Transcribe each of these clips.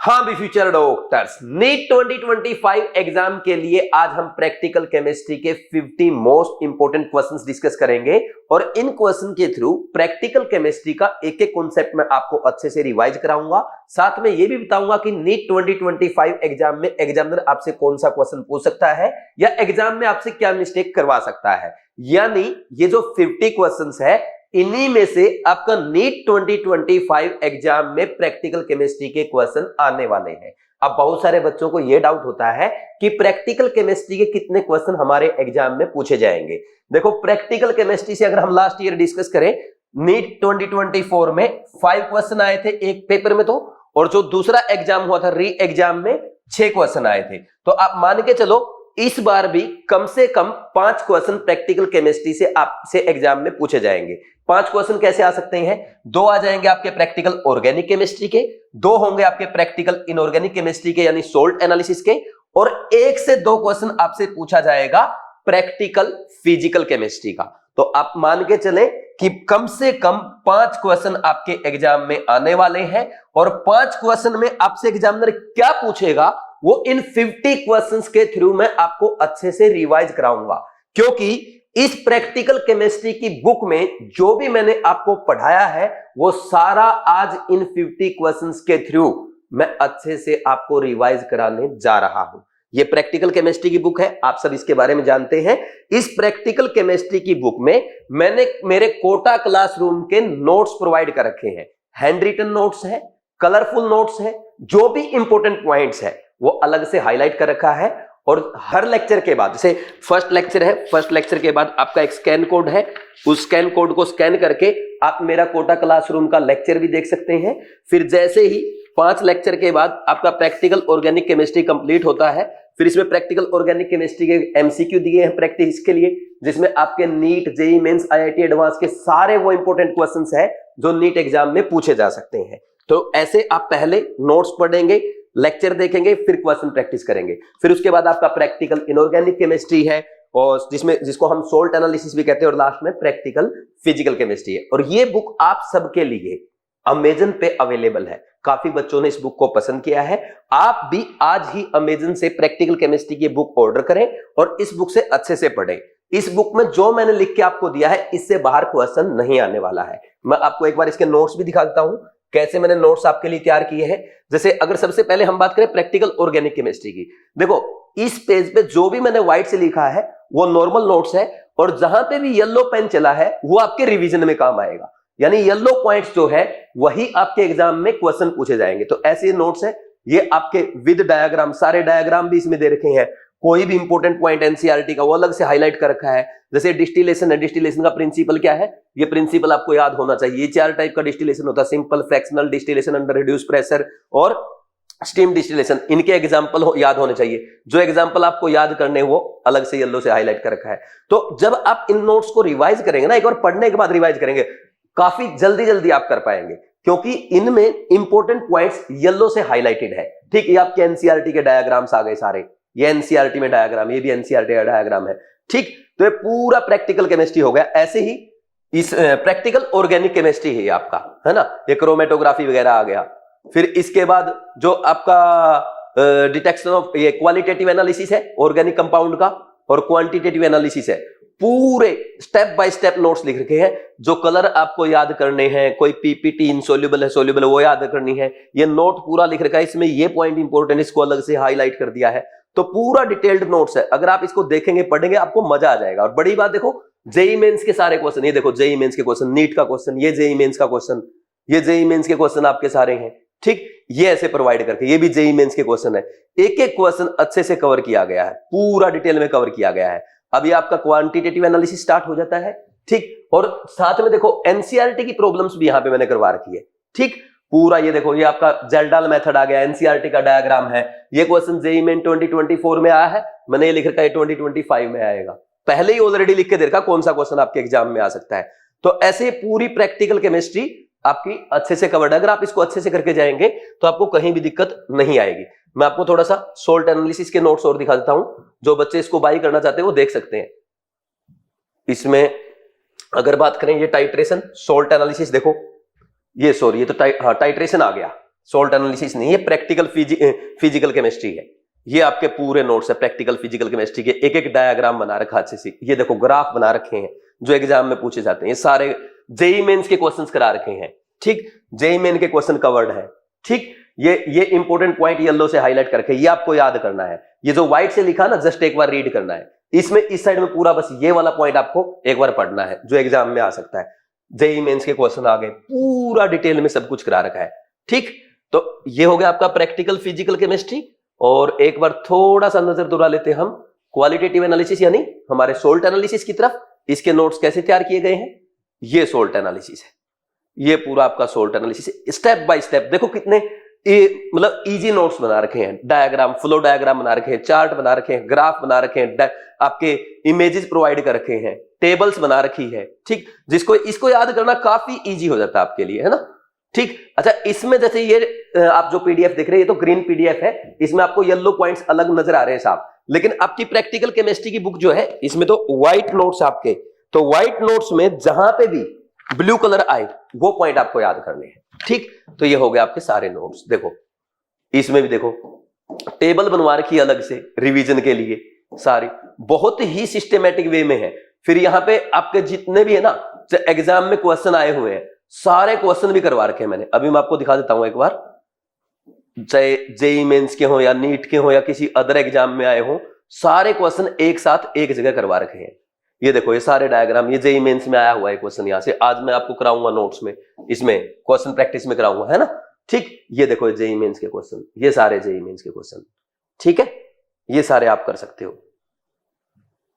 हाँ भी future doctors, NEET 2025 exam के लिए आज हम प्रैक्टिकल केमिस्ट्री के 50 मोस्ट इंपोर्टेंट क्वेश्चंस डिस्कस करेंगे और इन क्वेश्चन के थ्रू प्रैक्टिकल केमिस्ट्री का एक एक कॉन्सेप्ट मैं आपको अच्छे से रिवाइज कराऊंगा। साथ में ये भी बताऊंगा कि नीट 2025 एग्जाम में एग्जामिनर आपसे कौन सा क्वेश्चन पूछ सकता है या एग्जाम में आपसे क्या मिस्टेक करवा सकता है। यानी ये जो 50 क्वेश्चंस है इन्हीं में से आपका नीट 2025 एग्जाम में प्रैक्टिकल केमिस्ट्री के क्वेश्चन आने वाले हैं। अब बहुत सारे बच्चों को यह डाउट होता है कि प्रैक्टिकल केमिस्ट्री के कितने क्वेश्चन हमारे एग्जाम में पूछे जाएंगे। देखो, प्रैक्टिकल केमिस्ट्री से अगर हम लास्ट ईयर डिस्कस करें, नीट 2024 में 5 क्वेश्चन आए थे एक पेपर में, तो और जो दूसरा एग्जाम हुआ था री एग्जाम में 6 क्वेश्चन आए थे। तो आप मान के चलो इस बार भी कम से कम 5 क्वेश्चन प्रैक्टिकल केमिस्ट्री से आपसे एग्जाम में पूछे जाएंगे। 5 क्वेश्चन कैसे आ सकते हैं? 2 आ जाएंगे आपके प्रैक्टिकल ऑर्गेनिक केमिस्ट्री के, 2 होंगे आपके प्रैक्टिकल इनऑर्गेनिक केमिस्ट्री के यानी सोल्ट एनालिसिस के, और 1 से 2 क्वेश्चन आपसे पूछा जाएगा प्रैक्टिकल फिजिकल केमिस्ट्री का। तो आप मान के चले कि कम से कम 5 क्वेश्चन आपके एग्जाम में आने वाले हैं और 5 क्वेश्चन में आपसे एग्जामिनर क्या पूछेगा वो इन 50 क्वेश्चंस के थ्रू मैं आपको अच्छे से रिवाइज कराऊंगा। क्योंकि इस प्रैक्टिकल केमिस्ट्री की बुक में जो भी मैंने आपको पढ़ाया है वो सारा आज इन 50 क्वेश्चंस के थ्रू मैं अच्छे से आपको रिवाइज कराने जा रहा हूं। ये प्रैक्टिकल केमिस्ट्री की बुक है, आप सब इसके बारे में जानते हैं। इस प्रैक्टिकल केमिस्ट्री की बुक में मैंने मेरे कोटा क्लासरूम के नोट्स प्रोवाइड कर रखे हैं। हैंड रिटन नोट्स है, कलरफुल नोट्स है, जो भी इंपॉर्टेंट पॉइंट्स है वो अलग से हाईलाइट कर रखा है। और हर लेक्चर के बाद, जैसे फर्स्ट लेक्चर है, फर्स्ट लेक्चर के बाद आपका एक स्कैन कोड है, उस स्कैन कोड को स्कैन करके आप मेरा कोटा क्लासरूम का लेक्चर भी देख सकते हैं। फिर जैसे ही 5 लेक्चर के बाद आपका प्रैक्टिकल ऑर्गेनिक केमिस्ट्री कंप्लीट होता है, फिर इसमें प्रैक्टिकल ऑर्गेनिक केमिस्ट्री के एमसीक्यू दिए हैं प्रैक्टिस के लिए, जिसमें आपके NEET, JEE mains, IIT advance के सारे वो इंपॉर्टेंट क्वेश्चंस है जो नीट एग्जाम में पूछे जा सकते हैं। तो ऐसे आप पहले नोट्स पढ़ेंगे, लेक्चर देखेंगे, फिर क्वेश्चन प्रैक्टिस करेंगे। फिर उसके बाद आपका प्रैक्टिकल इनऑर्गेनिक केमिस्ट्री है और जिसको हम सोल्ट एनालिसिस भी कहते हैं, और लास्ट में प्रैक्टिकल फिजिकल केमिस्ट्री है। और ये बुक आप सबके लिए अमेजन पे अवेलेबल है। काफी बच्चों ने इस बुक को पसंद किया है। आप भी आज ही अमेजन से प्रैक्टिकल केमिस्ट्री की बुक ऑर्डर करें और इस बुक से अच्छे से पढ़ें। इस बुक में जो मैंने लिख के आपको दिया है इससे बाहर क्वेश्चन नहीं आने वाला है। मैं आपको एक बार इसके नोट्स भी दिखा देता हूं, कैसे मैंने नोट्स आपके लिए तैयार किए हैं। जैसे अगर सबसे पहले हम बात करें प्रैक्टिकल ऑर्गेनिक केमिस्ट्री की, देखो इस पेज पे जो भी मैंने व्हाइट से लिखा है वो नॉर्मल नोट्स है, और जहां पे भी येलो पेन चला है वो आपके रिवीजन में काम आएगा। यानी येलो पॉइंट्स जो है वही आपके एग्जाम में क्वेश्चन पूछे जाएंगे। तो ऐसे नोट्स है, ये आपके विद डायग्राम, सारे डायग्राम भी इसमें दे रखे हैं। कोई भी इंपॉर्टेंट पॉइंट एनसीईआरटी का वो अलग से हाईलाइट कर रखा है। जैसे डिस्टिलेशन है, डिस्टिलेशन का प्रिंसिपल क्या है, ये प्रिंसिपल आपको याद होना चाहिए। ये 4 टाइप का डिस्टिलेशन होता है, simple, fractional distillation, under reduce pressure और स्टीम डिस्टिलेशन। इनके एग्जांपल याद होने चाहिए। जो एग्जांपल आपको याद करने वो अलग से येलो से हाईलाइट कर रखा है। तो जब आप इन नोट्स को रिवाइज करेंगे ना, एक बार पढ़ने के बाद रिवाइज करेंगे, काफी जल्दी जल्दी आप कर पाएंगे, क्योंकि इनमें इंपॉर्टेंट पॉइंट्स येलो से हाईलाइटेड है। ठीक, ये आपके एनसीईआरटी के डायग्राम्स आ गए सारे, ये एनसीईआरटी में डायग्राम, ये भी एनसीईआरटी का डायग्राम है। ठीक, तो ये पूरा प्रैक्टिकल केमिस्ट्री हो गया। ऐसे ही इस प्रैक्टिकल ऑर्गेनिक केमिस्ट्री है आपका, है ना, ये क्रोमेटोग्राफी वगैरह आ गया। फिर इसके बाद जो आपका डिटेक्शन ऑफ, ये क्वालिटेटिव एनालिसिस है ऑर्गेनिक कंपाउंड का, और क्वांटिटेटिव एनालिसिस है। पूरे स्टेप बाय स्टेप नोट्स लिख रखे हैं। जो कलर आपको याद करने हैं, कोई पीपीटी इनसोल्यूबल है, सोल्यूबल है, वो याद करनी है, ये नोट पूरा लिख रखा है। इसमें ये पॉइंट इंपॉर्टेंट, इसको अलग से हाईलाइट कर दिया है। तो पूरा डिटेल्ड नोट्स है। अगर आप इसको देखेंगे, पढ़ेंगे, आपको मजा आ जाएगा। और बड़ी बात देखो, जेईई मेंस के सारे क्वेश्चन, ये देखो जेईई मेंस के क्वेश्चन, नीट का क्वेश्चन, ये जेईई मेंस का क्वेश्चन, ये जेईई मेंस के क्वेश्चन आपके सारे हैं। ठीक, ये ऐसे प्रोवाइड करके, ये भी जेईई मेंस के क्वेश्चन है। एक एक क्वेश्चन अच्छे से कवर किया गया है, पूरा डिटेल में कवर किया गया है। अभी आपका क्वांटिटेटिव एनालिसिस स्टार्ट हो जाता है। ठीक, और साथ में देखो एनसीईआरटी की प्रॉब्लम्स भी यहां पे मैंने करवा रखी है। ठीक, पूरा ये देखो, ये आपका जेल्डाल मेथड आ गया, एनसीईआरटी का डायग्राम है। ये क्वेश्चन जेईई मेन 2024 में आया है, मैंने ये लिख रखा है 2025 में आएगा। पहले ही ऑलरेडी लिख के दे रखा कौन सा क्वेश्चन आपके एग्जाम में आ सकता है। तो ऐसे पूरी प्रैक्टिकल केमिस्ट्री आपकी अच्छे से कवर्ड है। अगर आप इसको अच्छे से करके जाएंगे तो आपको कहीं भी दिक्कत नहीं आएगी। मैं आपको थोड़ा सा सोल्ट एनालिसिस के नोट्स और दिखा देता हूं, जो बच्चे इसको बाई करना चाहते हैं वो देख सकते हैं। इसमें अगर बात करें, ये टाइट्रेशन, सोल्ट एनालिसिस, देखो ये, सॉरी, ये तो टाइट्रेशन आ गया। सोल्ट एनालिसिस नहीं, ये प्रैक्टिकल फिजिकल केमिस्ट्री है। ये आपके पूरे नोट्स है प्रैक्टिकल फिजिकल केमिस्ट्री के, एक एक डायग्राम बना रखा अच्छे से। ये देखो ग्राफ बना रखे हैं जो एग्जाम में पूछे जाते हैं, ये सारे जेईई मेंस के क्वेश्चंस करा रखे हैं, ठीक। जेईई मेन के क्वेश्चन कवर्ड है, ठीक। ये इंपॉर्टेंट पॉइंट येलो से हाईलाइट करके ये आपको याद करना है। ये जो व्हाइट से लिखा ना, जस्ट एक बार रीड करना है। इसमें इस साइड में पूरा बस ये वाला पॉइंट आपको एक बार पढ़ना है जो एग्जाम में आ सकता है। जेईई मेंस के क्वेश्चन आ गए, पूरा डिटेल में सब कुछ करा रखा है, ठीक। तो ये हो गया आपका प्रैक्टिकल फिजिकल केमिस्ट्री। और एक बार थोड़ा सा नजर दौड़ा लेते हैं हम क्वालिटेटिव एनालिसिस यानी हमारे सोल्ट एनालिसिस की तरफ। इसके नोट्स कैसे तैयार किए गए हैं, ये सोल्ट एनालिसिस है, ये पूरा आपका सोल्ट एनालिसिस है। स्टेप बाय स्टेप देखो कितने मतलब इजी नोट्स बना रखे हैं, डायग्राम, फ्लो डायग्राम बना रखे हैं, चार्ट बना रखे हैं, ग्राफ बना रखे हैं, आपके इमेजेस प्रोवाइड कर रखे हैं, टेबल्स बना रखी है, ठीक। जिसको इसको याद करना काफी इजी हो जाता है आपके लिए, है ना, ठीक। अच्छा, इसमें जैसे ये आप जो पीडीएफ देख रहे हैं ये तो ग्रीन पीडीएफ है, इसमें आपको येलो पॉइंट्स अलग नजर आ रहे हैं साहब। लेकिन आपकी प्रैक्टिकल केमिस्ट्री की बुक जो है इसमें तो व्हाइट नोट्स आपके, तो व्हाइट नोट्स में जहां पे भी ब्लू कलर आए वो पॉइंट आपको याद करने हैं, ठीक। तो ये हो गए आपके सारे नोट्स। देखो इसमें भी देखो टेबल बनवा रखी अलग से रिवीजन के लिए, सारी बहुत ही सिस्टमेटिक वे में है। फिर यहाँ पे आपके जितने भी है ना एग्जाम में क्वेश्चन आए हुए हैं, सारे क्वेश्चन भी करवा रखे हैं मैंने। अभी मैं आपको दिखा देता हूं एक बार, चाहे जेईई मेंस के हो या नीट के हो या किसी अदर एग्जाम में आए हो, सारे क्वेश्चन एक साथ एक जगह करवा रखे हैं। ये देखो ये सारे डायग्राम, ये जेईई मेंस में आया हुआ है क्वेश्चन, यहां से आज मैं आपको कराऊंगा नोट्स में, इसमें क्वेश्चन प्रैक्टिस में कराऊंगा, है ना, ठीक। ये देखो जेईई मेंस के क्वेश्चन, ये सारे जेईई मेंस के क्वेश्चन, ठीक है, ये सारे आप कर सकते हो,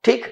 ठीक।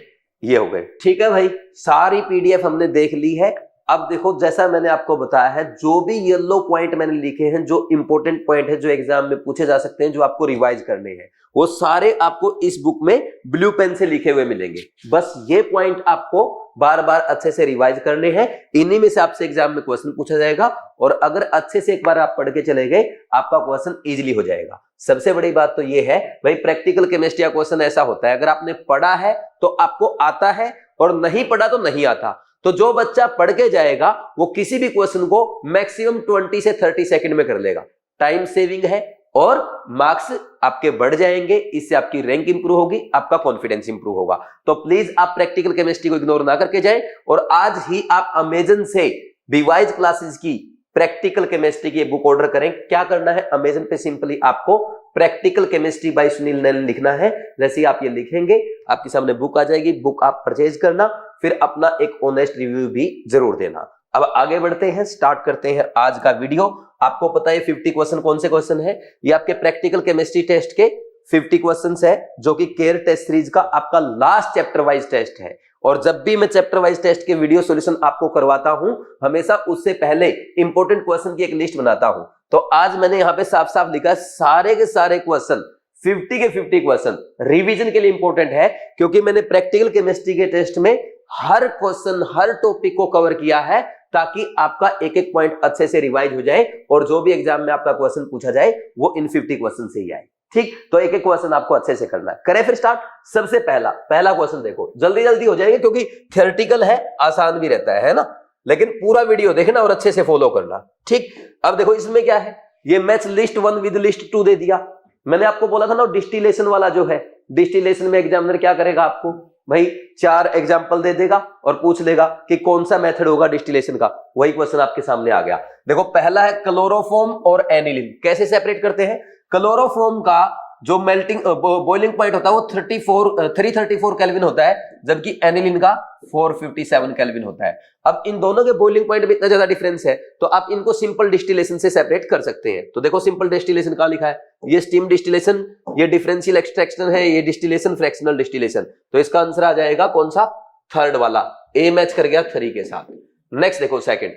ये हो गए, ठीक है भाई, सारी पीडीएफ हमने देख ली है। अब देखो जैसा मैंने आपको बताया है, जो भी येलो पॉइंट मैंने लिखे हैं, जो इंपॉर्टेंट पॉइंट है, जो एग्जाम में पूछे जा सकते हैं, जो आपको रिवाइज करने हैं, वो सारे आपको इस बुक में ब्लू पेन से लिखे हुए मिलेंगे। बस ये पॉइंट आपको बार बार अच्छे से रिवाइज करने हैं, इन्हीं में से आपसे एग्जाम में क्वेश्चन पूछा जाएगा। और अगर अच्छे से एक बार आप पढ़ के चले गए, आपका क्वेश्चन इजीली हो जाएगा। सबसे बड़ी बात तो ये है भाई, प्रैक्टिकल केमिस्ट्री का क्वेश्चन ऐसा होता है, अगर आपने पढ़ा है तो आपको आता है, और नहीं पढ़ा तो नहीं आता। तो जो बच्चा पढ़ के जाएगा वो किसी भी क्वेश्चन को मैक्सिमम 20 से 30 सेकंड में कर लेगा। टाइम सेविंग है और मार्क्स आपके बढ़ जाएंगे, इससे आपकी रैंक इंप्रूव होगी, आपका कॉन्फिडेंस इंप्रूव होगा। तो प्लीज आप प्रैक्टिकल केमिस्ट्री को इग्नोर ना करके जाएं, और आज ही आप अमेजन से बीवाइज क्लासेस की प्रैक्टिकल केमिस्ट्री की बुक ऑर्डर करें। क्या करना है, अमेजन पे सिंपली आपको प्रैक्टिकल केमिस्ट्री बाय सुनील नैन लिखना है। जैसे ही आप ये लिखेंगे आपके सामने बुक आ जाएगी, बुक आप परचेज करना, फिर अपना एक ऑनेस्ट रिव्यू भी जरूर देना। अब आगे बढ़ते हैं, स्टार्ट करते हैं आज का वीडियो। आपको पता है 50 क्वेश्चन कौन से क्वेश्चन है, ये आपके प्रैक्टिकल केमिस्ट्री टेस्ट के 50 क्वेश्चंस है, जो कि केयर टेस्ट सीरीज का आपका लास्ट चैप्टर वाइज टेस्ट है। और जब भी मैं चैप्टर वाइज टेस्ट के वीडियो सॉल्यूशन आपको करवाता हूं, हमेशा उससे पहले इंपॉर्टेंट क्वेश्चन की एक लिस्ट बनाता हूं। तो आज मैंने यहां पे साफ साफ लिखा, सारे के सारे क्वेश्चन 50 के 50 क्वेश्चन रिवीजन के लिए इंपॉर्टेंट है, क्योंकि मैंने प्रैक्टिकल केमिस्ट्री के टेस्ट में हर क्वेश्चन, हर टॉपिक को कवर किया है, ताकि आपका एक एक पॉइंट अच्छे से रिवाइज हो जाए, और जो भी एग्जाम में आपका क्वेश्चन पूछा जाए वो इन 50 क्वेश्चन से ही आए, ठीक। तो एक एक क्वेश्चन आपको अच्छे से करना है। करें फिर स्टार्ट। सबसे पहला क्वेश्चन देखो, जल्दी जल्दी हो जाएंगे क्योंकि थियोरेटिकल है, आसान भी रहता है ना, लेकिन पूरा वीडियो देखना और अच्छे से फॉलो करना, ठीक। अब देखो इसमें क्या है, ये मैच लिस्ट 1 विद लिस्ट 2 दे दिया। मैंने आपको बोला था ना डिस्टिलेशन वाला जो है, डिस्टिलेशन में एग्जामिनर क्या करेगा, आपको भाई 4 एग्जाम्पल दे देगा और पूछ लेगा कि कौन सा मेथड होगा डिस्टिलेशन का। वही क्वेश्चन आपके सामने आ गया। देखो पहला है क्लोरोफॉर्म और एनिलीन, कैसे सेपरेट करते हैं। क्लोरोफॉर्म का जो मेल्टिंग बॉइलिंग पॉइंट होता है वो 334 केल्विन होता है, जबकि एनिलीन का 457 केल्विन होता है। अब इन दोनों के बॉइलिंग पॉइंट में इतना ज्यादा डिफरेंस है, तो आप इनको सिंपल डिस्टिलेशन से सेपरेट कर सकते हैं। तो देखो सिंपल डिस्टिलेशन का लिखा है, ये स्टीम डिस्टिलेशन, ये डिफरेंशियल एक्सट्रैक्शन है, ये डिस्टिलेशन फ्रैक्शनल डिस्टिलेशन। तो इसका आंसर आ जाएगा कौन सा, थर्ड वाला, ए मैच कर गया 3 के साथ। नेक्स्ट देखो सेकंड,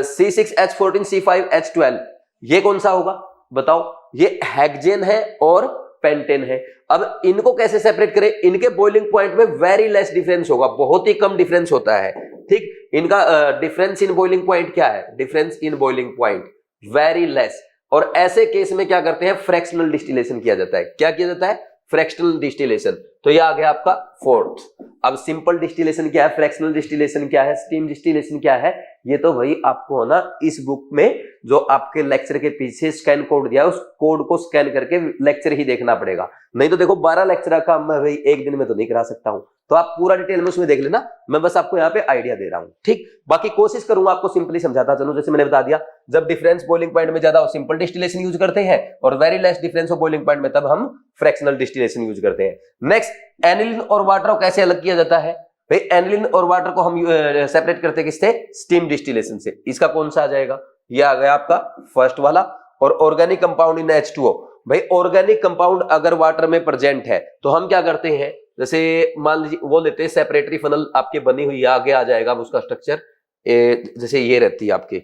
C6H14C5H12, ये कौन सा होगा बताओ। ये हेक्सेन है और पेंटेन है। अब इनको कैसे सेपरेट करें, इनके बॉइलिंग पॉइंट में वेरी लेस डिफरेंस होगा, बहुत ही कम डिफरेंस होता है, ठीक। इनका डिफरेंस इन बॉइलिंग पॉइंट क्या है, difference in boiling point very less. और ऐसे केस में क्या करते हैं, फ्रैक्शनल डिस्टिलेशन किया जाता है। क्या किया जाता है, फ्रैक्शनल डिस्टिलेशन, तो ये आ गया आपका फोर्थ। अब सिंपल डिस्टिलेशन क्या है, फ्रैक्शनल डिस्टिलेशन क्या है, स्टीम डिस्टिलेशन क्या है, ये तो भाई आपको ना इस बुक में जो आपके लेक्चर के पीछे स्कैन कोड दिया है उस कोड को स्कैन करके लेक्चर ही देखना पड़ेगा। नहीं तो देखो 12 लेक्चर का मैं भाई एक दिन में तो नहीं करा सकता हूं, तो आप पूरा डिटेल में उसमें देख लेना, मैं बस आपको यहाँ पे आइडिया दे रहा हूं। ठीक, बाकी कोशिश करूंगा आपको सिंपली समझाता चलूं। जैसे मैंने बता दिया, जब डिफरेंस बॉइलिंग पॉइंट में ज्यादा हो सिंपल डिस्टिलेशन यूज करते हैं, और वेरी लेस डिफरेंस हो बॉइलिंग पॉइंट में तब हम फ्रैक्शनल डिस्टिलेशन यूज करते हैं। नेक्स्ट, एनिलीन और वाटर को कैसे अलग किया जाता है भाई, एनिलीन और वाटर को हम सेपरेट करते हैं किससे, स्टीम डिस्टिलेशन से। इसका कौन सा आ जाएगा, ये आ गया आपका फर्स्ट वाला। और ऑर्गेनिक कंपाउंड इन H2O, भाई ऑर्गेनिक कंपाउंड अगर वाटर में प्रेजेंट है तो हम क्या करते हैं, जैसे मान लीजिए वो लेते हैं सेपरेटरी फनल आपके बनी हुई है, आगे आ जाएगा उसका स्ट्रक्चर, जैसे ये रहती है आपकी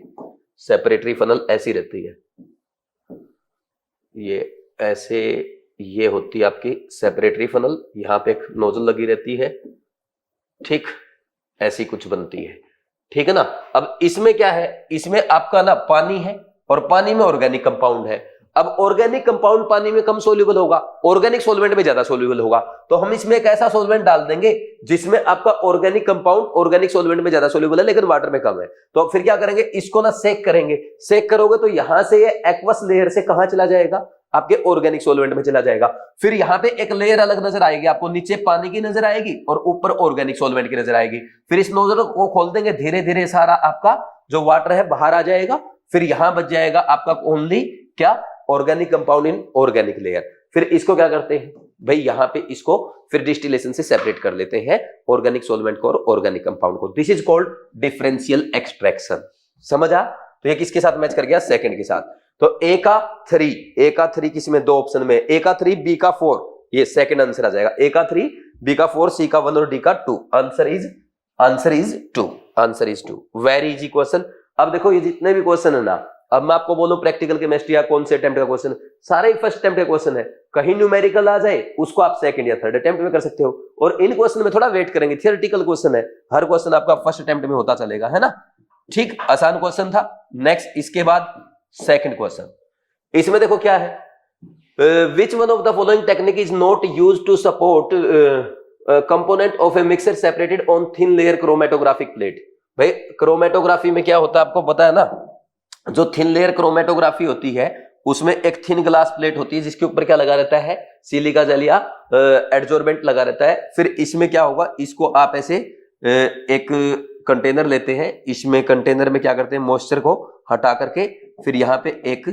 सेपरेटरी फनल, ऐसी रहती है, ये ऐसे, ये होती है आपकी सेपरेटरी फनल, यहां पे एक नोजल लगी रहती है, ठीक, ऐसी कुछ बनती है, ठीक है ना। अब इसमें क्या है, इसमें आपका ना पानी है और पानी में ऑर्गेनिक कंपाउंड है। अब ऑर्गेनिक कंपाउंड पानी में कम सोल्यूबल होगा, ऑर्गेनिक सॉल्वेंट में ज्यादा सोल्यूबल होगा, तो हम इसमें एक ऐसा सॉल्वेंट डाल देंगे जिसमें आपका ऑर्गेनिक कंपाउंड ऑर्गेनिक सॉल्वेंट में ज्यादा सोल्यूबल है लेकिन वाटर में कम है। तो फिर क्या करेंगे, इसको ना सेक करेंगे, सेक करोगे तो यहां से ये एक्वस लेयर से कहां चला जाएगा, आपके ऑर्गेनिक सॉल्वेंट में चला जाएगा। फिर यहां पे एक लेयर अलग नजर आएगी आपको, नीचे पानी की नजर आएगी और ऊपर ऑर्गेनिक सॉल्वेंट की नजर आएगी। फिर इस नोजल को खोल देंगे, धीरे धीरे सारा आपका जो वाटर है बाहर आ जाएगा। फिर यहां बच जाएगा आपका ओनली क्या, organic compound in organic layer. फिर इसको क्या करते हैं भाई, यहां पे इसको फिर डिस्टिलेशन से सेपरेट कर लेते हैं ऑर्गेनिक सॉल्वेंट को और ऑर्गेनिक कंपाउंड को। This is called differential extraction. समझा, तो ये किसके साथ मैच कर गया, सेकंड के साथ। तो ए का 3 किसमें, दो ऑप्शन में, ए का 3 बी का 4, ये सेकंड आंसर आ जाएगा। ए का 3 बी का 4 सी का 1 और डी का 2। Answer is 2। Very easy question. अब देखो ये जितने भी क्वेश्चन है ना, अब मैं आपको बोलूं प्रैक्टिकल केमिस्ट्री या कौन से अटेम्प्ट का क्वेश्चन, सारे फर्स्ट अटेम्प्ट का क्वेश्चन है। कहीं न्यूमेरिकल आ जाए उसको आप सेकंड या थर्ड अटेम्प्ट में कर सकते हो, और इन क्वेश्चन में थोड़ा वेट करेंगे, थियोरेटिकल क्वेश्चन है, हर क्वेश्चन आपका फर्स्ट अटेम्प्ट में होता चलेगा, है ना। ठीक, आसान क्वेश्चन था। नेक्स्ट, इसके बाद सेकंड क्वेश्चन, इसमें देखो क्या है, which one of the following technique is not used to support component of a mixer separated on thin layer chromatographic plate. भाई क्रोमेटोग्राफी में क्या होता है आपको पता है ना, जो थिन लेयर क्रोमेटोग्राफी होती है उसमें एक थिन ग्लास प्लेट होती है जिसके ऊपर क्या लगा रहता है, सिलिका जेल या एडजॉर्बेंट लगा रहता है। फिर इसमें क्या होगा, इसको आप ऐसे एक कंटेनर लेते हैं, इसमें कंटेनर में क्या करते हैं, मॉइस्चर को हटा करके फिर यहाँ पे एक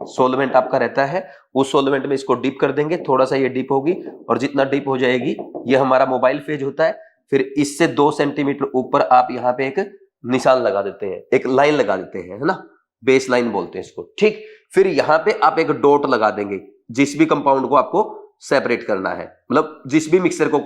सोलवेंट आपका रहता है, उस सोलवेंट में इसको डिप कर देंगे, थोड़ा सा ये डिप होगी और जितना डिप हो जाएगी ये हमारा मोबाइल फेज होता है। फिर इससे 2 सेंटीमीटर ऊपर आप यहाँ पे एक निशान लगा देते हैं, एक लाइन लगा देते हैं, है ना, बेस लाइन बोलते हैं इसको। ठीक, फिर यहाँ पे आप एक डॉट लगा देंगे जिस भी कंपाउंड को आपको सेपरेट करना है, मतलब जिस भी मिक्सर को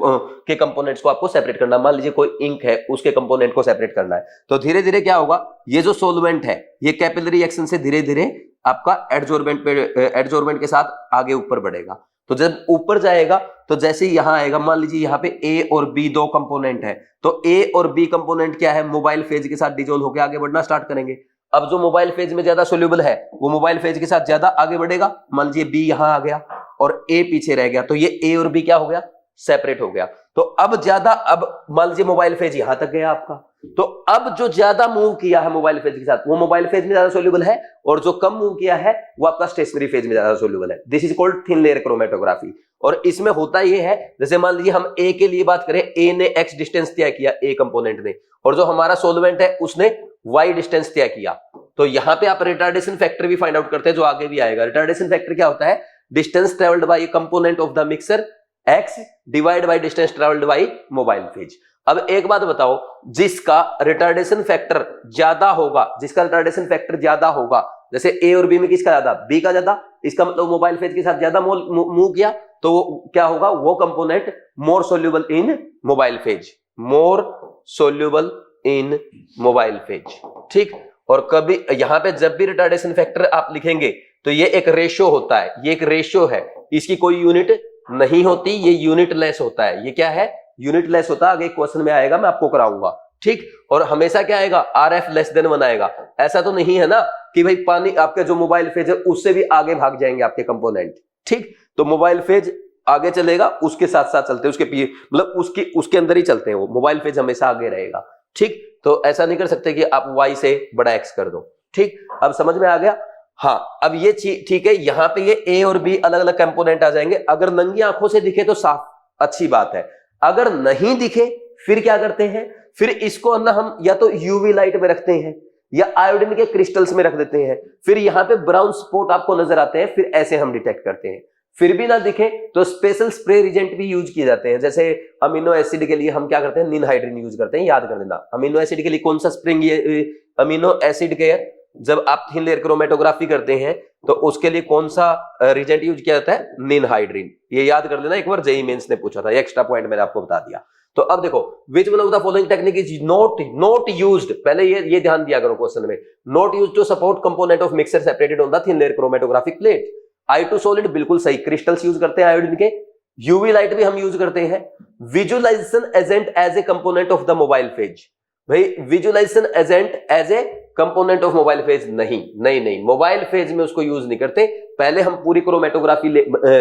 के कंपोनेंट्स को आपको सेपरेट करना है। मान लीजिए कोई इंक है, उसके कंपोनेंट को सेपरेट करना है, तो धीरे धीरे क्या होगा, ये जो सोलवेंट है ये कैपिलरी एक्शन से धीरे धीरे आपका एडजॉर्बेंट के साथ आगे ऊपर बढ़ेगा। तो जब ऊपर जाएगा तो जैसे ही यहां आएगा, मान लीजिए यहाँ पे ए और बी 2 कंपोनेंट है, तो ए और बी कंपोनेंट क्या है, मोबाइल फेज के साथ डिजोल्व होकर आगे बढ़ना स्टार्ट करेंगे। अब जो मोबाइल फेज में ज्यादा सोल्यूबल है वो मोबाइल फेज के साथ ज्यादा आगे बढ़ेगा। मान लीजिए बी यहां आ गया और ए पीछे रह गया, तो ये ए और बी क्या हो गया, सेपरेट हो गया। तो अब ज्यादा, अब मान लीजिए मोबाइल फेज यहां तक गया आपका, तो अब जो ज्यादा मूव किया है मोबाइल फेज के साथ वो मोबाइल फेज में ज्यादा सोल्यूबल है, और जो कम मूव किया है वो आपका स्टेशनरी फेज में ज्यादा सोल्यूबल है। This is called thin layer chromatography. और इसमें होता ये है, जैसे मान लीजिए हम ए के लिए बात करें, ए ने एक्स डिस्टेंस तय किया, ए कंपोनेंट ने, और जो हमारा सोलवेंट है उसने वाई डिस्टेंस तय किया, तो यहां पे आप रिटार्डेशन फैक्टर भी फाइंड आउट करते हैं जो आगे भी आएगा। रिटार्डेशन फैक्टर क्या होता है, distance travelled by component of the mixer x divide by distance travelled by mobile phase. अब एक बात बताओ, जिसका रिटार्डेशन फैक्टर ज्यादा होगा, जिसका रिटार्डेशन फैक्टर ज्यादा होगा, जैसे ए और बी में किसका ज्यादा, बी का ज्यादा, इसका मतलब मोबाइल फेज के साथ ज्यादा मूव किया, तो क्या होगा, वो component more soluble in mobile phase, more soluble in mobile phase. ठीक, और कभी यहां पे जब भी रिटार्डेशन फैक्टर आप लिखेंगे तो ये एक रेशियो होता है, ये एक रेशियो है, इसकी कोई यूनिट नहीं होती, ये यूनिट लेस होता है। ये क्या है, यूनिट लेस होता है, आगे क्वेश्चन में आएगा, मैं आपको कराऊंगा। ठीक, और हमेशा क्या आएगा, RF लेस देन 1 आएगा। ऐसा तो नहीं है ना कि भाई पानी आपके जो मोबाइल फेज है उससे भी आगे भाग जाएंगे आपके कंपोनेंट। ठीक, तो मोबाइल फेज आगे चलेगा उसके साथ साथ चलते हैं, उसके पीछे मतलब उसके अंदर ही चलते हैं, वो मोबाइल फेज हमेशा आगे रहेगा। ठीक, तो ऐसा नहीं कर सकते कि आप y से बड़ा x कर दो। ठीक, अब समझ में आ गया। हाँ, अब ये ठीक है, यहां पे ये a और b अलग अलग कंपोनेंट आ जाएंगे। अगर नंगी आंखों से दिखे तो साफ अच्छी बात है, अगर नहीं दिखे फिर क्या करते हैं, फिर इसको ना हम या तो यूवी लाइट में रखते हैं या आयोडीन के क्रिस्टल्स में रख देते हैं। फिर यहां पे ब्राउन स्पॉट आपको नजर आते हैं, फिर ऐसे हम डिटेक्ट करते हैं। फिर भी ना दिखे तो स्पेशल स्प्रे रिजेंट भी यूज किए जाते हैं। जैसे अमीनो एसिड के लिए हम क्या करते हैं, निनहाइड्रीन यूज करते हैं, याद कर लेना। अमीनो एसिड के लिए कौन सा स्प्रिंग, अमीनो एसिड के जब आप थिन लेयर क्रोमेटोग्राफी करते हैं तो उसके लिए कौन सा रिजेंट यूज किया जाता है, निनहाइड्रीन। ये याद कर लेना, एक बार जेईई मेंस ने पूछा था, ये एक्स्ट्रा पॉइंट मैंने आपको बता दिया। तो अब देखो, which one of the following technique is not used, पहले ये ध्यान दिया करो क्वेश्चन में, not used to support component of mixer separated on the thin layer chromatographic plate. I2 solid बिल्कुल सही, क्रिस्टल्स यूज करते हैं आयोडीन के, यूवी लाइट भी हम यूज करते हैं। Visualisation agent as a component of the mobile phase, भाई visualisation agent as a component of mobile phase नहीं, मोबाइल फेज में उसको यूज नहीं करते। पहले हम पूरी क्रोमेटोग्राफी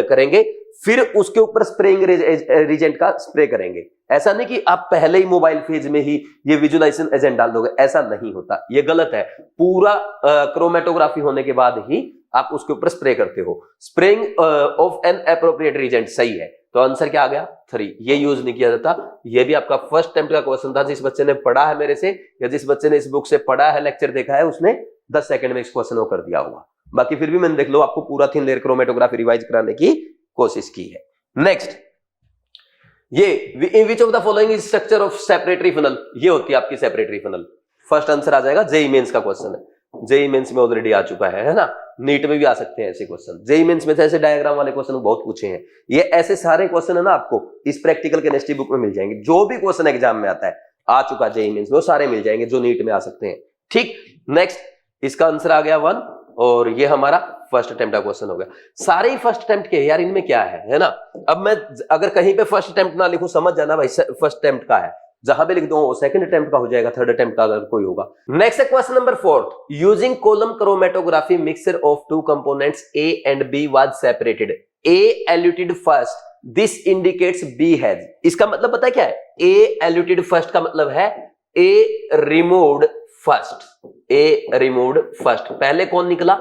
करेंगे, फिर उसके ऊपर स्प्रेइंग रिजेंट का स्प्रे करेंगे। ऐसा नहीं कि आप पहले ही मोबाइल फेज में ही ये विजुअलाइजेशन एजेंट डाल दोगे, ऐसा नहीं होता, ये गलत है। पूरा क्रोमेटोग्राफी होने के बाद ही आप उसके ऊपर स्प्रे करते हो। Spraying of an appropriate reagent सही है, तो आंसर क्या आ गया 3, ये यूज नहीं किया जाता। ये भी आपका फर्स्ट अटेम्प्ट का क्वेश्चन था। जिस बच्चे ने पढ़ा है मेरे से या जिस बच्चे ने इस बुक से पढ़ा है, लेक्चर देखा है, उसने 10 सेकंड में इस क्वेश्चन को कर दिया होगा। बाकी फिर भी मैंने देख लो आपको पूरा थिन लेयर क्रोमेटोग्राफी रिवाइज कराने की कोशिश की है। नेक्स्ट, ये इन which of the following is structure of separatory funnel, ये होती है आपकी सेपरेटरी फनल। फर्स्ट आंसर आ जाएगा, जेईई मेंस का क्वेश्चन है, जेईई मेंस में ऑलरेडी आ चुका है ना। नीट में भी आ सकते हैं ऐसे क्वेश्चन, जेईई मेंस में ऐसे डायग्राम वाले क्वेश्चन बहुत पूछे हैं। ये ऐसे सारे क्वेश्चन है ना आपको इस प्रैक्टिकल केमिस्ट्री बुक में मिल जाएंगे। जो भी क्वेश्चन एग्जाम में आता है, आ चुका जेईई मेंस में, वो सारे मिल जाएंगे जो नीट में आ सकते हैं। ठीक, नेक्स्ट, इसका आंसर आ गया 1 और ये हमारा फर्स्ट अटेम्प्ट का क्वेश्चन हो गया। सारे ही फर्स्ट अटेम्प्ट के यार, इनमें क्या है ना। अब मैं अगर कहीं पे फर्स्ट अटेम्प्ट ना लिखूं, समझ जाना भाई फर्स्ट अटेम्प्ट का है, जहां पे लिख दो वो सेकंड अटेम्प्ट का हो जाएगा, थर्ड अटेम्प्ट का अगर कोई होगा। Next question number 4, using column chromatography mixture of 2 components A and B was separated, A eluted first, this indicates B has। इसका मतलब पता है क्या है, A eluted first का मतलब है A removed first, A removed first, पहले कौन निकला,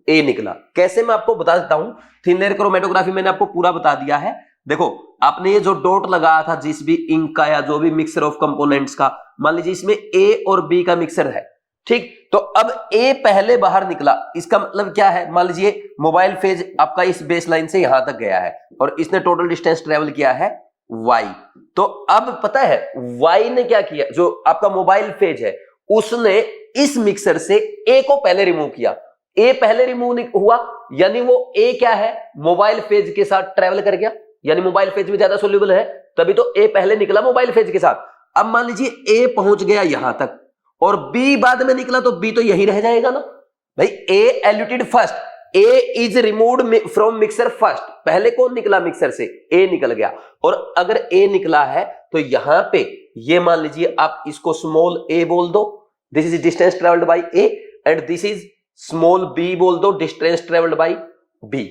A निकला। कैसे मैं आपको बता देता हूं, थिन लेयर क्रोमेटोग्राफी मैंने आपको पूरा बता दिया है। देखो, आपने ये जो डॉट लगाया था जिस भी इंक का या जो भी मिक्सर ऑफ कंपोनेंट्स का, मान लीजिए इसमें A और B का मिक्सर है, ठीक, तो अब A पहले बाहर निकला, इसका मतलब क्या है, मान लीजिए मोबाइल फेज आपका इस बेस लाइन से यहां तक गया है और इसने टोटल डिस्टेंस ट्रेवल किया है Y। तो अब पता है Y ने क्या किया, जो आपका मोबाइल फेज है उसने इस मिक्सर से A को पहले रिमूव किया। A पहले रिमूव हुआ यानी वो A क्या है, मोबाइल फेज के साथ ट्रेवल कर गया, यानी मोबाइल फेज में ज्यादा सोल्यूबल है, तभी तो A पहले निकला मोबाइल फेज के साथ। अब मान लीजिए A पहुंच गया यहां तक और B बाद में निकला, तो B तो यही रह जाएगा ना भाई। A eluted first, A is removed from mixture first, पहले कौन निकला मिक्सर से, A निकल गया। और अगर A निकला है तो यहां पे ये मान लीजिए आप इसको स्मॉल a बोल दो, this is distance travelled by A, and this is small b बोल दो, डिस्टेंस ट्रेवल्ड बाय B।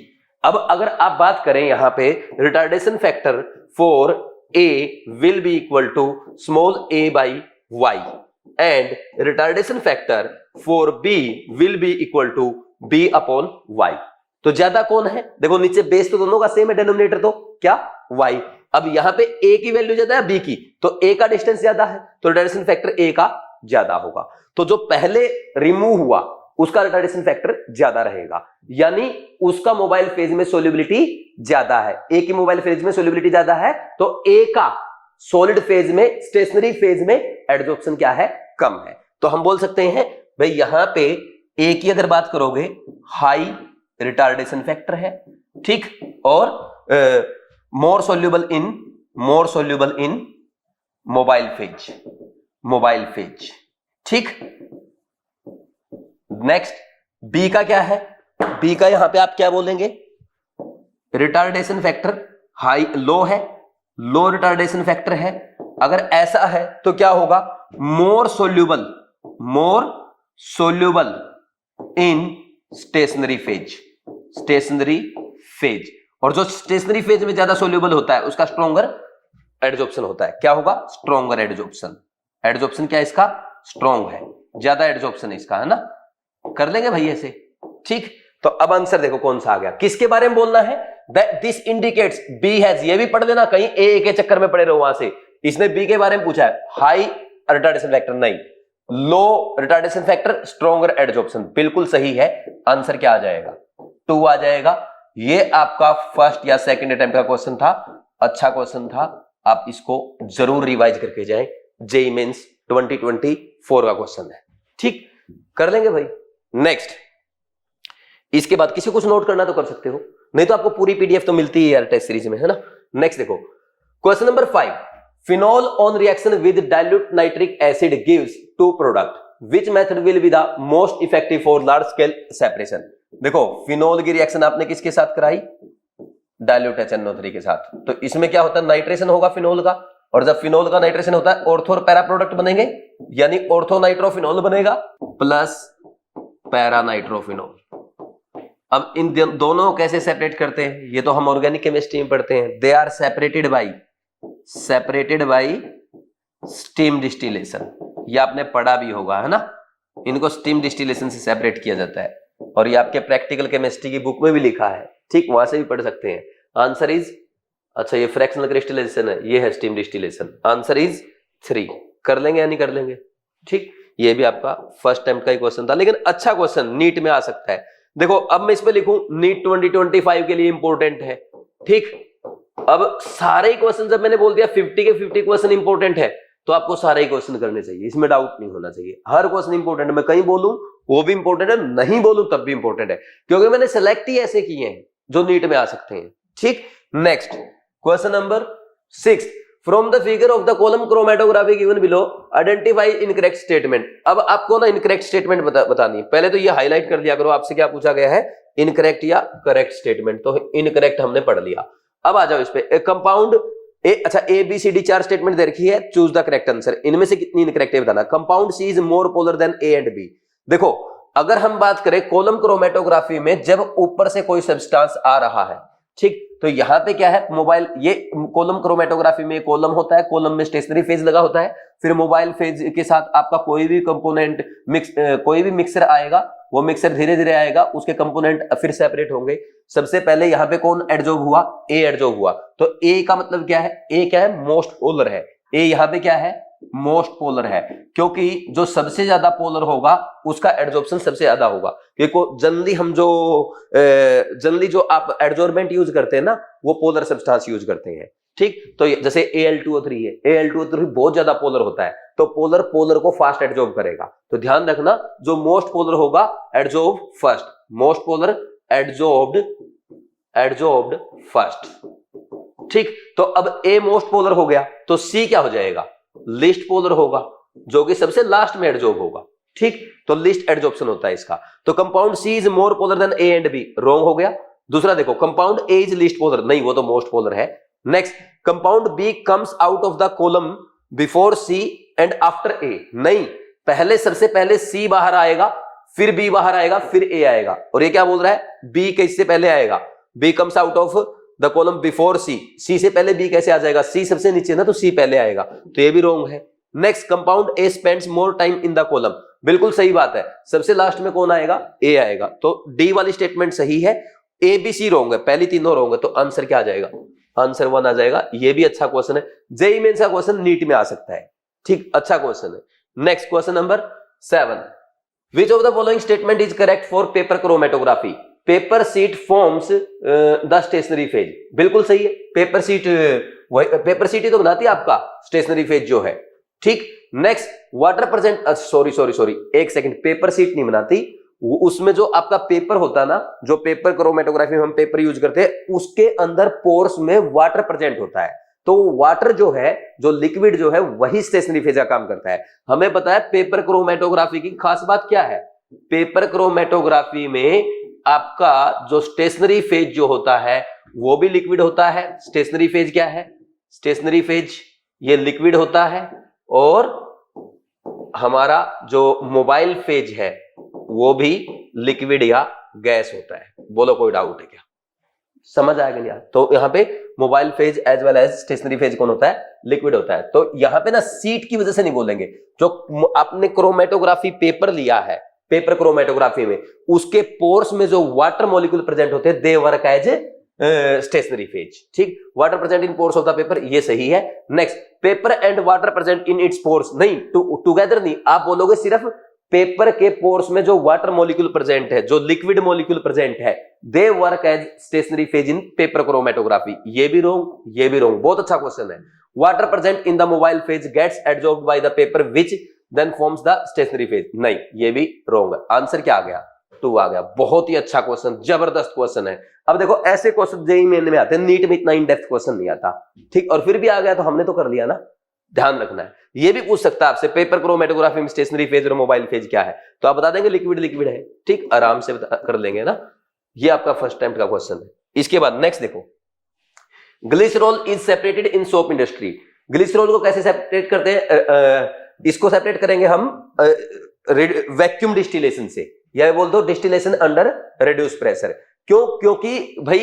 अब अगर आप बात करें यहां पे retardation factor for A will be equal to small a by y and retardation factor for B will be equal to b upon y। तो ज्यादा कौन है, देखो नीचे बेस तो दोनों का सेम है, डिनोमिनेटर तो क्या y। अब यहां पे a की वैल्यू ज्यादा है b की, तो a का डिस्टेंस ज्यादा है तो रिटार्डेशन फैक्टर a का ज्यादा होगा। तो जो पहले रिमूव हुआ उसका रिटार्डेशन फैक्टर ज्यादा रहेगा, यानी उसका मोबाइल फेज में सोल्यूबिलिटी ज्यादा है। ए की मोबाइल फेज में सोल्यूबिलिटी ज्यादा है तो ए का सॉलिड फेज में, स्टेशनरी फेज में एडजॉर्प्शन क्या है, कम है। तो हम बोल सकते हैं भाई यहां पे ए की अगर बात करोगे हाई रिटार्डेशन फैक्टर है, ठीक, और more soluble in mobile phase, ठीक। नेक्स्ट बी का क्या है, बी का यहां पे आप क्या बोलेंगे, रिटार्डेशन फैक्टर हाई लो है, लो रिटार्डेशन फैक्टर है। अगर ऐसा है तो क्या होगा, more soluble in stationary phase, और जो स्टेशनरी फेज में ज्यादा सोल्यूबल होता है उसका स्ट्रॉन्गर एडजॉर्प्शन होता है। क्या होगा? Stronger adsorption. एडजॉर्प्शन क्या है इसका? स्ट्रॉन्ग है, ज्यादा एडजॉर्प्शन है इसका, है ना। कर लेंगे भाई ऐसे, ठीक। तो अब आंसर देखो कौन सा आ गया, किसके बारे में बोलना है? दिस इंडिकेट्स बी हैज, ये भी पढ़ लेना, कहीं ए के चक्कर में पड़े रहो वहां से। इसने बी के बारे में पूछा है, हाई रिटार्डेशन फैक्टर नहीं, लो रिटार्डेशन फैक्टर, स्ट्रॉन्गर एडजॉर्प्शन, बिल्कुल सही है। आंसर क्या आ जाएगा? 2 आ जाएगा। ये आपका फर्स्ट या सेकंड अटेम्प्ट का क्वेश्चन था, अच्छा क्वेश्चन था, आप इसको जरूर रिवाइज करके जाएं। जेईई मेंस 2024 का क्वेश्चन है, ठीक। कर लेंगे भाई। नेक्स्ट, इसके बाद किसी कुछ नोट करना तो कर सकते हो, नहीं तो आपको पूरी पीडीएफ तो मिलती है यार टेस्ट सीरीज में, है ना। नेक्स्ट देखो, question number 5, phenol on reaction with dilute nitric acid gives 2 product, which method will be the most effective for large scale separation. देखो, फिनॉल की रिएक्शन आपने किसके साथ कराई? डाइल्यूट HNO3 के साथ। तो इसमें क्या होता है? नाइट्रेशन होगा फिनॉल का, और जब फिनॉल का नाइट्रेशन होता है ऑर्थो और पैरा प्रोडक्ट बनेंगे, यानी ऑर्थो नाइट्रोफिनॉल बनेगा प्लस पैरा नाइट्रोफिनॉल। अब इन दोनों को कैसे सेपरेट करते हैं? ये तो हम ऑर्गेनिक केमिस्ट्री में पढ़ते हैं। They are separated by steam distillation. ये आपने पढ़ा भी होगा, है ना। इनको स्टीम डिस्टिलेशन से सेपरेट किया जाता है, और ये आपके प्रैक्टिकल केमिस्ट्री की बुक में भी लिखा है, ठीक, वहां से भी पढ़ सकते हैं। आंसर इज, अच्छा ये फ्रैक्शनल क्रिस्टलाइजेशन है, ये है स्टीम डिस्टिलेशन। Answer is 3। कर लेंगे या नहीं कर लेंगे? ठीक, ये भी आपका फर्स्ट अटेम्प्ट का ही क्वेश्चन था, लेकिन अच्छा क्वेश्चन, नीट में आ सकता है। देखो, अब मैं इस पे लिखूं नीट 2025 के लिए इंपॉर्टेंट है, ठीक। अब सारे क्वेश्चन, जब मैंने बोल दिया 50 के 50 क्वेश्चन इंपॉर्टेंट है, तो आपको सारे क्वेश्चन करने चाहिए, इसमें डाउट नहीं होना चाहिए। हर क्वेश्चन इंपॉर्टेंट है, मैं कहीं बोलूं वो भी इंपॉर्टेंट है, नहीं बोलूं तब भी इंपॉर्टेंट है, क्योंकि मैंने सेलेक्ट ही ऐसे किए हैं जो नीट में आ सकते हैं, ठीक। Next, question number 6, from the figure of the column chromatography given below identify incorrect statement. अब आपको ना इनकरेक्ट स्टेटमेंट बतानी है, पहले तो ये हाईलाइट कर दिया करो, आपसे क्या पूछा गया है? इनकरेक्ट या करेक्ट स्टेटमेंट। तो इनकरेक्ट हमने पढ़ लिया। अब आ जाओ इस पे, कंपाउंड अच्छा ABCD 4 स्टेटमेंट दे रखी है, चूज द करेक्ट आंसर, इनमें से कितनी इनकरेक्ट है बताना। Compound C is more polar than A and B। देखो, अगर हम बात करें कॉलम क्रोमेटोग्राफी में, जब ऊपर से कोई सब्सटेंस आ रहा है, ठीक, तो यहां पे क्या है? मोबाइल, ये कॉलम क्रोमेटोग्राफी में कॉलम होता है, कॉलम में स्टेशनरी फेज लगा होता है, फिर मोबाइल फेज के साथ आपका कोई भी कंपोनेंट कोई भी मिक्सर आएगा, वो मिक्सर धीरे धीरे आएगा, उसके कंपोनेंट फिर सेपरेट होंगे। सबसे पहले यहां पे कौन एडजॉर्ब हुआ? A एडजॉर्ब हुआ। तो A का मतलब क्या है? A क्या है? मोस्ट पोलर है। A यहां पे क्या है? मोस्ट पोलर है, क्योंकि जो सबसे ज्यादा पोलर होगा उसका एडजॉर्प्शन सबसे ज्यादा होगा। क्योंकि जनरली जो आप एडजॉर्बेंट यूज करते हैं ना, वो पोलर सब्सटेंस यूज करते हैं, ठीक। तो जैसे Al2O3 है, Al2O3 बहुत ज्यादा पोलर होता है, तो पोलर को फास्ट एडजॉर्ब करेगा। तो ध्यान रखना, जो मोस्ट पोलर होगा adsorb first, most polar adsorbed first, ठीक। तो अब A मोस्ट पोलर हो गया, तो C क्या हो जाएगा? लिस्ट पोलर होगा, जो कि सबसे लास्ट में एडजॉर्ब होगा, ठीक। तो लिस्ट एडजॉर्प्शन होता है इसका। तो compound C is more polar than A and B, wrong हो गया। दूसरा देखो, compound A is least polar, नहीं, वो तो मोस्ट पोलर है। Next, compound B comes out of the column before C and after A, नहीं, पहले सबसे पहले C बाहर आएगा, फिर B बाहर आएगा, फिर A आएगा। और ये क्या बोल रहा है? B किससे पहले आएगा? B comes out of the column before C, C से पहले B कैसे आ जाएगा? C सबसे नीचे ना, तो C पहले आएगा, तो ये भी रॉन्ग है। Next, compound A spends more time in the column, बिल्कुल सही बात है, सबसे लास्ट में कौन आएगा? A आएगा। तो D वाली स्टेटमेंट सही है, A B C रॉन्ग है, पहली तीनों रॉन्ग है, तो आंसर क्या आ जाएगा? आंसर 1 आ जाएगा। ये भी अच्छा क्वेश्चन है, जेईई मेंस का क्वेश्चन नीट में आ सकता है, ठीक, अच्छा क्वेश्चन है। Next, question number 7, which of the following statement is correct for paper chromatography? Paper sheet forms the stationary phase, बिल्कुल सही है। पेपर सीट ही तो बनाती है आपका स्टेशनरी फेज जो है, ठीक। नेक्स्ट, वाटर प्रेजेंट, सॉरी, एक सेकंड, पेपर सीट नहीं बनाती, उसमें जो आपका पेपर होता है ना, जो पेपर क्रोमेटोग्राफी में हम पेपर यूज करते हैं, उसके अंदर पोर्स में वाटर प्रेजेंट होता है। तो वाटर जो है, जो लिक्विड जो है, वही स्टेशनरी फेज का काम करता है। हमें पता है पेपर क्रोमेटोग्राफी की खास बात क्या है? पेपर क्रोमेटोग्राफी में आपका जो स्टेशनरी फेज जो होता है वो भी लिक्विड होता है। स्टेशनरी फेज क्या है? स्टेशनरी फेज ये लिक्विड होता है, और हमारा जो मोबाइल फेज है वो भी लिक्विड या गैस होता है। बोलो, कोई डाउट है क्या? समझ आएगा नहीं? तो यहाँ पे mobile phase as well as stationary phase कौन होता है? लिक्विड होता है। तो यहाँ पे ना सीट की वजह से नहीं बोलेंगे। जो आपने क्रोमेटोग्राफी पेपर लिया है, पेपर क्रोमेटोग्राफी में उसके पोर्स में जो वाटर मॉलिक्यूल प्रेजेंट होते हैं, they work as stationary phase. ठीक, water present in pores of the paper, ये सही है। Next, paper and water present in its pores, नहीं टुगेदर नहीं, आप बोलोगे सिर्फ पेपर के पोर्स में जो वाटर मॉलिक्यूल प्रेजेंट है, जो लिक्विड मॉलिक्यूल प्रेजेंट है, they work as stationary phase in paper chromatography. ये भी रॉन्ग, ये भी रॉन्ग। बहुत अच्छा क्वेश्चन है। Water present in the mobile phase gets absorbed by the paper which then forms the stationary phase, नहीं, ये भी रॉन्ग है। आंसर क्या आ गया? 2 आ गया। बहुत ही अच्छा क्वेश्चन, जबरदस्त क्वेश्चन है। अब देखो ऐसे क्वेश्चन जेईई मेन में आते हैं, नीट में इतना इन डेप्थ क्वेश्चन नहीं आता। ठीक, और फिर भी आ गया तो हमने तो कर लिया ना, ध्यान रखना है। ये भी पूछ सकता है आपसे, पेपर क्रोमेटोग्राफी में स्टेशनरी फेज और मोबाइल फेज क्या है, तो आप बता देंगे लिक्विड लिक्विड है। ठीक, आराम से कर लेंगे ना। ये आपका फर्स्ट अटेम्प्ट का क्वेश्चन है। इसके बाद नेक्स्ट देखो, glycerol is separated in soap industry. Glycerol को कैसे सेपरेट करते हैं? इसको सेपरेट करेंगे हम वैक्यूम डिस्टिलेशन से, या बोल दो डिस्टिलेशन अंडर रिड्यूस प्रेशर। क्यों? क्योंकि भाई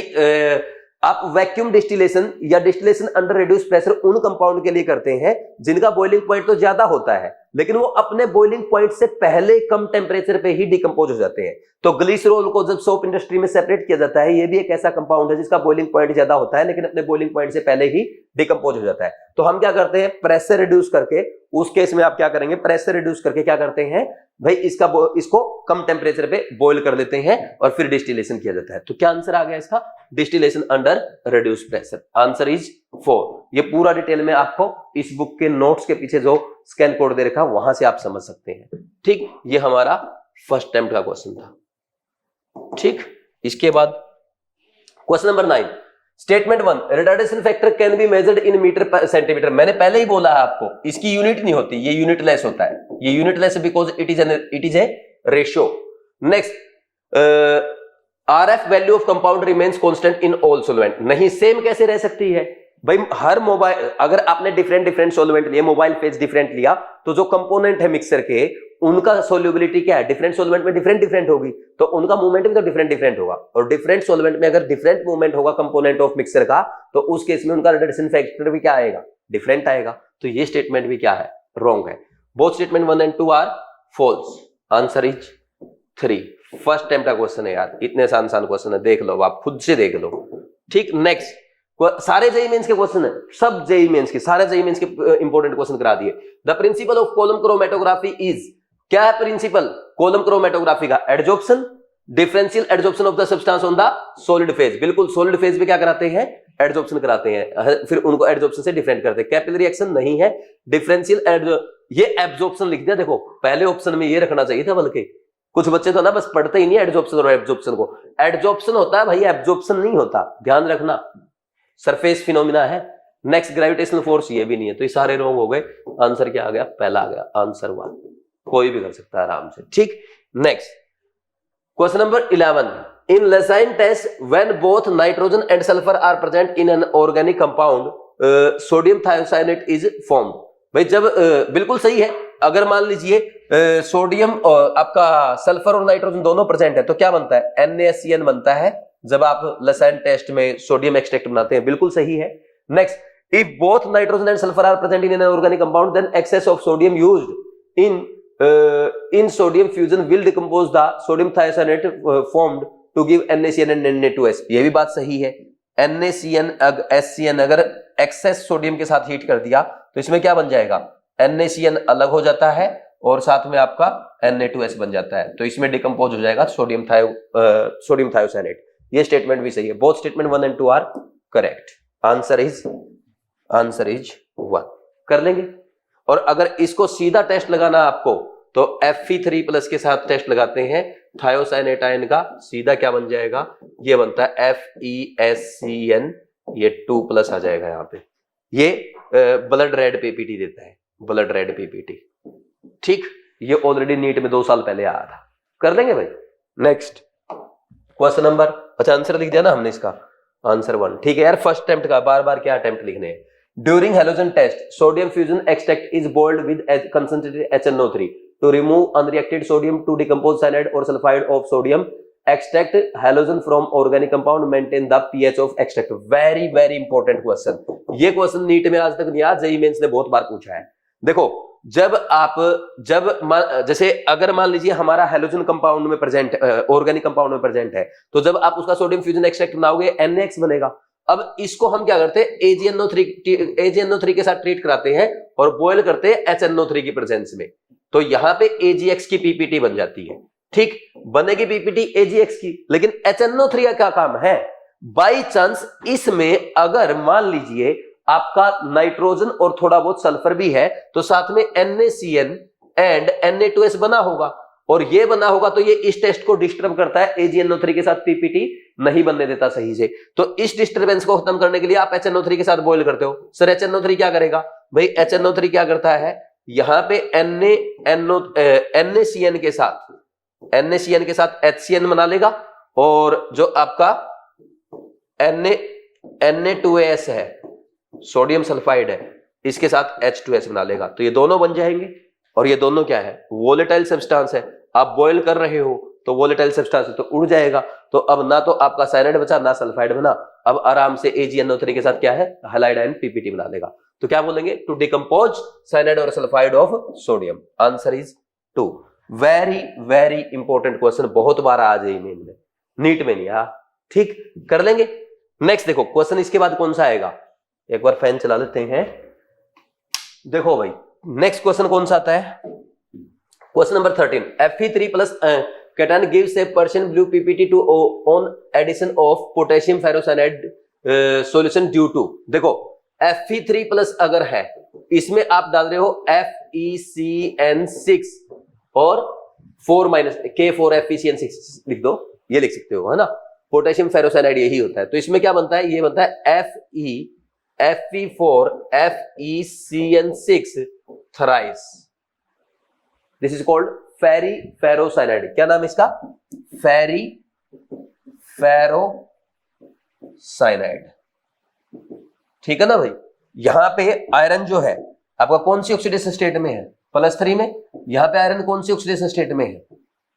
आप वैक्यूम डिस्टिलेशन या डिस्टिलेशन अंडर रिड्यूस प्रेशर उन कंपाउंड के लिए करते हैं जिनका बॉइलिंग पॉइंट तो ज्यादा होता है, लेकिन वो अपने बॉइलिंग पॉइंट से पहले कम टेम्परेचर पे ही डिकम्पोज हो जाते हैं। तो ग्लिसरॉल को जब सोप इंडस्ट्री में सेपरेट किया जाता है, ये भी एक ऐसा कंपाउंड है जिसका बॉइलिंग पॉइंट ज्यादा होता है, लेकिन अपने बॉइलिंग पॉइंट से पहले ही डिकम्पोज हो जाता है। तो हम क्या करते हैं? प्रेशर रिड्यूस करके, उस केस में आप क्या करेंगे? प्रेशर रिड्यूस करके क्या करते हैं भाई, इसको कम टेम्परेचर पे बॉईल कर देते हैं और फिर डिस्टिलेशन किया जाता है। तो क्या आंसर आ गया इसका? Distillation under reduce pressure. Answer is 4। ये पूरा डिटेल में आपको इस बुक के नोट्स के पीछे जो स्कैन कोड दे रखा, वहां से आप समझ सकते हैं। ठीक, ये हमारा फर्स्ट अटेम्प्ट का क्वेश्चन था। ठीक, इसके बाद question number 9, statement 1, retardation factor can be measured in metre per centimetre. मैंने पहले ही बोला है आपको, इसकी यूनिट नहीं होती, ये यूनिटलेस होता है। ये unitless because it is a ratio. Next, RF value of compound remains constant in all solvent. नहीं, सेम कैसे रह सकती है भाई? हर मोबाइल, अगर आपने डिफरेंट सॉल्वेंट लिए, मोबाइल फेज डिफरेंट लिया, तो जो कंपोनेंट है मिक्सर के, उनका सोल्युबिलिटी क्या है? डिफरेंट सॉल्वेंट में डिफरेंट होगी, तो उनका मूवमेंट भी तो डिफरेंट होगा। और डिफरेंट सॉल्वेंट में अगर डिफरेंट मूवमेंट होगा कंपोनेंट ऑफ मिक्सर का, तो उस केस में उनका रिडक्शन फैक्टर भी क्या आएगा? डिफरेंट आएगा। तो ये स्टेटमेंट भी क्या है? रॉन्ग है। Both statement 1 and 2 are false. Answer is 3। First time का क्वेश्चन है यार, इतने आसान क्वेश्चन है, देख लो, आप खुद से देख लो। ठीक, नेक्स्ट, सारे जेईई मेंस के क्वेश्चन है, सब जेईई मेंस के, सारे जेईई मेंस के इंपॉर्टेंट क्वेश्चन करा दिए। The principle of column chromatography is, क्या है प्रिंसिपल कॉलम क्रोमेटोग्राफी का? Adsorption, differential adsorption of the substance on the solid phase. बिल्कुल, सॉलिड फेज पे क्या कराते हैं? एडजॉर्प्शन कराते हैं, फिर उनको एडजॉर्प्शन से डिफरेंट करते हैं। कैपिलरी एक्शन नहीं है, डिफरेंशियल ये एब्जॉर्प्शन लिख दिया। देखो पहले ऑप्शन में ये रखना चाहिए था, बल्कि कुछ बच्चे तो ना बस पढ़ते ही नहीं एडजॉर्प्शन और एब्जॉर्प्शन को। एडजॉर्प्शन होता है भाई, एब्जॉर्प्शन नहीं होता, ध्यान रखना। सरफेस फिनोमिना है। नेक्स्ट, ग्रेविटेशनल फोर्स, ये भी नहीं है। तो ये सारे रॉन्ग हो गए। आंसर क्या आ गया? पहला आ गया, आंसर 1। कोई भी कर सकता है आराम से। ठीक, next question number 11, in Lassaigne test when both nitrogen and sulphur are present in an organic compound sodium thiocyanate is formed. भाई जब बिल्कुल सही है, अगर मान लीजिए सोडियम आपका सल्फर और नाइट्रोजन दोनों प्रेजेंट है, तो क्या बनता है? NaCN बनता है जब आप लेसाइन टेस्ट में सोडियम एक्सट्रैक्ट बनाते हैं। बिल्कुल सही है। Next, if both nitrogen and sulphur are present in an organic compound then excess of sodium used in sodium fusion will decompose the sodium thiocyanate formed to give NaCN and Na2S। ये भी बात सही है। NaCN SCN अगर access sodium के साथ heat कर दिया तो इसमें क्या बन जाएगा? NaCN अलग हो जाता है और साथ में आपका Na2S बन जाता है, तो इसमें डिकम्पोज हो जाएगा सोडियम थायोसाइनेट। ये स्टेटमेंट भी सही है। Both statement 1 and 2 are correct. Answer is 1। कर लेंगे। और अगर इसको सीधा टेस्ट लगाना आपको, तो Fe3+ के साथ टेस्ट लगाते हैं। थायोसाइनेट आयन का सीधा क्या बन जाएगा? ये बनता है FeSCN, ये 2+ आ जाएगा यहाँ पे। ये ब्लड रेड पीपीटी देता है, ब्लड रेड पीपीटी। ठीक, ये ऑलरेडी नीट में 2 साल पहले आया था। कर लेंगे भाई। नेक्स्ट क्वेश्चन नंबर, अच्छा आंसर लिख दिया ना हमने इसका, आंसर 1। ठीक है यार, फर्स्ट अटेम्प्ट का, बार बार क्या अटेम्प्ट लिखने हैं। During halogen test, sodium fusion extract is boiled with concentrated HNO3 to remove unreacted sodium to decompose cyanide or sulfide of sodium extract halogen from organic compound, maintain the pH of extract. very very important question. ये question NEET में आज तक नहीं आया, JEE mains ने बहुत बार पूछा है। देखो जैसे अगर मान लीजिए हमारा हेलोजन कंपाउंड में प्रेजेंट, ऑर्गेनिक कंपाउंड में प्रेजेंट है, तो जब आप उसका सोडियम फ्यूजन एक्सट्रैक्ट बनाओगे NaX बनेगा। अब इसको हम क्या करते हैं, AgNO3 के साथ ट्रीट कराते हैं और बॉयल करते हैं HNO3 की प्रेजेंस में, तो यहां पे AgX की पीपीटी बन जाती है। ठीक, बनेगी पीपीटी AgX की, लेकिन HNO3 का क्या काम है, बाई चांस इसमें अगर मान लीजिए आपका नाइट्रोजन और थोड़ा बहुत सल्फर भी है, तो साथ में NaCN एंड Na2S बना होगा, और ये बना होगा तो ये इस टेस्ट को डिस्टर्ब करता है, AgNO3 के साथ पीपीटी नहीं बनने देता सही से। तो इस डिस्टर्बेंस को खत्म करने के लिए आप HNO3 के साथ बॉयल करते हो। सर HNO3 क्या करेगा भाई, HNO3 क्या करता है, यहां पे NaCN के साथ HCN बना लेगा, और जो आपका Na2S है, सोडियम सल्फाइड है, इसके साथ H2S बना लेगा, तो ये दोनों बन जाएंगे। और ये दोनों क्या है, वोलेटाइल सब्सटेंस है, आप बॉयल कर रहे हो तो वोलेटाइल सब्सटेंस है तो उड़ जाएगा। तो अब ना तो आपका साइनाइड बचा ना सल्फाइड बना, अब आराम से AgNO3 के साथ क्या है, हैलाइड आयन पीपीटी बना लेगा। तो क्या बोलेंगे, टू डिकम्पोज साइनाइड और sulphide of sodium. Answer is 2। Very very important question, बहुत बार आ जाए मेन में, नीट में नहीं। हाँ ठीक, कर लेंगे। नेक्स्ट देखो क्वेश्चन इसके बाद कौन सा आएगा, एक बार फैन चला लेते हैं। देखो भाई नेक्स्ट क्वेश्चन कौन सा आता है, question number 13। Fe3 plus cation gives a Persian blue PPT to on addition of potassium ferrocyanide solution due to, देखो Fe3 plus अगर है, इसमें आप डाल रहे हो FeCN6 और 4 K4FeCN6 लिख दो, ये लिख सकते हो, है ना, पोटेशियम फेरोसाइनाइड यही होता है। तो इसमें क्या बनता है, ये बनता है Fe4FeCN6 thrice. This is called ferric ferrocyanide. क्या नाम है इसका, फेरी फेरोसाइनाइड। ठीक है ना भाई। यहां पे आयरन जो है आपका कौन सी ऑक्सीडेशन स्टेट में है, +3 में। यहां पे आयरन कौन सी ऑक्सीडेशन स्टेट में है,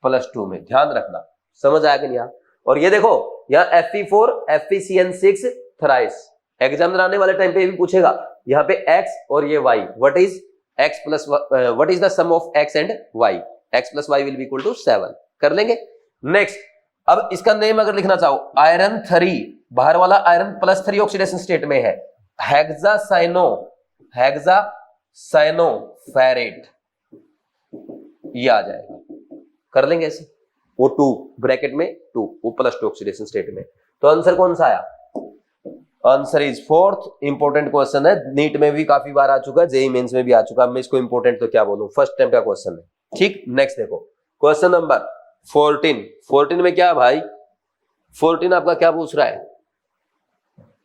+2 में। ध्यान रखना, समझ आया कि नहीं। और ये देखो यहाँ Fe4FeCN6 थराइस, एग्जाम आने वाले टाइम पे भी पूछेगा, यहाँ पे x और ये y, what is x plus what is the sum of x and y, x plus y will be equal to 7। कर लेंगे। नेक्स्ट, अब इसका नेम अगर लिखना चाहो, आयरन 3, बाहर वाला आयरन +3 ऑक्सीडेशन स्टेट में है, हेक्सासाइनोफेरेट, ये आ जाएगा। कर लेंगे ऐसे, वो 2 ब्रैकेट में 2, वो +2 ऑक्सीडेशन स्टेट में। तो आंसर कौन सा आया, answer is 4th। Important question है, नीट में भी काफी बार आ चुका है, जेईई मेंस में भी आ चुका है। मैं इसको इंपॉर्टेंट तो क्या बोलूं, फर्स्ट टाइम का क्वेश्चन है। ठीक, नेक्स्ट देखो क्वेश्चन नंबर 14 में क्या भाई, 14 आपका क्या पूछ रहा है,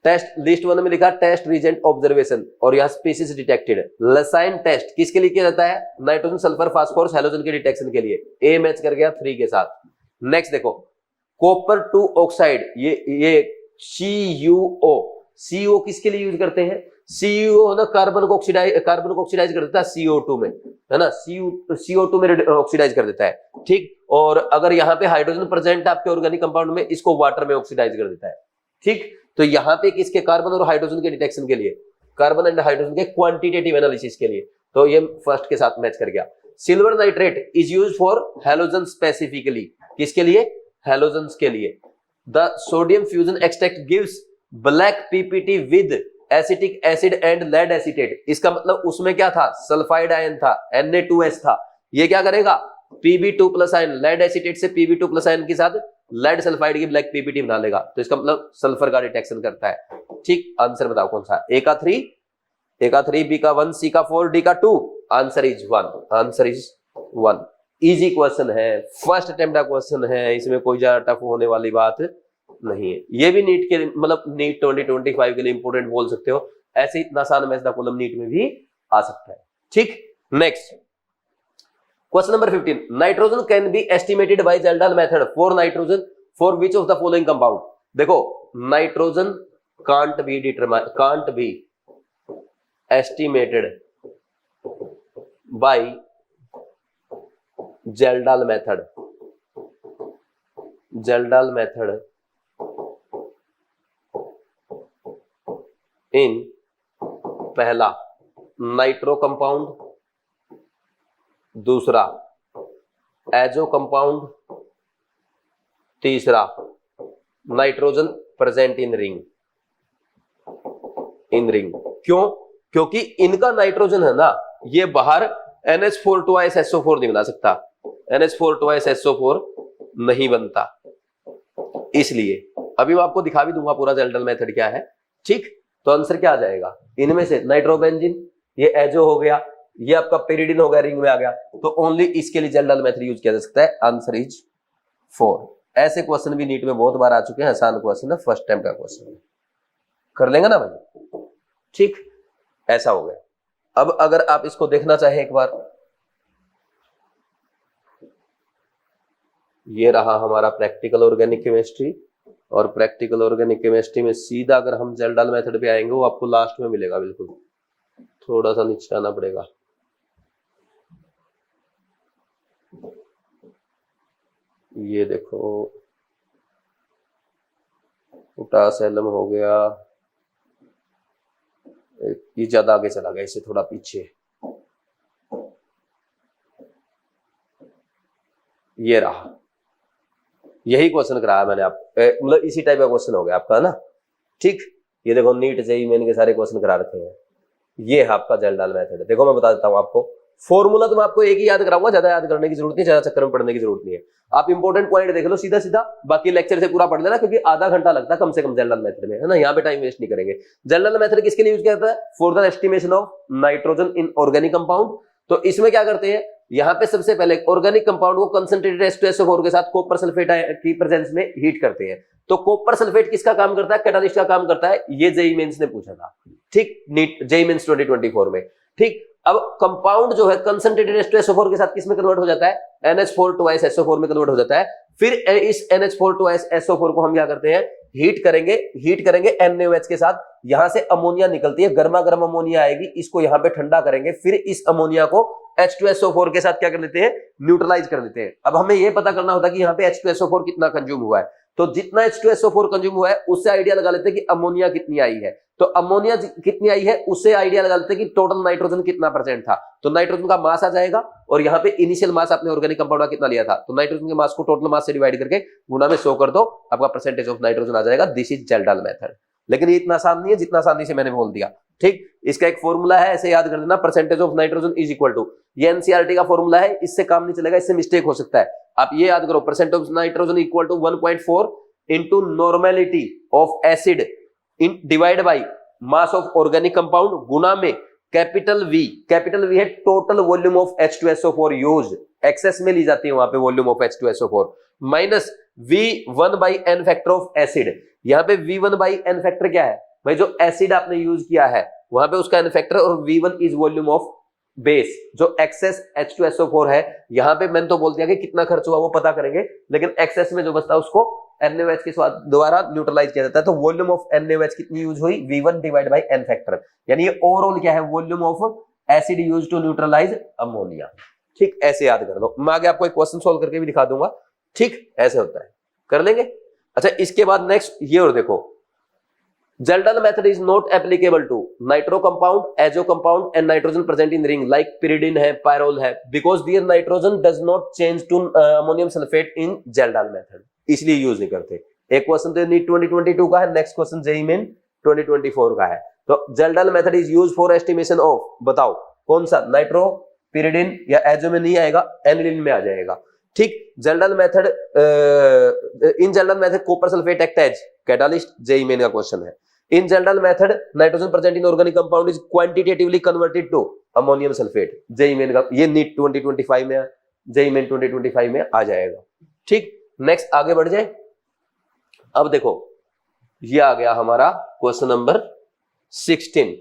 टेस्ट लिस्ट 1 में लिखा टेस्ट रीजेंट ऑब्जर्वेशन, और यहाँ स्पीसीज डिटेक्टेड। लसाइन टेस्ट किसके लिए किया जाता है, नाइट्रोजन सल्फर फास्फोरस हैलोजन के डिटेक्शन के लिए। ए मैच कर गया 3 के साथ। नेक्स्ट देखो कॉपर 2 ऑक्साइड, ये CuO किसके लिए यूज करते हैं, CuO ना कार्बन को ऑक्सीडाइज कर देता है CO2 में, है ना, CO2 में ऑक्सीडाइज कर देता है। ठीक, और अगर यहाँ पे हाइड्रोजन प्रेजेंट है आपके ऑर्गेनिक कंपाउंड में, इसको वाटर में ऑक्सीडाइज कर देता है। ठीक, तो यहाँ पे किसके, कार्बन और हाइड्रोजन के डिटेक्शन के लिए, कार्बन एंड हाइड्रोजन के क्वांटिटेटिव एनालिसिस के लिए। तो ये फर्स्ट के साथ मैच कर गया। Silver nitrate is use for halogen specifically, किसके लिए, हैलोजन के लिए। The sodium fusion extract gives black PPT with acetic acid and lead acetate. इसका मतलब उसमें क्या था, सल्फाइड आयन था, Na2S था। ये क्या करेगा, Pb2+ आयन, लेड एसीटेट से Pb2+ आयन के साथ लेड सल्फाइड की ब्लैक पीपीटी बना लेगा। तो इसका मतलब सल्फर का डिटेक्शन करता है। ठीक, आंसर बताओ कौन सा, A का 3, B का 1, C का 4, D का 2। Answer is 1। इजी क्वेश्चन है, फर्स्ट अटेम्प्ट का क्वेश्चन है, इसमें कोई ज्यादा टफ होने वाली बात नहीं है। ये भी नीट के मतलब नीट 2025 के लिए इंपोर्टेंट बोल सकते हो। ऐसे इतना आसान मैच द कॉलम नीट में भी आ सकता है। ठीक, next question number 15। Nitrogen can be estimated by Kjeldahl method for nitrogen for which of the following compound. देखो nitrogen can't be estimated by Kjeldahl method. Kjeldahl method in पहला nitro compound, दूसरा azo compound, तीसरा nitrogen present in ring. क्यों? क्योंकि इनका nitrogen है ना, ये बाहर NH4 2 SO4 नहीं बना सकता, NH4 2 SO4 नहीं बनता, इसलिए अभी मैं आपको दिखा भी दूंगा पूरा जेल्डाल मेथड क्या है। ठीक, तो आंसर क्या आ जाएगा? इनमें से नाइट्रोबेंजीन, ये एजो हो गया, ये आपका पेरिडिन हो गया, रिंग में आ गया, तो ओनली इसके लिए जेल्डाल मेथड यूज किया जा सकता है। Answer is 4। ऐसे क्वेश्चन भी नीट में बहुत बार आ चुके हैं, आसान क्वेश्चन है, फर्स्ट टाइम का क्वेश्चन है, कर लेंगे ना भाई। ठीक, ऐसा हो गया। अब अगर आप इसको देखना चाहें एक बार, ये रहा हमारा प्रैक्टिकल ऑर्गेनिक केमिस्ट्री, और प्रैक्टिकल ऑर्गेनिक केमिस्ट्री में सीधा अगर हम जेल्डाल मेथड पे आएंगे, वो आपको लास्ट में मिलेगा, बिल्कुल थोड़ा सा नीचे आना पड़ेगा। ये देखो पोटास एलम हो गया, ये ज्यादा आगे चला गया, इससे थोड़ा पीछे। ये रहा, यही क्वेश्चन कराया मैंने आप, मतलब इसी टाइप का क्वेश्चन हो गया आपका ना। ठीक, ये देखो नीट जेईई मेन के सारे क्वेश्चन करा रखे हैं। ये है आपका जेल्डाल मेथड। देखो मैं बता देता हूं आपको, फॉर्मूला तो मैं आपको एक ही याद कराऊंगा, ज्यादा याद करने की जरूरत नहीं, ज्यादा चक्कर में पढ़ने की जरूरत नहीं है। आप इंपॉर्टेंट पॉइंट देख लो सीधा सीधा, बाकी लेक्चर से पूरा पढ़ लेना, क्योंकि आधा घंटा लगता है कम से कम जेल्डाल मेथड में, है ना, यहाँ पे टाइम वेस्ट नहीं करेंगे। जेल्डाल मेथड किसके लिए यूज किया जाता है? For the estimation of nitrogen in organic compound. तो इसमें क्या करते हैं, यहाँ पे सबसे पहले ऑर्गेनिक कंपाउंड को कंसंट्रेटेड H2SO4 के साथ कॉपर सल्फेट की प्रेजेंस में हीट करते हैं। तो कॉपर सल्फेट किसका काम करता है? कैटालिस्ट का काम करता है। ये जेईई मेंस ने पूछा था, ठीक, नीट जेईई मेंस 2024 में। ठीक, अब कंपाउंड जो है कंसंट्रेटेड H2SO4 के साथ किस में कन्वर्ट हो जाता है? NH4 2 SO4 में कन्वर्ट हो जाता है। फिर इस NH4 2 SO4 को हम क्या करते हैं? हीट करेंगे NaOH के साथ। यहां से अमोनिया निकलती है, गर्मा गर्म अमोनिया आएगी, इसको यहां पे ठंडा करेंगे, फिर इस अमोनिया को H2SO4 के साथ क्या कर लेते हैं? न्यूट्रलाइज कर लेते हैं। अब हमें यह पता करना होता है कि यहाँ पे H2SO4 कितना कंज्यूम हुआ है, तो जितना H2SO4 कंज्यूम हुआ है उससे आइडिया लगा लेते हैं कि अमोनिया कितनी आई है। तो अमोनिया कितनी आई है उससे आइडिया लगा लेते हैं कि टोटल नाइट्रोजन कितना परसेंट था। तो नाइट्रोजन का मास आ जाएगा, और यहाँ पे इनिशियल मास आपने ऑर्गेनिक कंपाउंड का कितना लिया था, तो नाइट्रोजन के मास को टोटल मास से डिवाइड करके गुणा में 100 कर दो, आपका परसेंटेज ऑफ नाइट्रोजन आ जाएगा। This is Kjeldahl method. लेकिन ये इतना आसान नहीं है जितना आसानी से मैंने बोल दिया। ठीक, इसका एक फॉर्मूला है, ऐसे याद कर देना, percentage of nitrogen is equal to, ये एनसीईआरटी का फॉर्मूला है, इससे काम नहीं चलेगा, इससे मिस्टेक हो सकता है। आप ये याद करो, percent of nitrogen equal to 1.4 into normality of acid in divide by mass of organic compound गुना में कैपिटल वी है total volume of H2SO4 use, excess में ली जाती है वहां पे volume of H2SO4, minus V1 by n factor of acid. यहाँ पे V1 बाई एन फैक्टर क्या है भाई? जो एसिड आपने यूज किया है वहां पे उसका एन फैक्टर, और V1 is volume of base, जो एक्सेस H2SO4 है। यहाँ पे मैंने तो बोल दिया कि कितना खर्च हुआ वो पता करेंगे, लेकिन एक्सेस में जो बचता है उसको NaOH के द्वारा न्यूट्रलाइज किया जाता है। तो वॉल्यूम ऑफ NaOH कितनी यूज हुई? V1 divide by n factor, यानी ये ओवरऑल क्या है? Volume of acid use to neutralise ammonia. ठीक, ऐसे याद कर लो, मैं आगे आपको एक क्वेश्चन सोल्व करके भी दिखा दूंगा। ठीक, ऐसे होता है, कर लेंगे। अच्छा, इसके बाद नेक्स्ट ये, और देखो, Kjeldahl method is not applicable to nitro compound, azo compound and nitrogen present in ring like pyridine है, पायरोल है, because there nitrogen does not change to ammonium sulphate in Kjeldahl method, इसलिए use नहीं करते। एक question तो NEET 2022 का है, next question JEE main 2024 का है। तो Kjeldahl method is used for estimation of, बताओ कौन सा? नाइट्रो, पिरिडिन या एजो में नहीं आएगा, एनिलीन में आ जाएगा। ठीक, Kjeldahl method, in Kjeldahl method copper sulphate act as catalyst, JEE Main का क्वेश्चन है। In Kjeldahl method nitrogen present in organic compound is quantitatively converted to ammonium sulphate, JEE Main का, ये नीट 2025 में, JEE main 2025 में आ जाएगा। ठीक, next आगे बढ़ जाए। अब देखो, ये आ गया हमारा question number 16।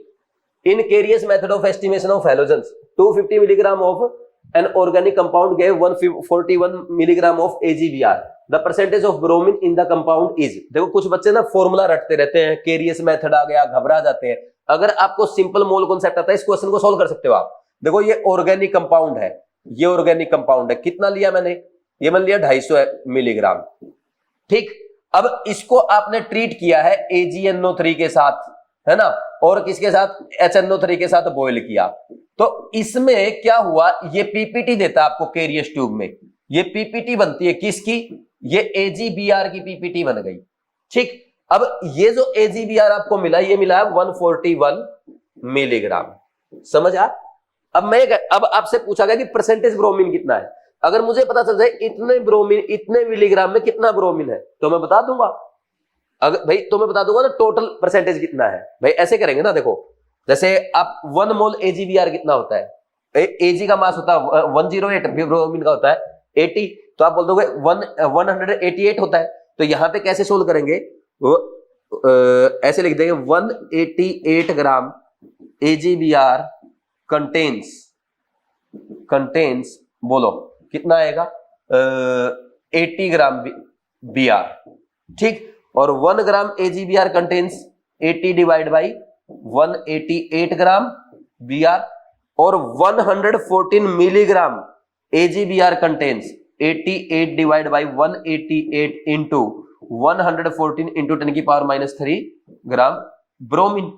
In carious method of estimation of halogens 250 milligram of an organic compound gave 141 milligram of AgBr. The percentage of bromine in the compound is, देखो कुछ बच्चे ना फॉर्मूला रटते रहते हैं, केरियस मेथड आ गया, घबरा जाते हैं। अगर आपको सिंपल मोल कॉन्सेप्ट आता है, इस क्वेश्चन को सोल्व कर सकते हो आप। देखो ये ऑर्गेनिक कंपाउंड है, ये ऑर्गेनिक कंपाउंड है, कितना लिया मैंने? ये मैंने लिया 250 मिलीग्राम। ठीक, अब इसको आपने ट्रीट किया है AgNO3 के साथ, है ना, और किसके साथ, HNO3 के साथ बॉयल किया, तो इसमें क्या हुआ, ये पीपीटी देता है आपको केरियस ट्यूब में, ये पीपीटी बनती है किसकी, ये AgBr की पीपीटी बन गई। ठीक, अब ये जो AgBr आपको मिला, ये मिला है 141 मिलीग्राम, समझ आ। अब आपसे पूछा गया कि परसेंटेज ब्रोमीन कितना है, अगर मुझे पता चल जाए इतने ब्रोमीन, इतने मिलीग्राम में कितना ब्रोमीन है, तो मैं बता दूंगा। अगर भाई तो मैं बता दूंगा ना टोटल परसेंटेज कितना है। भाई ऐसे करेंगे ना, देखो जैसे आप 1 मोल AgBr कितना होता है, Ag का मास होता है 108, ब्रोमीन का होता है 80, तो आप बोल दोगे 188 होता है। तो यहां पे कैसे सोल्व करेंगे, वो ऐसे लिख देंगे 188 ग्राम AgBr कंटेन्स बोलो कितना आएगा, 80 ग्राम Br, ठीक, और 1 ग्राम AgBr contains 80 divide by 188 gram Br, और 114 milligram AgBr contains 88 divide by 188 into 114 into 10⁻³ gram bromine.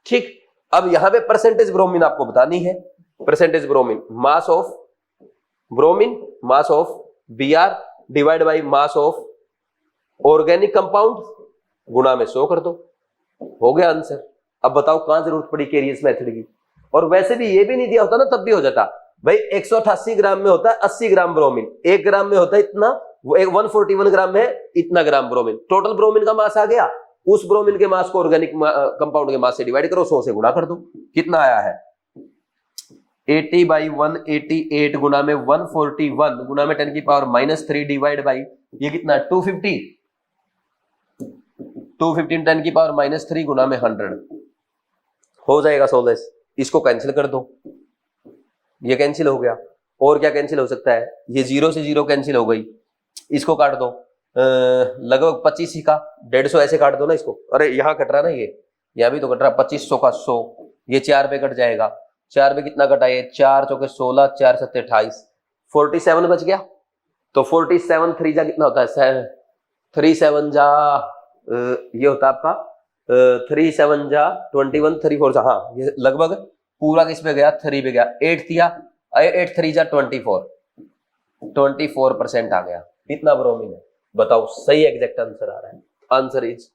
ठीक, अब यहां पे परसेंटेज ब्रोमीन आपको बतानी है, percentage bromine, mass of bromine, mass of Br divide by mass of organic compound गुणा में 100 कर दो, हो गया आंसर। अब बताओ कहां जरूरत पड़ी केरियस मेथड की, और वैसे भी ये भी नहीं दिया होता ना तब भी हो जाता। भाई 188 ग्राम में होता है 80 ग्राम ब्रोमीन, 1 ग्राम में होता है इतना, वो 141 ग्राम में इतना ग्राम ब्रोमीन, टोटल ब्रोमीन का मास आ गया, उस ब्रोमीन के मास को ऑर्गेनिक कंपाउंड के मास से डिवाइड करो, 100 से गुणा कर दो, कितना आया है 80 बाई 188 गुना में 141 गुना में 10⁻³ डिवाइड बाई ये कितना 250 10⁻³ गुना में 100, हो जाएगा 100। इसको कैंसिल कर दो, ये कैंसिल हो गया, और क्या कैंसिल हो सकता है, ये 0 से 0 कैंसिल हो गई, इसको काट दो लगभग 25 ही का 150 ऐसे काट दो ना इसको, अरे यहाँ कट रहा ना, ये यहाँ भी तो कट रहा, 2500 का 100, ये 4 पे कट जाएगा, 4 पे कितना कटा, ये 4 चौके 16, 4 सत्ते 28, 47 बच गया। तो 47 3 जा कितना होता है, 3 7 जा ये होता है आपका 3 7 जा 21, 3 4 जा, हाँ ये लगभग पूरा किस पे गया, 3 पे गया, 8 दिया, 8 3 जा 24% आ गया, इतना ब्रोमीन है। बताओ सही एग्जैक्ट आंसर आ रहा है, आंसर इज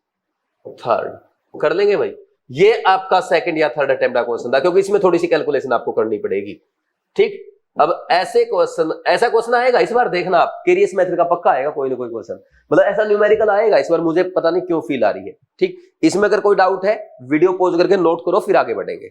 3rd। कर लेंगे भाई, ये आपका सेकंड या थर्ड अटेम्प्ट का क्वेश्चन था, क्योंकि इसमें थोड़ी सी कैलकुलेशन आपको करनी पड़ेगी। ठीक, अब ऐसे क्वेश्चन, ऐसा क्वेश्चन आएगा इस बार, देखना आप केरियस मेथड का पक्का आएगा कोई ना कोई क्वेश्चन, मतलब ऐसा न्यूमेरिकल आएगा इस बार, मुझे पता नहीं क्यों फील आ रही है। ठीक, इसमें अगर कोई डाउट है वीडियो पॉज करके नोट करो, फिर आगे बढ़ेंगे।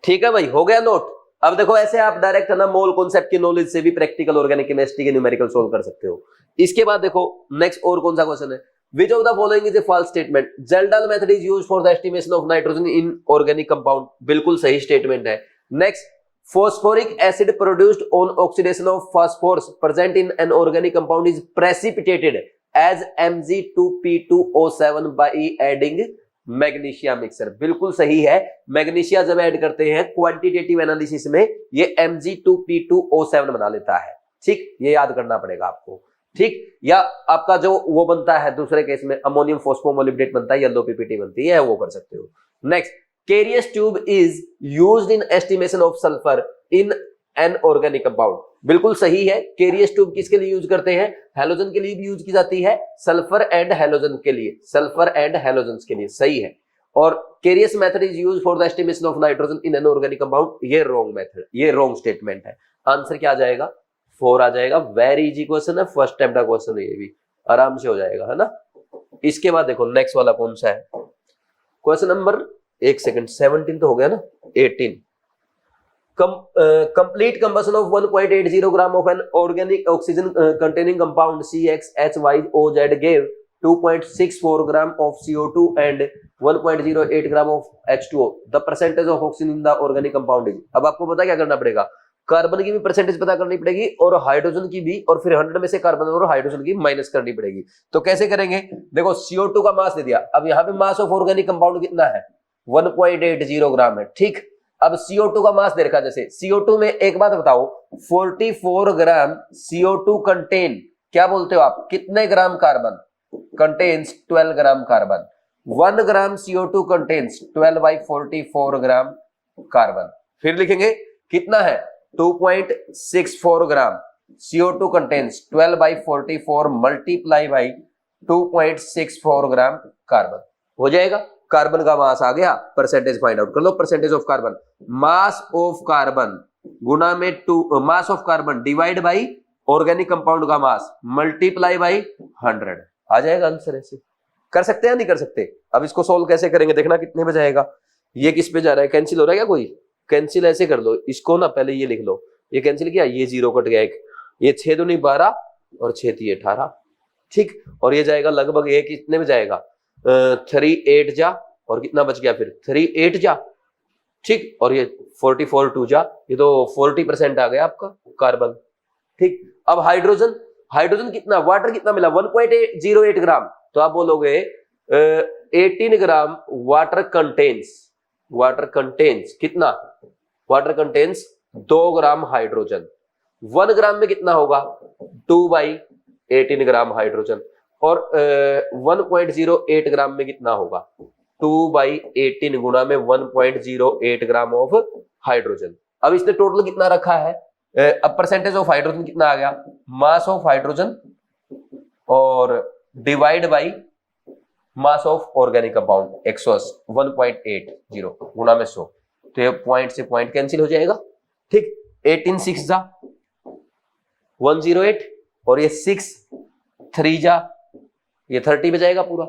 ठीक है भाई, हो गया नोट। अब देखो ऐसे आप डायरेक्ट है ना मोल कॉन्सेप्ट की नॉलेज से भी प्रैक्टिकल ऑर्गेनिक केमिस्ट्री के न्यूमेरिकल सोल्व कर सकते हो। इसके बाद देखो नेक्स्ट और कौन सा क्वेश्चन है, which of the following is a false statement? Zeldal method is used for the estimation of nitrogen in organic compound, बिल्कुल सही स्टेटमेंट है। Next, phosphoric acid produced on oxidation of phosphorus present in an organic compound is precipitated as Mg2P2O7 by adding magnesia mixer, बिल्कुल सही है। Magnesia जब add करते हैं quantitative analysis में ये Mg2P2O7 बना लेता है। ठीक, ये याद करना पड़ेगा आपको। ठीक, या आपका जो वो बनता है दूसरे केस में अमोनियम फॉस्फोमोलिब्डेट बनता है, येलो पीपीटी बनती है, वो कर सकते हो। Next, carious tube is used in estimation of sulphur in an organic compound, बिल्कुल सही है। केरियस ट्यूब किसके लिए यूज करते हैं, हैलोजन के लिए भी यूज की जाती है, सल्फर एंड हैलोजन के लिए, सल्फर एंड हैलोजन के लिए, सही है। और carious method is used for the estimation of nitrogen in an organic compound, ये रॉन्ग मेथड, ये रॉन्ग स्टेटमेंट है। आंसर क्या आ जाएगा, 4 आ जाएगा। वेरी इजी क्वेश्चन है, फर्स्ट अटेम्प्ट का क्वेश्चन है, ये भी आराम से हो जाएगा, है ना। इसके बाद देखो नेक्स्ट वाला कौन सा है, क्वेश्चन नंबर 17 तो हो गया ना, 18। complete combustion of 1.80 gram of an organic oxygen containing compound CXHYOZ gave 2.64 gram of CO2 and 1.08 gram of H2O. The percentage of oxygen in the organic compound is, अब आपको पता क्या करना पड़ेगा, कार्बन की भी परसेंटेज पता करनी पड़ेगी और हाइड्रोजन की भी, और फिर 100 में से कार्बन और हाइड्रोजन की माइनस करनी पड़ेगी। तो कैसे करेंगे, देखो CO2 का मास दे दिया, अब यहाँ पे मास ऑफ ऑर्गेनिक कंपाउंड कितना है, 1.80 ग्राम है। ठीक, अब CO2 का मास दे रखा, जैसे CO2 में एक बात बताओ, 44 ग्राम CO2 कंटेन क्या बोलते हो आप, कितने gram carbon contains 12 gram carbon, 1 ग्राम CO2 कंटेन्स 12/44 ग्राम कार्बन। फिर लिखेंगे कितना है 2.64 ग्राम, CO2 contains 12/44 multiply by 2.64 gram carbon हो जाएगा। कार्बन का मास आ गया, परसेंटेज फाइंड आउट कर लो, percentage of carbon, mass of carbon गुना में mass of carbon divide by organic compound का मास मल्टीप्लाई बाई 100 आ जाएगा आंसर। ऐसे कर सकते हैं नहीं कर सकते? अब इसको सोल्व कैसे करेंगे देखना कितने पे जाएगा। ये किस पे जा रहा है, कैंसिल हो रहा है क्या कोई? कैंसिल ऐसे कर लो इसको ना, पहले ये लिख लो, ये कैंसिल किया, ये 0 कट गया एक, ये 6 दूनी 12 और 6 3 18, ठीक। और ये जाएगा लगभग ये कितने में जाएगा 3 8 जा, और कितना बच गया फिर 3 8 जा, ठीक। और ये 44 2 जा, ये तो 40% आ गया आपका कार्बन, ठीक। अब हाइड्रोजन, हाइड्रोजन कितना, वाटर कितना मिला 1.08 ग्राम, तो आप बोलोगे 18 ग्राम वाटर कंटेन्स कितना, वाटर कंटेन्स 2 ग्राम हाइड्रोजन। 1 ग्राम में कितना होगा 2/18 ग्राम हाइड्रोजन, और 1.08 ग्राम में कितना होगा 2/18 गुना में 1.08 ग्राम ऑफ हाइड्रोजन। अब इसने टोटल कितना रखा है, अब परसेंटेज ऑफ हाइड्रोजन कितना आ गया, मास ऑफ हाइड्रोजन और divide by mass of organic compound 180 गुना में 100, तो ये पॉइंट से पॉइंट कैंसिल हो जाएगा, ठीक। 18 6 जा 108, और ये 6 3 जा, ये 30 पे जाएगा पूरा,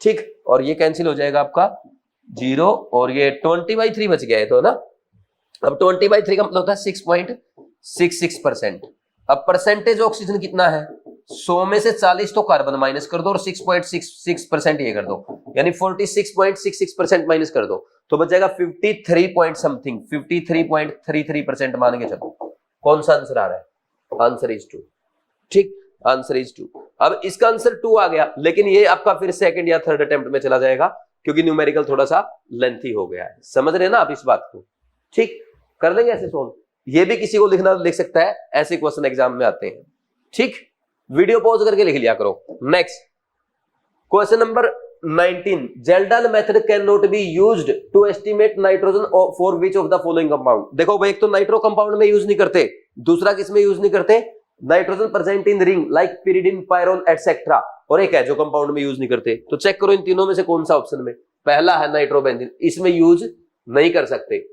ठीक। और ये कैंसिल हो जाएगा आपका 0, और ये 20/3 बच गया है तो ना। अब 20/3 का मतलब होता है 6.66%। अब परसेंटेज ऑक्सीजन कितना है, 100 में से 40 तो कार्बन माइनस कर दो और 6.66% ये कर दो, यानी 46.66% माइनस कर दो, तो बच जाएगा 53 पॉइंट समथिंग, 53.33% मान के चलो। कौन सा आंसर आ रहा है, आंसर इज 2, ठीक, आंसर इज 2। अब इसका आंसर 2 आ गया, लेकिन ये आपका फिर सेकंड या थर्ड अटेम्प्ट में चला जाएगा, क्योंकि न्यूमेरिकल थोड़ा सा लेंथी हो गया है, समझ रहे हैं ना आप इस बात को, ठीक। कर लेंगे ऐसे सोल्व, ये भी किसी को लिखना लिख सकता है, ऐसे क्वेश्चन एग्जाम में आते हैं, ठीक। वीडियो पॉज करके लिख लिया करो। Next question number 19, Kjeldahl method can not be used to estimate nitrogen for which of the following compound. देखो भाई, एक तो नाइट्रो कंपाउंड में यूज नहीं करते, दूसरा किस में यूज नहीं करते, nitrogen present in ring like pyridine, pyrrole etcetera, और एक है जो कंपाउंड में यूज नहीं करते। तो चेक करो इन तीनों में से कौन सा ऑप्शन में, पहला है नाइट्रोबेंजीन, इसमें यूज नहीं कर सकते,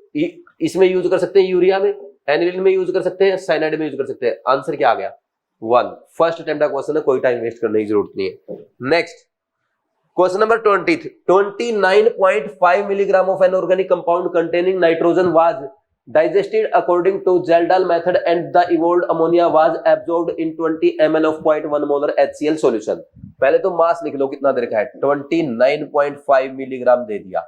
इसमें यूज कर सकते हैं यूरिया में, एनिलीन में यूज कर सकते हैं, साइनाइड में यूज कर सकते हैं। आंसर क्या आ गया 1, फर्स्ट अटेम्प्ट का क्वेश्चन है, कोई टाइम वेस्ट करने की जरूरत नहीं है। Next question number 20, 29.5 milligram of N organic compound containing nitrogen was digested according to Zeldal method and the evolved ammonia was absorbed in 20 ml of 0.1 molar HCl solution। पहले तो मास लिख लो कितना दे रखा है, 29.5 मिलीग्राम दे दिया,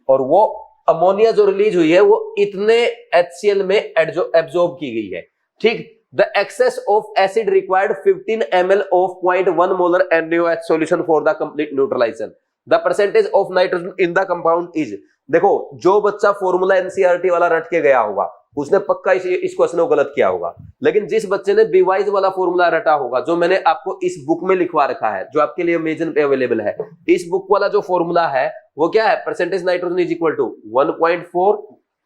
और वो अमोनिया जो रिलीज हुई है वो इतने HCl में एब्जॉर्ब की गई है, ठीक। The excess of acid required 15 ml of 0.1 molar NaOH solution for the complete neutralization। The percentage of nitrogen in the compound is, देखो जो बच्चा फॉर्मूला एनसीईआरटी वाला रट के गया होगा उसने पक्का इस क्वेश्चन को गलत किया होगा, लेकिन जिस बच्चे ने बीवाइज वाला फॉर्मूला रटा होगा, जो मैंने आपको इस बुक में लिखवा रखा है, जो आपके लिए अमेज़न पे अवेलेबल है, इस बुक वाला जो फॉर्मूला है वो क्या है, percentage nitrogen is equal to 1.4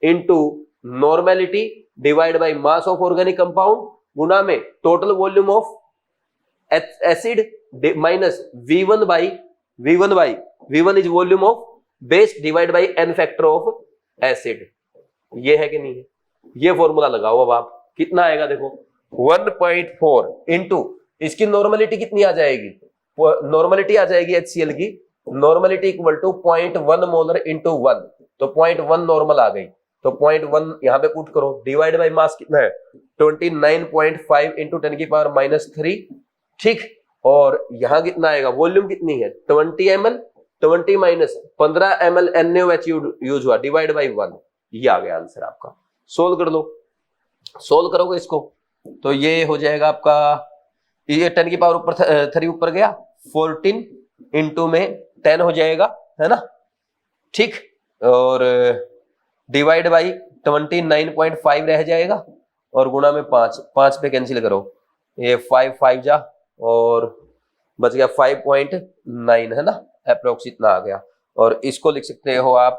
into normality divide by mass of organic compound गुना में total volume of acid minus V1 is volume of base divide by n factor of acid. ये है कि नहीं है, ये फॉर्मूला लगाओ। अब आप कितना आएगा देखो 1.4 इंटू इसकी नॉर्मलिटी कितनी आ जाएगी, नॉर्मलिटी आ जाएगी HCl की, normality equal to 0.1 molar into 1, तो 0.1 नॉर्मल आ गई, तो 0.1 यहां पे पुट करो, डिवाइड बाई मास कितना है 29.5 इंटू 10⁻³ ठीक। और यहां कितना आएगा, वॉल्यूम कितनी है 20 ml, 20 minus 15 ml NaOH use हुआ डिवाइड बाई 1, ये आ गया आंसर आपका। सोल्व कर लो, सोल्व करोगे इसको तो ये हो जाएगा आपका, ये 10⁻³ ऊपर गया, 14 इंटू में 10 हो जाएगा, है ना, ठीक। और डिवाइड बाई 29.5 रह जाएगा और गुणा में 5 पे कैंसिल करो, ये 5 5 जा और बच गया 5.9 है ना, अप्रोक्स इतना आ गया। और इसको लिख सकते हो आप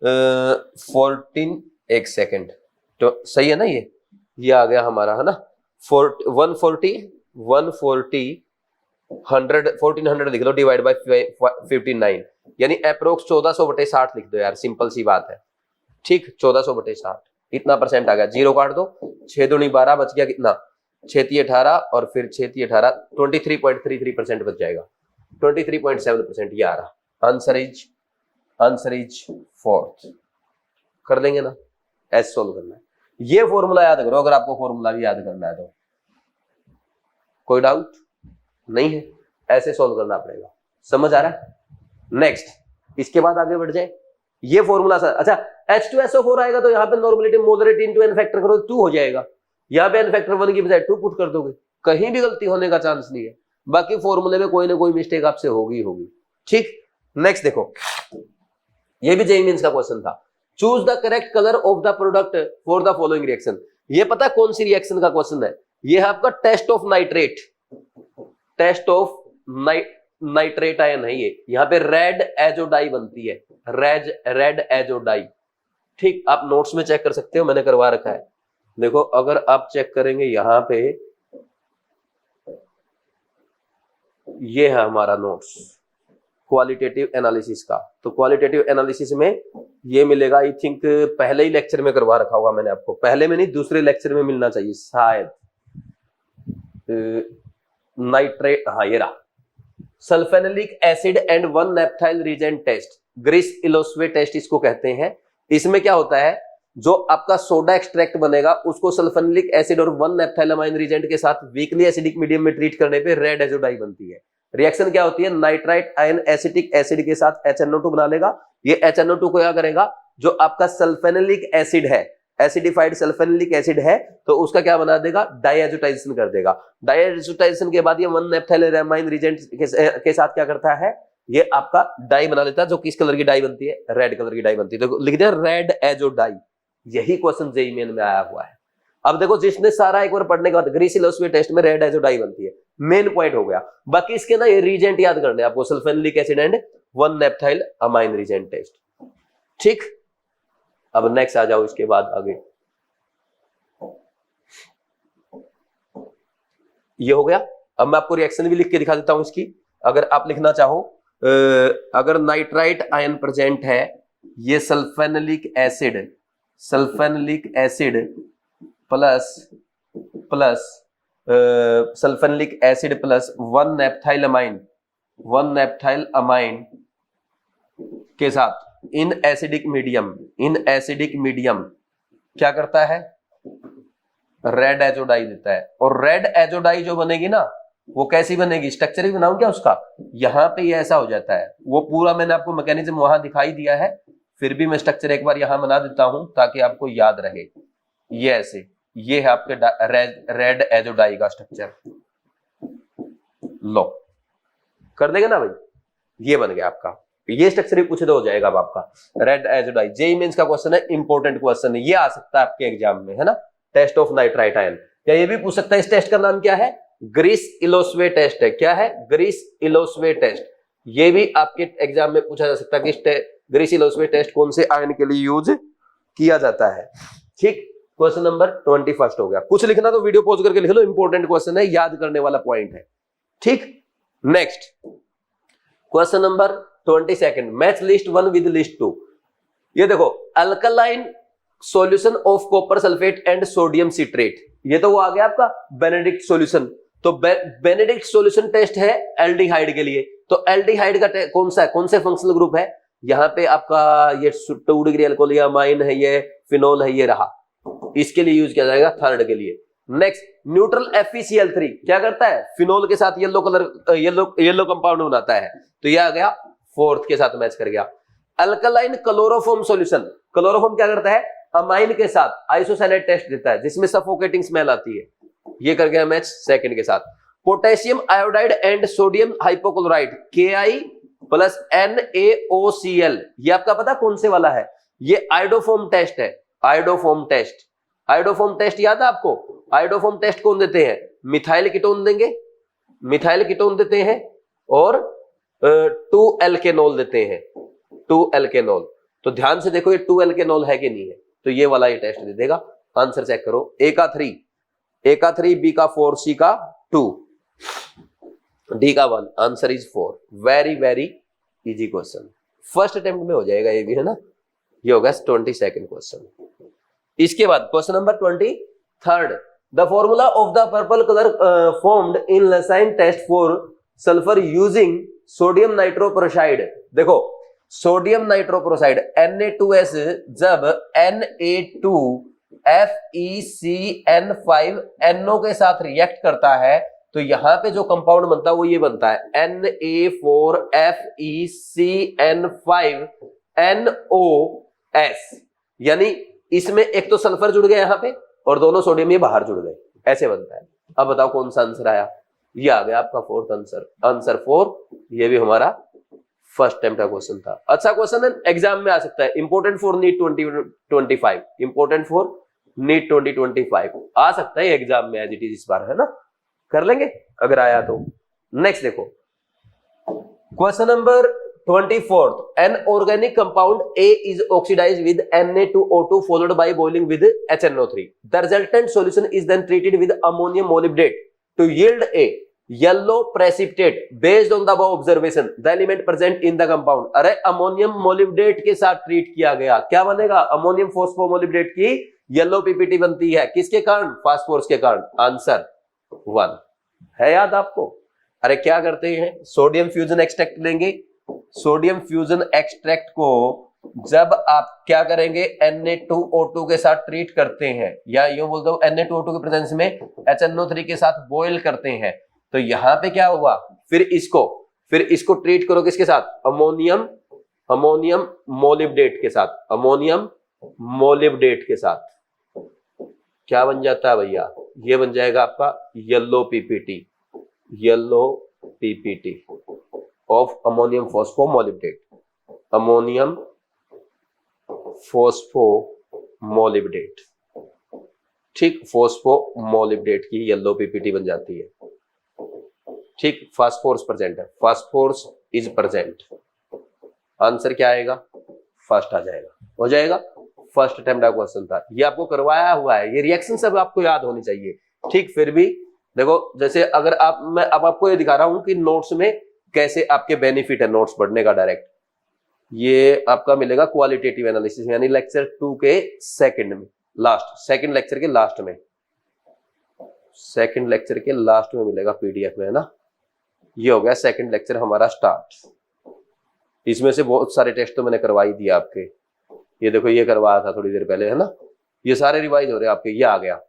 14 एक सेकेंड, तो सही है ना, ये आ गया हमारा है ना 1400 लिख लो डिवाइड बाय 59, यानी अप्रोक्स 1400/60 लिख दो यार, सिंपल सी बात है। ठीक, 1400/60 इतना परसेंट आ गया, जीरो काट दो, 6 दूनी 12 बच गया कितना, 6 18 और फिर 6 18 23.33% बच जाएगा, 23.7% ये आ रहा। Answer is fourth. कर देंगे ना, ऐसे सोल्व करना है। ये फॉर्मूला याद करो अगर आपको फॉर्मूला भी याद करना है तो। कोई डाउट नहीं है, ऐसे सोल्व करना पड़ेगा, समझ आ रहा है। नेक्स्ट, इसके बाद आगे बढ़ जाए। ये फॉर्मूला सर, अच्छा H2SO4 आएगा तो यहाँ पे normality moderate into n factor करो 2 हो जाएगा, यहाँ पे n फैक्टर 1 की बजाय 2 पुट कर दोगे, कहीं भी गलती होने का चांस नहीं है। बाकी फॉर्मूले में कोई ना कोई मिस्टेक आपसे होगी। ठीक, नेक्स्ट देखो, ये भी जेईई मेंस का क्वेश्चन था। Choose the correct colour of the product for the following reaction. ये पता है कौन सी रिएक्शन का क्वेश्चन है? ये है आपका test of nitrate, nitrate ion है ये। यहाँ पे रेड एजोडाई बनती है, रेड एजोडाई। ठीक, आप नोट्स में चेक कर सकते हो, मैंने करवा रखा है। देखो अगर आप चेक करेंगे यहाँ पे, ये है हमारा नोट्स क्वालिटेटिव एनालिसिस का। तो क्वालिटेटिव एनालिसिस में ये मिलेगा, आई थिंक पहले ही लेक्चर में करवा रखा होगा मैंने आपको, पहले में नहीं दूसरे लेक्चर में मिलना चाहिए शायद। नाइट्रेट, हाँ ये रहा, sulphanilic acid and 1 naphthyl reagent test, Griess Ilosvay test इसको कहते हैं। इसमें क्या होता है, जो आपका सोडा एक्सट्रैक्ट बनेगा उसको सल्फेनिलिक एसिड और 1 नेप्थाइलमाइन रीजेंट के साथ वीकली एसिडिक मीडियम में ट्रीट करने पे रेड एजोडाई बनती है। रिएक्शन क्या होती है, नाइट्राइट आयन एसिटिक एसिड के साथ HNO2 बना लेगा। ये HNO2 को क्या करेगा, जो आपका सल्फेनिलिक एसिड है, एसिडिफाइड सल्फेनिलिक एसिड है, तो उसका क्या बना देगा, डाइएजोटाइजेशन कर देगा। डाइएजोटाइजेशन के बाद ये 1 नेप्थाइलमाइन रीजेंट के साथ क्या करता है, ये आपका डाई बना लेता है। जो किस कलर की डाई बनती है, रेड कलर की डाई बनती है। तो लिख दिया रेड एजोडाई। यही क्वेश्चन जेईई मेन में आया हुआ है। अब देखो, जिसने सारा एक बार पढ़ने के बाद ग्रीस इलोस्वे टेस्ट में रेड एजोडाई बनती है, मेन पॉइंट हो गया। बाकी इसके ना ये रीजेंट याद करने आपको, sulphanilic acid and 1 naphthyl amine reagent test. ठीक, अब नेक्स्ट आ जाओ इसके बाद आगे। ये हो गया। अब मैं आपको रिएक्शन भी लिख के दिखा देता हूं इसकी, अगर आप लिखना चाहो। अगर नाइट्राइट आयन प्रेजेंट है, ये sulphanilic acid plus sulphanilic acid plus 1 naphthyl amine के साथ इन एसिडिक मीडियम क्या करता है, रेड एजोडाई देता है। और रेड एजोडाई जो बनेगी ना, वो कैसी बनेगी, स्ट्रक्चर ही बनाऊं क्या उसका, यहां पे ये ऐसा हो जाता है। वो पूरा मैंने आपको मैकेनिज्म वहां दिखाई दिया है, फिर भी मैं स्ट्रक्चर एक बार यहां बना देता हूं ताकि आपको याद रहे। ये ऐसे, ये है आपके रेड एजोडाई का स्ट्रक्चर। लो, कर देगा ना भाई, ये बन गया आपका। ये स्ट्रक्चर भी पूछे तो हो जाएगा अब आपका रेड एजोडाई। जेईई मेंस का क्वेश्चन है, इंपॉर्टेंट क्वेश्चन है, ये आ सकता है आपके एग्जाम में, है ना। टेस्ट ऑफ नाइट्राइट आयन, या ये भी पूछ सकता है, इस टेस्ट का नाम क्या है, ग्रीस इलोस्वे टेस्ट है। क्या है, ग्रीस इलोस्वे टेस्ट। ये भी आपके एग्जाम में पूछा जा सकता है कि ग्रीस इलोस्वे टेस्ट कौन से आयन के लिए यूज किया जाता है। ठीक, क्वेश्चन नंबर 21 हो गया। कुछ लिखना तो वीडियो पॉज करके लिख लो, इंपॉर्टेंट क्वेश्चन है, याद करने वाला पॉइंट है। ठीक, next question number 22, match list 1 with list 2। ये देखो, alkaline solution of copper sulphate and sodium citrate, ये तो वो आ गया आपका बेनेडिक्ट सॉल्यूशन। तो बेनेडिक्ट सॉल्यूशन टेस्ट है एल्डिहाइड के लिए। तो एल्डिहाइड का कौन सा है, कौन से फंक्शनल ग्रुप है, यहाँ पे आपका ये 2 डिग्री अल्कोहल अमाइन है, ये फिनोल है, ये रहा, इसके लिए यूज किया जाएगा थर्ड के लिए। नेक्स्ट, न्यूट्रल FeCl3 क्या करता है, फिनोल के साथ येलो कंपाउंड बनाता है, तो ये आ गया फोर्थ के साथ मैच कर गया। अल्कलाइन क्लोरोफॉर्म सॉल्यूशन, क्लोरोफॉर्म क्या करता है, अमाइन के साथ आइसोसाइनाइड टेस्ट देता है जिसमें सफोकेटिंग स्मेल आती है, ये कर गया मैच सेकंड के साथ। Potassium iodide and sodium hypochlorite Ki plus NaOCl, ये आपका पता कौन से वाला है, ये आयोडोफॉर्म टेस्ट है। आयोडोफॉर्म टेस्ट याद है आपको, आयोडोफॉर्म टेस्ट कौन देते हैं, मिथाइल कीटोन देंगे, मिथाइल कीटोन देते हैं और 2 एल्केनॉल देते हैं, 2 एल्केनॉल। तो ध्यान से देखो ये 2 एल्केनॉल है कि नहीं है, तो ये वाला ये टेस्ट दे देगा। आंसर चेक करो, ए का 3, ए का 3, बी का 4, सी का 2, डी का 1, answer is 4। Very very easy question, first attempt में हो जाएगा ये भी, है ना। ये होगा 22nd क्वेश्चन। इसके बाद question number 23rd, the formula of the purple colour formed in Lassaigne test for sulphur using sodium nitroprusside. देखो सोडियम नाइट्रोप्रोसाइड Na2S जब Na2FeCN5NO के साथ रिएक्ट करता है तो यहां पे जो कंपाउंड बनता है वो ये बनता है Na4FeCN5NOS। यानी इसमें एक तो सल्फर जुड़ गया यहां पे और दोनों सोडियम ये बाहर जुड़ गए, ऐसे बनता है। अब बताओ कौन सा आंसर आया, ये आ गया आपका 4th आंसर, आंसर 4। ये भी हमारा फर्स्ट अटेम्प्ट का क्वेश्चन था। अच्छा क्वेश्चन है, एग्जाम में आ सकता है, important for NEET 2025, important for NEET 2025 आ सकता है एग्जाम में एज इट इज इस बार, है ना, कर लेंगे अगर आया तो। नेक्स्ट देखो question number 24th, N organic compound A is oxidized with Na2O2 followed by boiling with HNO3. The resultant solution is then treated with ammonium molybdate to yield a yellow precipitate based on the above observation. The element present in the compound. अरे ammonium molybdate के साथ treat किया गया, क्या बनेगा, ammonium फोस्फोमोलिब्डेट की yellow PPT बनती है, किसके कारण, फास्फोरस के कारण। आंसर 1 है याद आपको। अरे क्या करते हैं, सोडियम फ्यूजन एक्सट्रैक्ट लेंगे, सोडियम फ्यूजन एक्सट्रैक्ट को जब आप क्या करेंगे Na2O2 के साथ ट्रीट करते हैं, या यूं बोल दो Na2O2 के प्रेजेंस में HNO3 के साथ बॉयल करते हैं, तो यहां पे क्या हुआ, फिर इसको ट्रीट करो किसके साथ, अमोनियम मोलिब्डेट के साथ, अमोनियम मोलिब्डेट के साथ। क्या बन जाता है भैया, ये बन जाएगा आपका yellow PPT of ammonium phosphomolybdate, ammonium phosphomolybdate, ठीक, फोस्फोमोलिब्डेट की येलो पीपीटी बन जाती है, ठीक। फास्फोरस प्रेजेंट है, फास्फोरस इज प्रेजेंट, आंसर क्या आएगा, फर्स्ट आ जाएगा, हो जाएगा। फर्स्ट अटेम्प्ट का क्वेश्चन था, ये आपको करवाया हुआ है, ये रिएक्शन सब आपको याद होनी चाहिए, ठीक। फिर भी देखो जैसे अगर मैं अब आपको ये दिखा रहा हूं कि नोट्स में कैसे आपके बेनिफिट है नोट्स पढ़ने का डायरेक्ट, ये आपका मिलेगा क्वालिटेटिव एनालिसिस में, यानी लेक्चर 2 के सेकंड में, सेकंड लेक्चर के लास्ट में, सेकंड लेक्चर के लास्ट में मिलेगा पीडीएफ में, है ना। ये हो गया सेकंड लेक्चर हमारा स्टार्ट। इसमें से बहुत सारे टेस्ट तो मैंने करवाई दिया आपके, ये देखो ये करवाया था थोड़ी देर पहले, है ना, ये सारे रिवाइज हो रहे हैं आपके। ये आ गया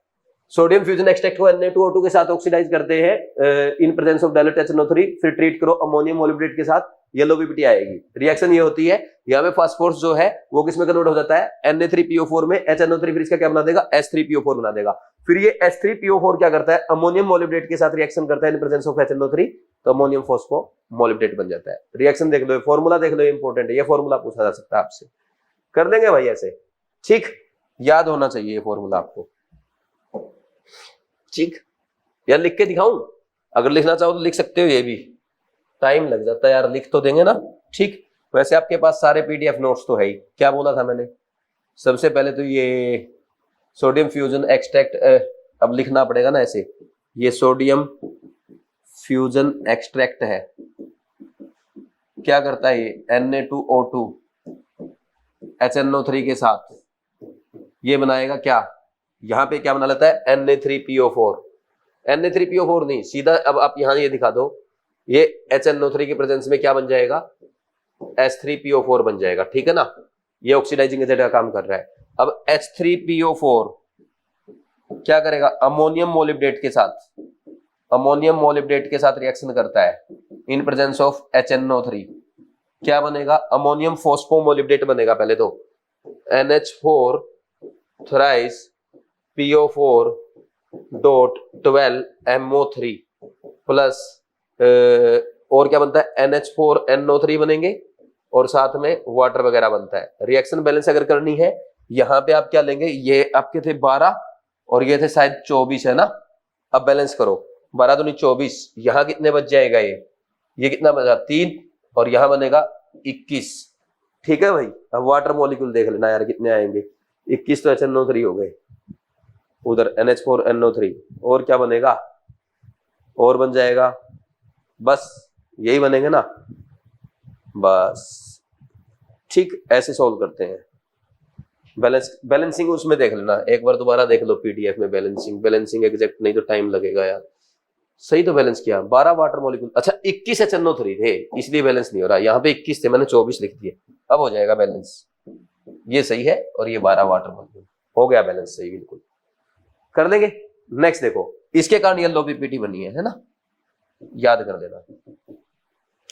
सोडियम फ्यूजन एक्सट्रैक्ट को Na2O2 के साथ ऑक्सीडाइज करते हैं इन प्रेजेंस ऑफ डाइल्यूटेड HNO3, फिर ट्रीट करो अमोनियम मोलिब्डेट के साथ, येलो पीपीटी आएगी। रिएक्शन ये होती है, यहाँ पे फास्फोरस जो है वो किसमें कन्वर्ट हो जाता है, Na3PO4 में, HNO3 फिर इसका क्या बना देगा, H3PO4 बना देगा। फिर ये H3PO4 क्या करता है, अमोनियम मोलिब्डेट के साथ रिएक्शन करता है इन प्रेजेंस ऑफ HNO3, तो अमोनियम फोस्फोमोलिब्डेट बन जाता है। रिएक्शन देख लो, फॉर्मूला देख लो, इंपॉर्टेंट है, ये फॉर्मूला पूछा जा सकता है आपसे, कर देंगे भाई ऐसे, ठीक, याद होना चाहिए ये फॉर्मूला आपको, ठीक। यार लिख के दिखाऊं, अगर लिखना चाहो तो लिख सकते हो, ये भी टाइम लग जाता है यार, लिख तो देंगे ना, ठीक। वैसे आपके पास सारे पीडीएफ नोट्स तो है ही। क्या बोला था मैंने, सबसे पहले तो ये सोडियम फ्यूजन एक्सट्रैक्ट अब लिखना पड़ेगा ना ऐसे, ये सोडियम फ्यूजन एक्सट्रैक्ट है, क्या करता है ये Na2O2 HNO3 के साथ ये बनाएगा क्या, यहां पे क्या बना लेता है Na3PO4, Na3PO4 नहीं, सीधा अब आप यहां ये दिखा दो, ये HNO3 के प्रेजेंस में क्या बन जाएगा, H3PO4 बन जाएगा, ठीक है ना। ये ऑक्सीडाइजिंग एजेंट का काम कर रहा है। अब H3PO4 क्या करेगा, अमोनियम मोलिब्डेट के साथ रिएक्शन करता है इन प्रेजेंस ऑफ HNO3, क्या बनेगा, अमोनियम फोस्फोमोलिब्डेट बनेगा। पहले तो NH4 थ्राइस PO4.12MO3 प्लस और क्या बनता है, NH4NO3 बनेंगे और साथ में वाटर वगैरह बनता है। रिएक्शन बैलेंस अगर करनी है, यहाँ पे आप क्या लेंगे, ये आपके थे 12 और ये थे शायद 24, है ना। अब बैलेंस करो, 12 दूनी 24, यहाँ कितने बच जाएगा ये कितना बचा 3 और यहाँ बनेगा 21। ठीक है भाई, अब वाटर मॉलिक्यूल देख लेना यार कितने आएंगे। 21 तो HNO3 हो गए, उधर NH4NO3 और क्या बनेगा, और बन जाएगा, बस यही बनेंगे ना, बस। ठीक, ऐसे सॉल्व करते हैं। बैलेंसिंग उसमें देख लेना, एक बार दोबारा देख लो PDF में बैलेंसिंग एग्जैक्ट नहीं तो टाइम लगेगा यार। सही तो बैलेंस किया, 12 वाटर मॉलिक्यूल, अच्छा 21 HNO3 थे इसलिए बैलेंस नहीं हो रहा, यहाँ पे 21 थे मैंने 24 लिख दिए, अब हो जाएगा बैलेंस। ये सही है और ये 12 वाटर मॉलिक्यूल, हो गया बैलेंस सही, बिल्कुल कर लेंगे। नेक्स्ट देखो, इसके कारण येलो PPT बनी है ना, याद कर लेना,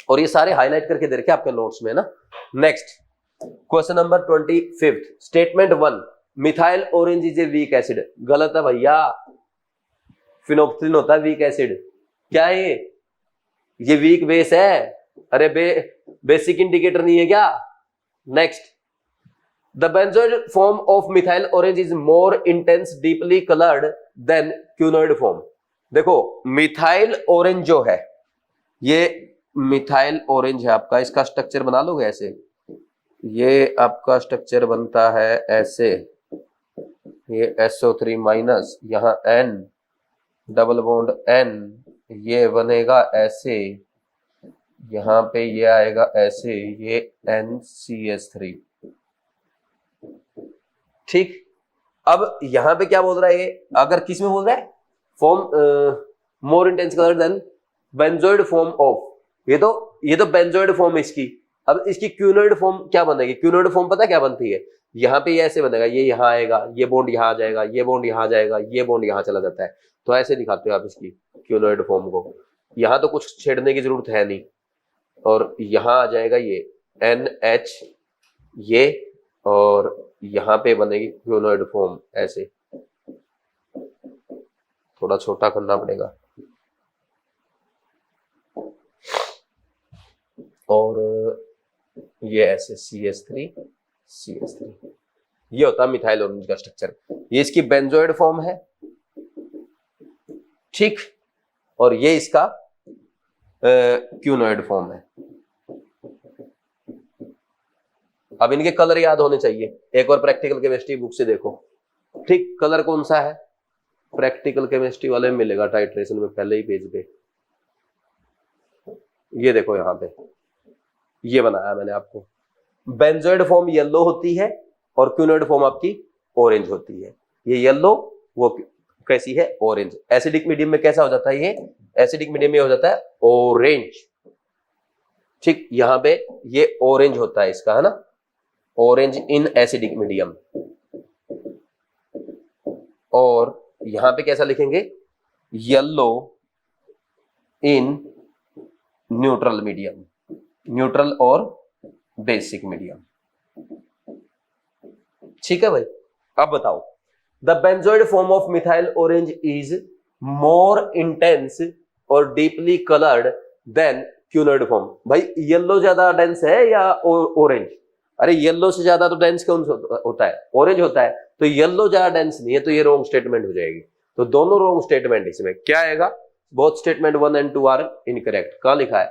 और ये सारे हाईलाइट करके दे रखे आपके नोट्स में ना। Next question number 25, statement 1, methyl orange is a weak acid. गलत है भैया, फिनोप्थलीन होता है वीक एसिड। क्या है ये वीक बेस है, अरे बेसिक इंडिकेटर नहीं है क्या। Next, the benzoate form of methyl orange is more intense deeply coloured then क्यूनोइड form. देखो मिथाइल ऑरेंज जो है, ये मिथाइल ऑरेंज है आपका, इसका स्ट्रक्चर बना लोगे ऐसे, ये आपका स्ट्रक्चर बनता है ऐसे, ये SO3 माइनस, यहाँ N डबल बॉन्ड N, ये बनेगा ऐसे, यहाँ पे ये आएगा ऐसे, ये NCH3। ठीक, अब यहाँ पे क्या बोल रहा है ये, अगर किस में बोल रहा है, form more intense colour than benzenoid form of, ये तो बेंजोइड फॉर्म है इसकी। अब इसकी क्यूनोइड फॉर्म क्या बनेगी, क्यूनोइड फॉर्म पता क्या बनती है, यहाँ पे ये ऐसे बनेगा, ये यहाँ आएगा, ये बॉन्ड यहाँ आ जाएगा, ये बॉन्ड यहाँ आ जाएगा, ये बॉन्ड यहाँ चला जाता है, तो ऐसे दिखाते हो आप इसकी क्यूनोइड फॉर्म को। यहाँ तो कुछ छेड़ने की जरूरत है नहीं, और यहाँ आ जाएगा ये NH, ये, और यहाँ पे बनेगी क्यूनोइड फॉर्म ऐसे, थोड़ा छोटा करना पड़ेगा, और ये ऐसे CH3, ये होता है मिथाइल ऑरेंज का स्ट्रक्चर। ये इसकी बेंजोइड फॉर्म है, ठीक, और ये इसका क्यूनोइड फॉर्म है। अब इनके कलर याद होने चाहिए, एक और प्रैक्टिकल केमिस्ट्री बुक से देखो, ठीक, कलर कौन सा है, प्रैक्टिकल केमिस्ट्री वाले में मिलेगा टाइट्रेशन में पहले ही पेज पे, ये देखो यहाँ पे ये बनाया मैंने आपको, बेंजोइड फॉर्म येलो होती है और क्यूनोइड फॉर्म आपकी ऑरेंज होती है। ये येलो, वो कैसी है, ऑरेंज। एसिडिक मीडियम में कैसा हो जाता है, ये एसिडिक मीडियम में हो जाता है ऑरेंज। ठीक, यहां पे ये ऑरेंज होता है इसका, है ना, ऑरेंज इन एसिडिक मीडियम। और यहां पे कैसा लिखेंगे, yellow in neutral medium, neutral और बेसिक मीडियम। ठीक है भाई, अब बताओ, the benzoate form of methyl orange is more intense और डीपली कलर्ड देन क्यूनोइड फॉर्म। भाई येलो ज्यादा डेंस है या ऑरेंज, अरे येलो से ज्यादा तो डेंस कौन होता है, ऑरेंज होता है, तो येलो ज्यादा डेंस नहीं है, तो ये रॉन्ग स्टेटमेंट हो जाएगी। तो दोनों रॉन्ग स्टेटमेंट, इसमें क्या आएगा, both statement 1 and 2 are incorrect. कहां लिखा है,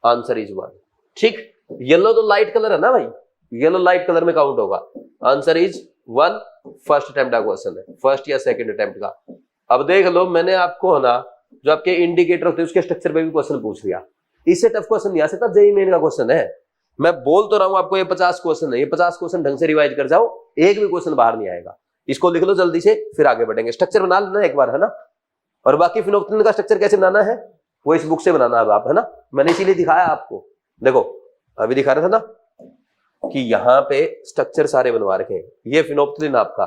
आंसर इज 1। ठीक, येलो तो लाइट कलर है ना भाई, येलो लाइट कलर में काउंट होगा, आंसर इज 1। फर्स्ट अटेम्प्ट का क्वेश्चन है, फर्स्ट या सेकंड अटेम्प्ट का। अब देख लो, मैंने आपको है ना जो आपके इंडिकेटर होते हैं उसके स्ट्रक्चर पे भी क्वेश्चन पूछ लिया, इससे टफ क्वेश्चन नहीं आ सकता, जेईई मेन का क्वेश्चन है। मैं बोल तो रहा हूं आपको, ये 50 क्वेश्चन है, ये 50 क्वेश्चन ढंग से रिवाइज कर जाओ, एक भी क्वेश्चन बाहर नहीं आएगा। इसको लिख लो जल्दी से, फिर आगे बढ़ेंगे। स्ट्रक्चर बना लेना एक बार, है ना, और बाकी फिनोप्थलीन का स्ट्रक्चर कैसे बनाना है वो इस बुक से बनाना है आप, है ना, मैंने इसीलिए दिखाया आपको। देखो अभी दिखा रहा था ना कि यहाँ पे स्ट्रक्चर सारे बनवा रखे हैं। ये फिनोप्थलीन आपका,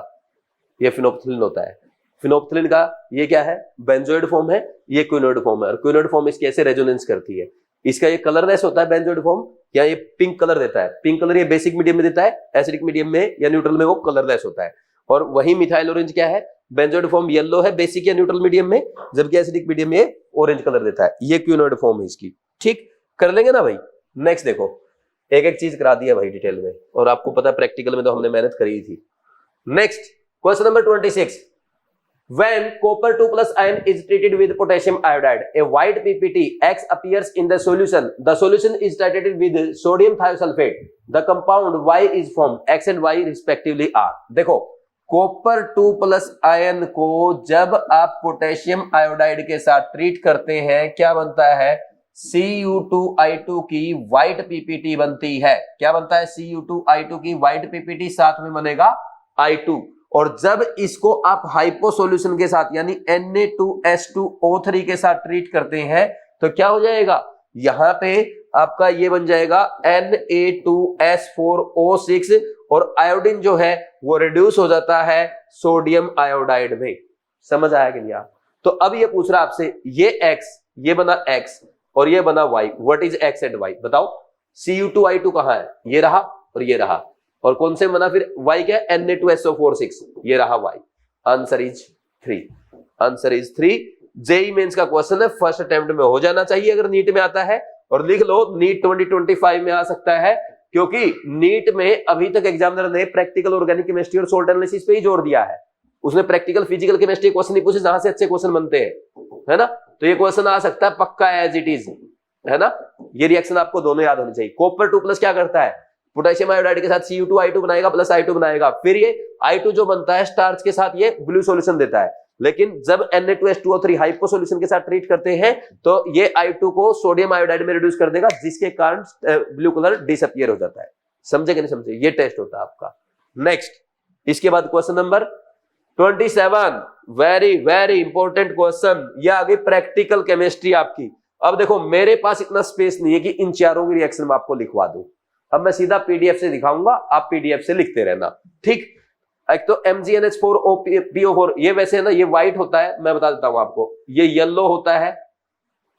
ये फिनोप्थलीन होता है, फिनोप्थलीन का ये क्या है, बेंजोइड फॉर्म है, ये क्विनोइड फॉर्म है, और क्विनोइड फॉर्म इसकी ऐसे रेजोनेंस करती है। इसका ये कलरलेस होता है बेंजोइड फॉर्म, या ये पिंक कलर देता है, पिंक कलर ये बेसिक मीडियम में देता है, एसिडिक मीडियम में या न्यूट्रल में वो कलरलेस होता है। और वही मिथाइल ऑरेंज क्या है, बेंजोइड फॉर्म येलो है बेसिक या न्यूट्रल मीडियम में, जबकि एसिडिक मीडियम में ऑरेंज कलर देता है, ये क्विनोइड फॉर्म है इसकी। ठीक, कर लेंगे ना भाई। नेक्स्ट देखो, एक एक चीज करा दिया भाई डिटेल में, और आपको पता है प्रैक्टिकल में तो हमने मेहनत करी थी। Next question number 26, When copper 2 plus ion is treated with potassium iodide, a white PPT X appears in the solution. The solution is treated with sodium thiosulfate. The compound Y is formed. X and Y respectively are. देखो copper 2 plus ion को जब आप potassium iodide के साथ treat करते हैं क्या बनता है? Cu2I2 की व्हाइट पीपीटी बनती है. क्या बनता है? Cu2I2 की व्हाइट पीपीटी, साथ में बनेगा I2. और जब इसको आप हाइपो सॉल्यूशन के साथ यानी Na2H2O3 के साथ ट्रीट करते हैं तो क्या हो जाएगा? यहां पे आपका ये बन जाएगा Na2S4O6 और आयोडीन जो है वो रिड्यूस हो जाता है सोडियम आयोडाइड में. समझ आया कि नहीं आप? तो अब ये पूछ रहा आपसे, ये X, ये बना X और ये बना Y. What is X and Y? बताओ. Cu2I2 कहां है? ये रहा और ये रहा. और कौन से बना फिर? Y क्या? Na2SO46. ये रहा Y. Answer is 3. Answer is 3. JEE Mains का क्वेश्चन है, फर्स्ट अटेम्प्ट में हो जाना चाहिए अगर नीट में आता है. और लिख लो नीट 2025 में आ सकता है, क्योंकि नीट में अभी तक एग्जामिनर ने प्रैक्टिकल ऑर्गेनिक केमिस्ट्री और सोल्ट एनालिसिस पे ही जोर दिया है. उसने प्रैक्टिकल फिजिकल केमिस्ट्री क्वेश्चन नहीं पूछे जहां से अच्छे क्वेश्चन बनते हैं, है ना. तो ये क्वेश्चन आ सकता है पक्का एज इट इज, है ना. ये रिएक्शन आपको दोनों याद होने चाहिए. कॉपर 2 प्लस क्या करता है? पोटेशियम आयोडाइड के साथ Cu2I2 बनाएगा प्लस I2 बनाएगा. फिर ये I2 जो बनता है स्टार्च के साथ ये ब्लू सॉल्यूशन देता है. लेकिन जब Na2H2O3 हाइपो सॉल्यूशन के साथ ट्रीट करते हैं तो ये I2 को सोडियम आयोडाइड में रिड्यूस कर देगा, जिसके कारण ब्लू कलर डिसअपियर हो जाता है. समझे कि नहीं समझे? ये टेस्ट होता है आपका. नेक्स्ट, इसके बाद question number 27. Very very important question. ये आगे प्रैक्टिकल केमिस्ट्री आपकी. अब देखो मेरे पास इतना स्पेस नहीं है कि इन चारों की रिएक्शन में आपको लिखवा दूं. अब मैं सीधा पीडीएफ से दिखाऊंगा, आप पीडीएफ से लिखते रहना. ठीक. एक तो MgNH4PO4, ये वैसे है ना, ये व्हाइट होता है, मैं बता देता हूं आपको. ये येलो होता है,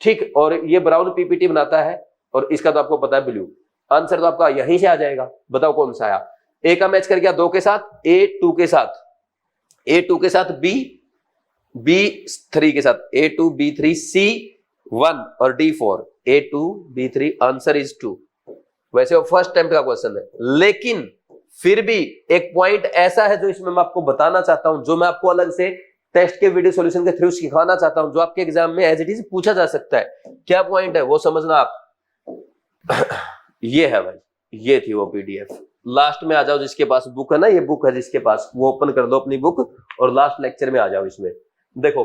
ठीक, और ये ब्राउन पीपीटी बनाता है, और इसका तो आपको पता है ब्लू. आंसर तो आपका यहीं से आ जाएगा. बताओ कौन सा आया? ए का मैच कर गया 2 के साथ, A2 के साथ, A2 के साथ B3 के साथ, A2 B3 C1 और D4, A2 B3. Answer is 2. वैसे वो फर्स्ट अटेम्प्ट का क्वेश्चन है, लेकिन फिर भी एक पॉइंट ऐसा है जो इसमें मैं आपको बताना चाहता हूं, जो मैं आपको अलग से टेस्ट के वीडियो सॉल्यूशन के थ्रू सिखाना चाहता हूं, जो आपके एग्जाम में एज इट इज पूछा जा सकता है. क्या पॉइंट है वो समझना आप. ये है भाई, ये थी वो पीडीएफ. लास्ट में आ जाओ, जिसके पास बुक है ना, ये बुक है जिसके पास, वो ओपन कर दो अपनी बुक और लास्ट लेक्चर में आ जाओ. इसमें देखो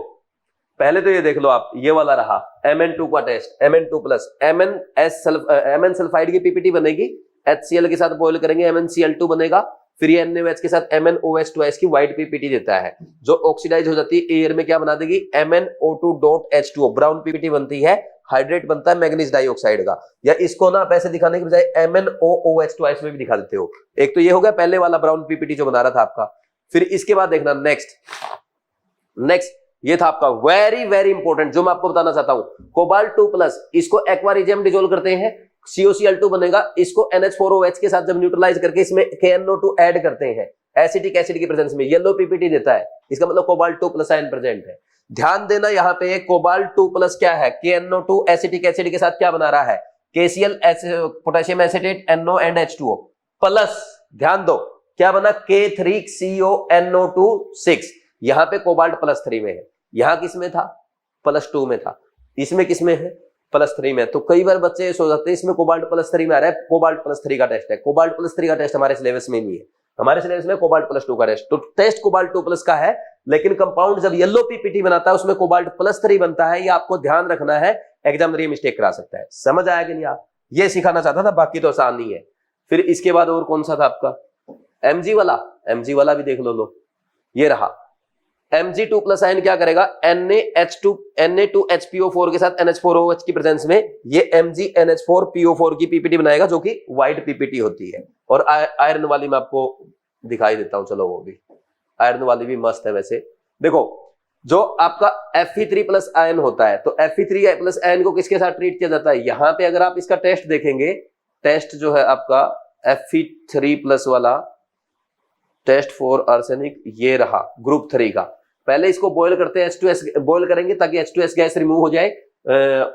पहले तो ये देख लो आप, ये वाला रहा Mn2 का test. Mn2 plus Mn sulphide की पीपीटी बनेगी, HCl के साथ बॉयल करेंगे MnCl2 बनेगा. फिर ये NaOH के साथ MnOH2 की व्हाइट पीपीटी देता है, जो ऑक्सीडाइज हो जाती है एयर में. क्या बना देगी? MnO2.H2O. ब्राउन पीपीटी बनती है, हाइड्रेट बनता है मैग्नीज डाइऑक्साइड का. या इसको ना पैसे दिखाने के बजाय MnOOH2 में भी दिखा देते हो. एक तो ये हो गया पहले वाला ब्राउन पीपीटी जो बना रहा था आपका. फिर इसके बाद देखना नेक्स्ट ये था आपका वेरी वेरी इंपॉर्टेंट, जो मैं आपको बताना चाहता हूं. कोबाल्ट 2 प्लस, इसको एक्वा डिसोल्व करते हैं, COCl2 बनेगा. इसको NH4OH के साथ जब न्यूट्रलाइज करके इसमें KNO2 ऐड करते हैं एसिटिक एसिड की प्रेजेंस में, येलो पीपीटी देता है. इसका मतलब कोबाल्ट 2 प्लस आयन प्रेजेंट है. ध्यान देना यहाँ पे कोबाल्ट 2 प्लस क्या है? KNO2 एसिटिक एसिड के साथ क्या बना रहा है? KCl potassium acetate NO and H2O plus. ध्यान दो क्या बना? K3CONO2 6. यहाँ पे कोबाल्ट +3 में है, यहाँ किसमें था? +2 में था. इसमें किसमें है? +3 में. तो कई बार बच्चे सोच जाते हैं इसमें कोबाल्ट +3 में आ रहा है, कोबाल्ट +3 का टेस्ट है. कोबाल्ट +3 का टेस्ट हमारे सिलेबस में नहीं है. हमारे सिलेबस में कोबाल्ट +2 का टेस्ट. तो टेस्ट कोबाल्ट 2 प्लस का है, लेकिन कंपाउंड जब येलो पीपीटी बनाता है उसमें कोबाल्ट +3 बनता है. ये आपको ध्यान रखना है, एग्जामिनर ये मिस्टेक करा सकता है. समझ आया कि नहीं? आप ये सिखाना चाहता था, बाकी तो आसान नहीं है. फिर इसके बाद और कौन सा था आपका? Mg वाला भी देख लो. ये रहा Mg2 प्लस आयन क्या करेगा? Na2HPO4 के साथ NH4OH की प्रेजेंस में ये MgNH4PO4 की पीपीटी बनाएगा, जो कि व्हाइट पीपीटी होती है. और आयरन वाली मैं आपको दिखाई देता हूं. चलो वो भी आयरन वाली भी मस्त है. वैसे देखो जो आपका Fe3 प्लस आयन होता है, तो Fe3 प्लस आयन को किसके साथ ट्रीट किया जाता है? यहां पे अगर आप इसका टेस्ट देखेंगे, टेस्ट जो है आपका Fe3 प्लस वाला टेस्ट फॉर आर्सेनिक, ये रहा ग्रुप 3 का. पहले इसको बॉयल करते हैं, H2S बॉयल करेंगे ताकि H2S गैस रिमूव हो जाए,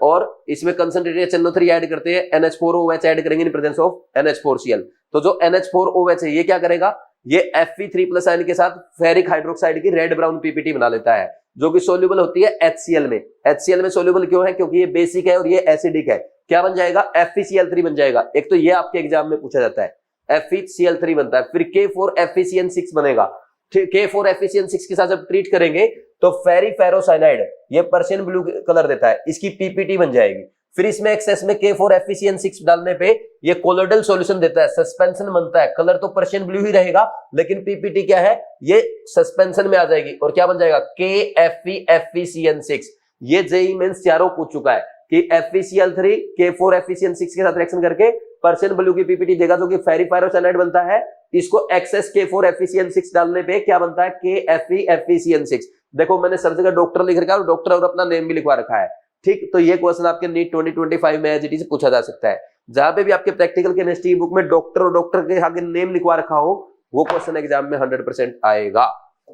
और इसमें कंसंट्रेटेड HNO3 ऐड करते हैं, NH4OH ऐड करेंगे इन प्रेजेंस ऑफ NH4Cl. तो जो NH4OH है ये क्या करेगा? ये Fe3 प्लस आयन के साथ फेरिक हाइड्रोक्साइड की रेड ब्राउन पीपीटी बना लेता है, जो कि सोल्यूबल होती है HCl में। HCl में सोल्यूबल क्यों है? क्योंकि ये बेसिक है और ये एसिडिक है। क्या बन जाएगा? FeCl3 बन जाएगा। एक तो ये आपके एग्जाम में पूछा जाता है, FeCl3 बनता है, फिर K4FeCN6 बनेगा। K4FeCN6 के साथ जब ट्रीट करेंगे तो फेरिफेरोसाइनाइड, ये पर्शियन ब्लू कलर देता है, इसकी पीपीटी बन जाएगी। फिर इसमें एक्सेस में K4FeCN6 डालने पे ये कोलोइडल सॉल्यूशन देता है, सस्पेंशन बनता है। कलर तो पर्शियन ब्लू ही रहेगा, लेकिन पीपीटी क्या है? ये सस्पेंशन में आ जाएगी और क्या बन जाएगा? KFeFeCN6। ये जेई मेंस चारों पूछ चुका है कि FeCl3 K4FeCN6 के साथ रिएक्शन करके पर्शियन ब्लू की पीपीटी देगा, जो कि फेरिफेरोसाइनाइड बनता है। इसको एक्सेस K4FeCN6 डालने पे क्या बनता है? KFeFeCN6। देखो मैंने सब जगह डॉक्टर लिख रखा है और डॉक्टर और अपना नेम भी लिखवा रखा है, ठीक। तो ये क्वेश्चन आपके नीट 2025 में एज इट इज पूछा जा सकता है। जहां पे भी आपके प्रैक्टिकल केमिस्ट्री बुक में डॉक्टर और डॉक्टर के आगे नेम लिखवा रखा हो, वो क्वेश्चन एग्जाम में 100% आएगा,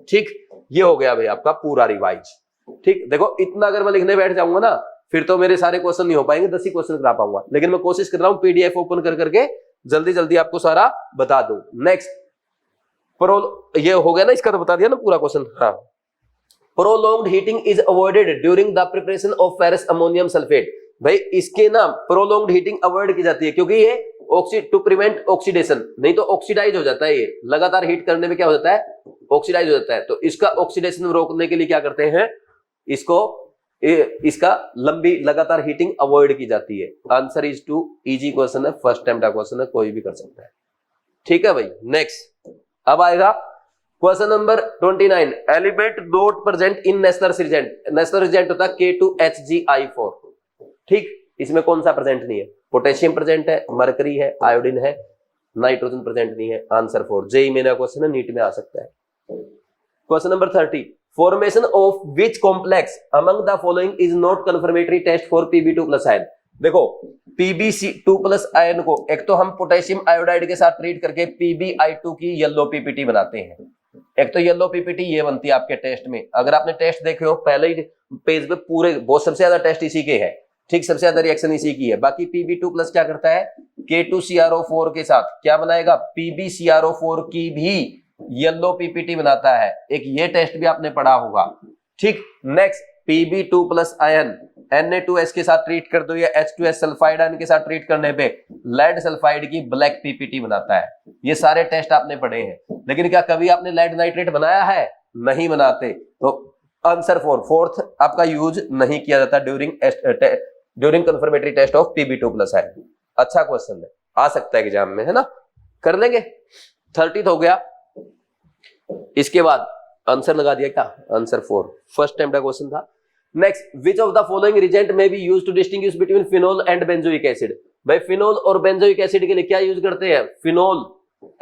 ठीक। ये हो गया भाई आपका पूरा रिवाइज, ठीक। देखो इतना अगर मैं लिखने बैठ जाऊंगा ना, फिर तो मेरे सारे क्वेश्चन नहीं हो पाएंगे, 10 ही क्वेश्चन करा पाऊंगा, लेकिन मैं कोशिश कर रहा हूं पीडीएफ ओपन कर करके जल्दी जल्दी आपको सारा बता दूं। नेक्स्ट ये हो गया ना, इसका तो बता दिया ना पूरा क्वेश्चन। हाँ, prolonged heating is avoided during the preparation of ferrous ammonium sulphate. भाई इसके ना प्रोलॉन्ग्ड हीटिंग अवॉइड की जाती है, क्योंकि ये टू प्रिवेंट ऑक्सीडेशन, नहीं तो ऑक्सीडाइज हो जाता है। ये लगातार हीट करने में क्या हो जाता है? ऑक्सीडाइज हो जाता है। तो इसका ऑक्सीडेशन रोकने के लिए क्या करते हैं? इसका लंबी लगातार हीटिंग अवॉइड की जाती है। Answer is two easy question है, फर्स्ट टाइम का क्वेश्चन है, कोई भी कर सकता है, ठीक है भाई। नेक्स्ट अब आएगा question number 29। Element not present in national reagent. National reagent होता है K2HgI4, ठीक। इसमें कौन सा प्रेजेंट नहीं है? पोटेशियम प्रेजेंट है, मरकरी है, आयोडीन है, नाइट्रोजन प्रेजेंट नहीं है। आंसर 4। जेई मेन क्वेश्चन है, नीट में आ सकता है। Question number 30। Formation of which complex among the following is not confirmatory test for Pb2 plus ion. देखो PbC2 प्लस आयन को एक तो हम पोटेशियम आयोडाइड के साथ ट्रीट करके PbI2 की येलो पीपीटी बनाते हैं। एक तो येलो पीपीटी ये बनती है आपके टेस्ट में, अगर आपने टेस्ट देखे हो पहले ही पेज पे पूरे, बहुत सबसे ज्यादा टेस्ट इसी के है, ठीक। सबसे ज्यादा रिएक्शन इसी की है। बाकी Pb2 प्लस क्या करता है? K2CrO4 के साथ क्या बनाएगा? PbCrO4 की भी येलो पीपीटी बनाता है। एक ये टेस्ट भी आपने पढ़ा होगा, ठीक। Next Pb2 plus ion Na2S के साथ ट्रीट कर दो या H2S सल्फाइड आयन के साथ ट्रीट करने पे लेड सल्फाइड की ब्लैक पीपीटी बनाता है। ये सारे टेस्ट आपने पढ़े हैं, लेकिन क्या कभी आपने लेड नाइट्रेट बनाया है? नहीं बनाते। तो आंसर 4 आपका यूज नहीं किया जाता during confirmatory test of Pb2 plus ion. अच्छा क्वेश्चन है, आ सकता है एग्जाम में, है ना। कर लेंगे। 30 हो गया। इसके बाद आंसर लगा दिया क्या? आंसर 4 फर्स्ट टाइम का क्वेश्चन था। Next, which of the following reagent में be used to distinguish between phenol and benzoic acid. भाई फिनोल और बेंजोइक एसिड के लिए क्या यूज करते हैं? फिनोल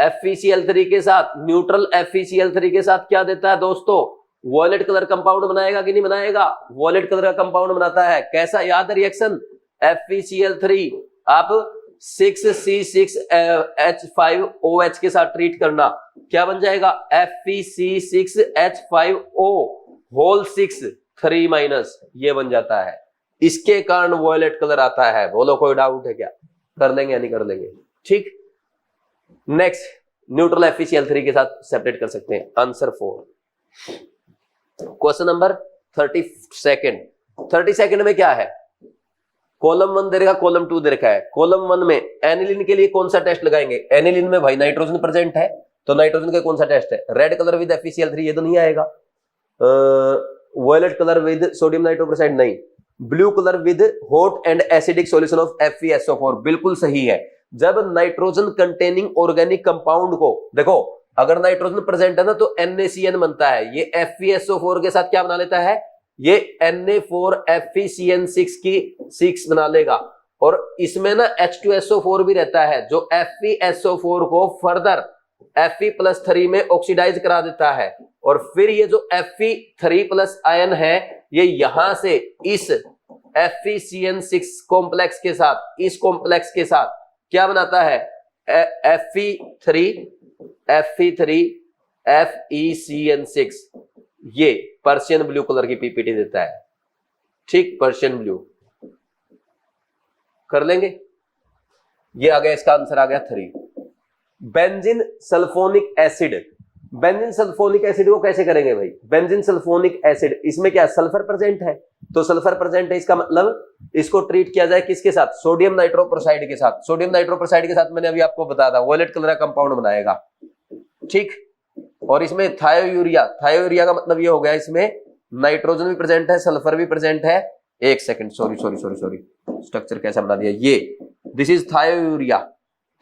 FeCl3 के साथ, न्यूट्रल FeCl3 के साथ क्या देता है दोस्तों? वॉयलेट कलर कंपाउंड बनाएगा कि नहीं बनाएगा? वॉयलेट कलर का कंपाउंड बनाता है। कैसा? याद है रिएक्शन? FeCl3 आप 6C6H5OH के साथ ट्रीट करना, क्या बन जाएगा? FeC6H5O होल 6 3- ये बन जाता है। इसके कारण वॉयलेट कलर आता है। बोलो कोई डाउट है क्या? कर लेंगे या नहीं कर लेंगे? ठीक। नेक्स्ट, न्यूट्रल FeCl3 के साथ सेपरेट कर सकते हैं। आंसर 4। क्वेश्चन नंबर 32 में क्या है? कॉलम 1 दे रखा, कॉलम 2 दे रखा है। कॉलम 1 में एनिलीन के लिए कौन सा टेस्ट लगाएंगे? एनिलीन में भाई नाइट्रोजन प्रेजेंट है, तो नाइट्रोजन का कौन सा टेस्ट है? रेड कलर विद FeCl3, ये तो नहीं आएगा। वॉयलेट कलर विद सोडियम नाइट्रोक्साइड, नहीं। Blue colour with hot and acidic solution of FeSO4, बिल्कुल सही है। जब नाइट्रोजन कंटेनिंग ऑर्गेनिक कंपाउंड को देखो, अगर नाइट्रोजन प्रेजेंट है ना तो NaCN बनता है। ये FeSO4 के साथ क्या बना लेता है? ये Na4FeCN6 की 6 बना लेगा। और इसमें ना H2SO4 भी रहता है, जो FeSO4 को फर्दर Fe+3 में ऑक्सीडाइज करा देता है। और फिर ये जो Fe3+ आयन है, ये यहां से इस FeCN6 कॉम्प्लेक्स के साथ, इस कॉम्प्लेक्स के साथ क्या बनाता है? FeCN6, ये पर्शियन ब्लू कलर की पीपीटी देता है। ठीक, पर्शियन ब्लू। कर लेंगे। ये आ गया, इसका आंसर आ गया 3। Benzene sulphonic acid. Benzene sulphonic acid को कैसे करेंगे भाई? बेंजीन सल्फोनिक एसिड, इसमें क्या सल्फर प्रेजेंट है, तो सल्फर प्रेजेंट है, इसका मतलब इसको ट्रीट किया जाए किसके साथ? सोडियम नाइट्रोप्रोसाइड के साथ। सोडियम नाइट्रोप्रोसाइड के साथ मैंने अभी आपको बताया था वॉयलेट कलर का कंपाउंड बनाएगा, ठीक। और इसमें थायोयूरिया, थायोयूरिया का मतलब ये हो गया इसमें नाइट्रोजन भी प्रेजेंट है, सल्फर भी प्रेजेंट है। एक सेकंड, सॉरी स्ट्रक्चर कैसा बना दिया ये, दिस इज थायोयूरिया।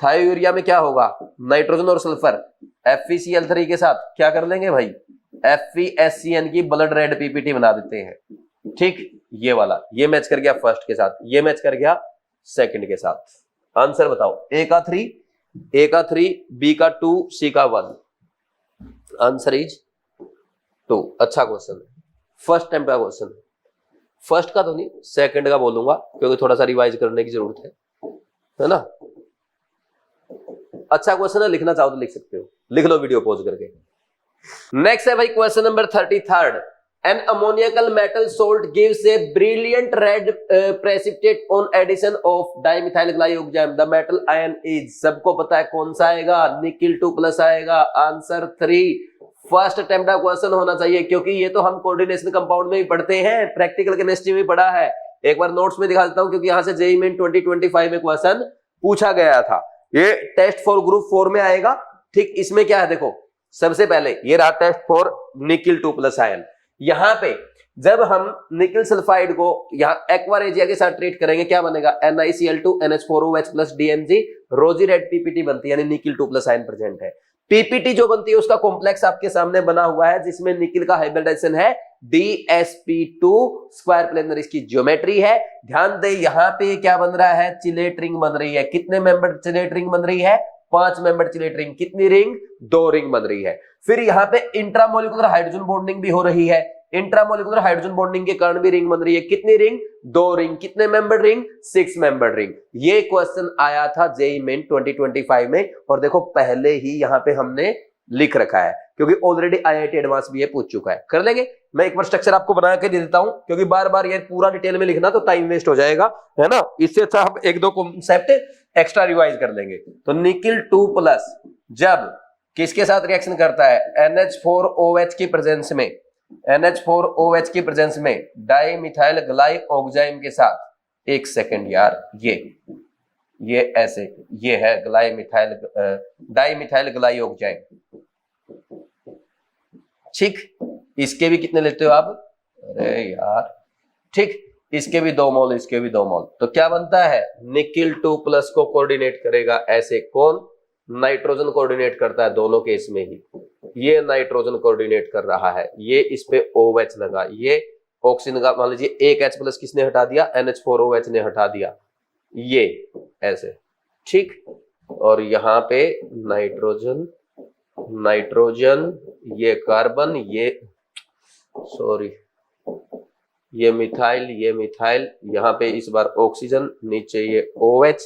थायोयूरिया में क्या होगा? नाइट्रोजन और सल्फर FeCl3 के साथ क्या कर लेंगे भाई? FeSCN की ब्लड रेड पीपीटी बना देते हैं, ठीक। ये वाला, ये मैच कर गया फर्स्ट के साथ, ये मैच कर गया सेकंड के साथ। आंसर बताओ, A का 3, B का 2, C का 1। Answer is 2। अच्छा क्वेश्चन है, फर्स्ट टाइम का क्वेश्चन है। फर्स्ट का तो नहीं, सेकंड का बोलूंगा क्योंकि थोड़ा सा रिवाइज करने की जरूरत है ना। अच्छा क्वेश्चन है, लिखना चाहो तो लिख सकते हो, लिख लो वीडियो पॉज करके। नेक्स्ट है भाई question number 33। An ammoniacal metal salt gives a brilliant red precipitate on addition of dimethyl glycogen. The metal ion is, सबको पता है कौन सा आएगा? निकिल 2+ आएगा। आंसर 3। फर्स्ट अटेम्प्ट का क्वेश्चन होना चाहिए क्योंकि ये तो हम कोऑर्डिनेशन कंपाउंड में भी पढ़ते हैं, प्रैक्टिकल केमिस्ट्री में पढ़ा है। एक बार नोट्स में दिखा देता हूं क्योंकि यहां से जेईई मेन 2025 में क्वेश्चन पूछा गया था। ये टेस्ट फॉर ग्रुप 4 में आएगा, ठीक। इसमें क्या है देखो, सबसे पहले ये रहा टेस्ट फॉर निकिल 2+ आयन। यहां पे जब हम निकिल सल्फाइड को यहां एक्वा रेजिया के साथ ट्रीट करेंगे क्या बनेगा? NiCl2 NH4OH प्लस DMG, रोजी रेड पीपीटी बनती है, यानी निकिल 2+ आयन प्रेजेंट है। पीपीटी जो बनती है उसका कॉम्प्लेक्स आपके सामने बना हुआ है जिसमें निकिल का हाइब्रिडाइजेशन है DsP2 स्क्वायर प्लेनर, इसकी ज्योमेट्री है। ध्यान दे यहां पे क्या बन रहा है? चिलेट रिंग बन रही है। कितने मेंबर चिलेट रिंग बन रही है? 5 मेंबर चिलेट रिंग। कितनी रिंग? 2 रिंग बन रही है। फिर यहाँ पे इंट्रामोलिकुलर हाइड्रोजन बॉन्डिंग भी हो रही है, इंट्रामोलिकुलर हाइड्रोजन बॉन्डिंग के कारण भी रिंग बन रही है। कितनी रिंग? 2 रिंग। कितने मेंबर रिंग? 6 member ring. ये क्वेश्चन आया था जेईई मेन 2025 में, और देखो पहले ही यहाँ पे हमने लिख रखा है क्योंकि ऑलरेडी IIT एडवांस भी ये पूछ चुका है। कर लेंगे, मैं एक बार स्ट्रक्चर आपको बना के दे देता हूं क्योंकि बार बार ये पूरा डिटेल में लिखना तो टाइम वेस्ट हो जाएगा, है ना। इससे अच्छा हम 1-2 कॉन्सेप्ट एक्स्ट्रा रिवाइज कर लेंगे। तो निकिल 2+ जब किसके साथ रिएक्शन करता है? NH4OH की प्रेजेंस में, NH4OH की प्रेजेंस में डाइमिथाइल ग्लाइकोजेन के साथ। एक सेकंड यार, ये ऐसे, ये है डाइमिथाइल ग्लाइकोजेन, ठीक। इसके भी कितने लेते हो आप? अरे यार, ठीक। इसके भी 2 मोल, इसके भी 2 मोल। तो क्या बनता है? निकिल 2+ को कोऑर्डिनेट करेगा ऐसे कौन? नाइट्रोजन कोऑर्डिनेट करता है दोनों केस में ही। ये नाइट्रोजन कोऑर्डिनेट कर रहा है, ये इस पे OH लगा, ये ऑक्सीजन का मान लीजिए एक H+ किसने हटा दिया? NH4OH ने हटा दिया, ये ऐसे, ठीक। और यहाँ पे नाइट्रोजन, ये कार्बन, ये सॉरी ये मिथाइल, यहाँ पे इस बार ऑक्सीजन, नीचे ये OH,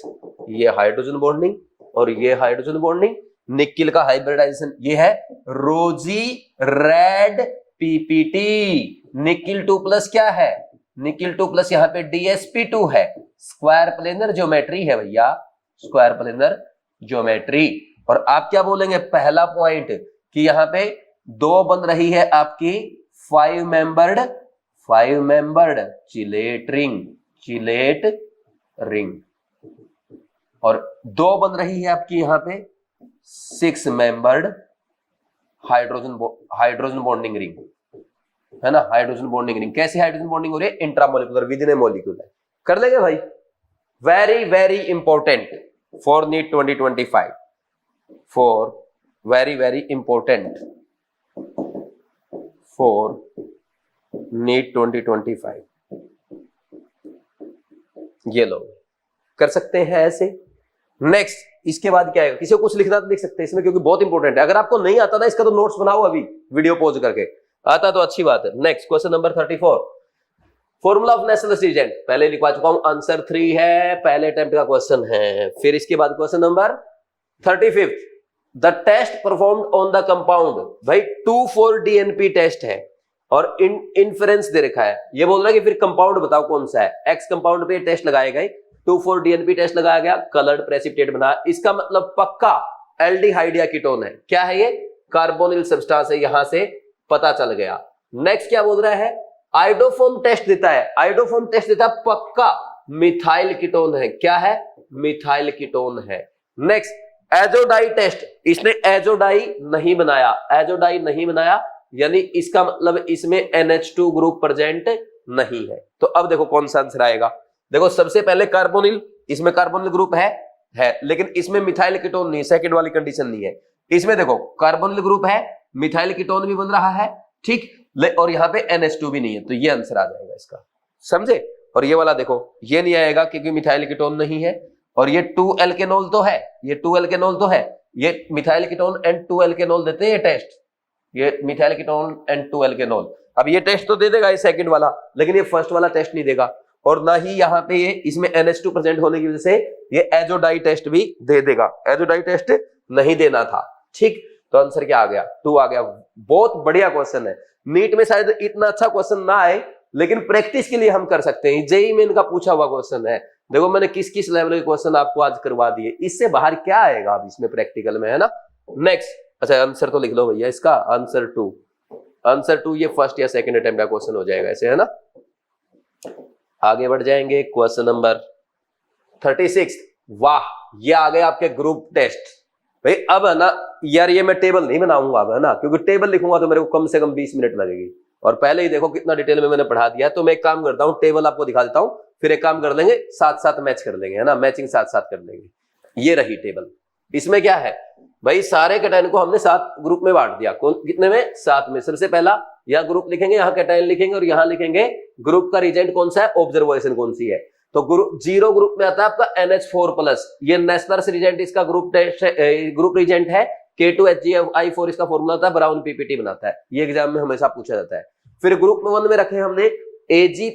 ये हाइड्रोजन बॉन्डिंग और ये हाइड्रोजन बॉन्डिंग। निकिल का हाइब्रिडाइजेशन ये है रोजी रेड पीपीटी। निकिल 2+ क्या है? निकिल 2+ यहाँ पे DsP2 है, स्क्वायर प्लेनर ज्योमेट्री है भैया, स्क्वायर प्लेनर ज्योमेट्री। और आप क्या बोलेंगे? पहला पॉइंट कि यहाँ पे 2 बन रही है आपकी 5 मेंबर्ड चिलेट रिंग, और 2 बन रही है आपकी यहाँ पे 6 मेंबर्ड हाइड्रोजन बॉन्डिंग रिंग, है ना। हाइड्रोजन बॉन्डिंग रिंग कैसी हाइड्रोजन बॉन्डिंग हो रही है? Intramolecular, within a molecule है। कर लेंगे भाई, very very important for NEET 2025, for very important for NEET 2025। ये लोग कर सकते हैं ऐसे। नेक्स्ट, इसके बाद क्या है? किसी को कुछ लिखना तो लिख सकते हैं इसमें क्योंकि बहुत इंपॉर्टेंट है। अगर आपको नहीं आता ना इसका तो नोट्स बनाओ अभी वीडियो पॉज करके, आता तो अच्छी बात है। Next question number 34, formula of Nessler's reagent पहले लिखवा चुका हूं, आंसर 3 है, पहले अटेम्प्ट का क्वेश्चन है। फिर इसके बाद question number 35, the test performed on the compound, भाई 2,4-DNP टेस्ट है और इन्फ्रेंस दे रखा है। ये बोल रहा है कि फिर कंपाउंड बताओ कौन सा है। एक्स कंपाउंड पे टेस्ट लगाए गए, 2,4-DNP टेस्ट लगाया गया, कलर्ड प्रेसिपिटेट बना। इसका मतलब पक्का एल्डिहाइड या कीटोन है। क्या है ये? कार्बोनिल सब्सटेंस है, यहां से पता चल गया। नेक्स्ट क्या बोल रहा है? आयोडोफॉर्म टेस्ट देता है। आयोडोफॉर्म टेस्ट देता है, पक्का मिथाइल कीटोन है। क्या है? मिथाइल कीटोन है। नेक्स्ट एजोडाई टेस्ट, इसने एजोडाई नहीं बनाया। एजोडाई नहीं बनाया यानी इसका मतलब इसमें NH2 ग्रुप प्रेजेंट नहीं है। तो अब देखो कौन सा आंसर आएगा। देखो सबसे पहले कार्बोनिल, इसमें कार्बोनिल ग्रुप है लेकिन इसमें मिथाइल कीटोन नहीं, सेकंड वाली कंडीशन नहीं है। इसमें देखो कार्बोनिल ग्रुप है, मिथाइल कीटोन भी बन रहा है, ठीक, और यहाँ पे NH2 भी नहीं है, तो ये आंसर आ जाएगा इसका, समझे। और ये वाला देखो, ये नहीं आएगा क्योंकि मिथाइल कीटोन नहीं है, और ये 2 एल्केनॉल तो है, ये 2 एल्केनॉल तो है, ये मिथाइल कीटोन एंड 2 एल्केनॉल देते हैं ये टेस्ट, ये मिथाइल कीटोन एंड 2 एल्केनॉल। अब ये टेस्ट तो दे देगा ये सेकंड वाला, लेकिन ये फर्स्ट वाला टेस्ट नहीं देगा, और ना ही यहाँ पे ये इसमें NH2 प्रेजेंट होने की वजह से ये एजोडाई टेस्ट भी दे देगा। एजोडाई टेस्ट नहीं देना था, ठीक। तो आंसर क्या आ गया? 2 आ गया। बहुत बढ़िया क्वेश्चन है। नीट में शायद इतना अच्छा क्वेश्चन ना आए, लेकिन प्रैक्टिस के लिए हम कर सकते हैं। जेईई में इनका पूछा हुआ क्वेश्चन है। देखो मैंने किस किस लेवल के क्वेश्चन आपको आज करवा दिए, इससे बाहर क्या आएगा अब इसमें प्रैक्टिकल में, है ना। नेक्स्ट, अच्छा आंसर तो लिख लो भैया इसका, आंसर 2। आंसर 2 ये फर्स्ट या सेकंड अटेम्प्ट का क्वेश्चन हो जाएगा ऐसे, है ना। आगे बढ़ जाएंगे, क्वेश्चन नंबर 36। वाह, ये आ गए आपके ग्रुप टेस्ट। भाई अब है ना यार, ये मैं टेबल नहीं बनाऊंगा अब, है ना, क्योंकि टेबल लिखूंगा तो मेरे को कम से कम 20 मिनट लगेगी, और पहले ही देखो कितना डिटेल में मैंने पढ़ा दिया। तो मैं एक काम करता हूँ, टेबल आपको दिखा देता हूँ, फिर एक काम कर लेंगे, साथ साथ मैच कर लेंगे, है ना, मैचिंग साथ साथ कर लेंगे। ये रही टेबल। इसमें क्या है भाई, सारे कैटायन को हमने 7 ग्रुप में बांट दिया। कौन कितने में? 7 में। सबसे पहला यहाँ ग्रुप लिखेंगे, यहाँ कैटायन लिखेंगे, और यहाँ लिखेंगे ग्रुप का रिजेंट कौन सा है, ऑब्जर्वेशन कौन सी है। तो ग्रुप 0 ग्रुप में आता है आपका NH4+, ये नेस्लर्स रिजेंट इसका ग्रुप ग्रुप रिजेंट है। K2HgI4 इसका फॉर्मूला होता है, ब्राउन पीपीटी बनाता है, ये एग्जाम में हमेशा पूछा जाता है। फिर ग्रुप 1 में रखे हमने Ag+,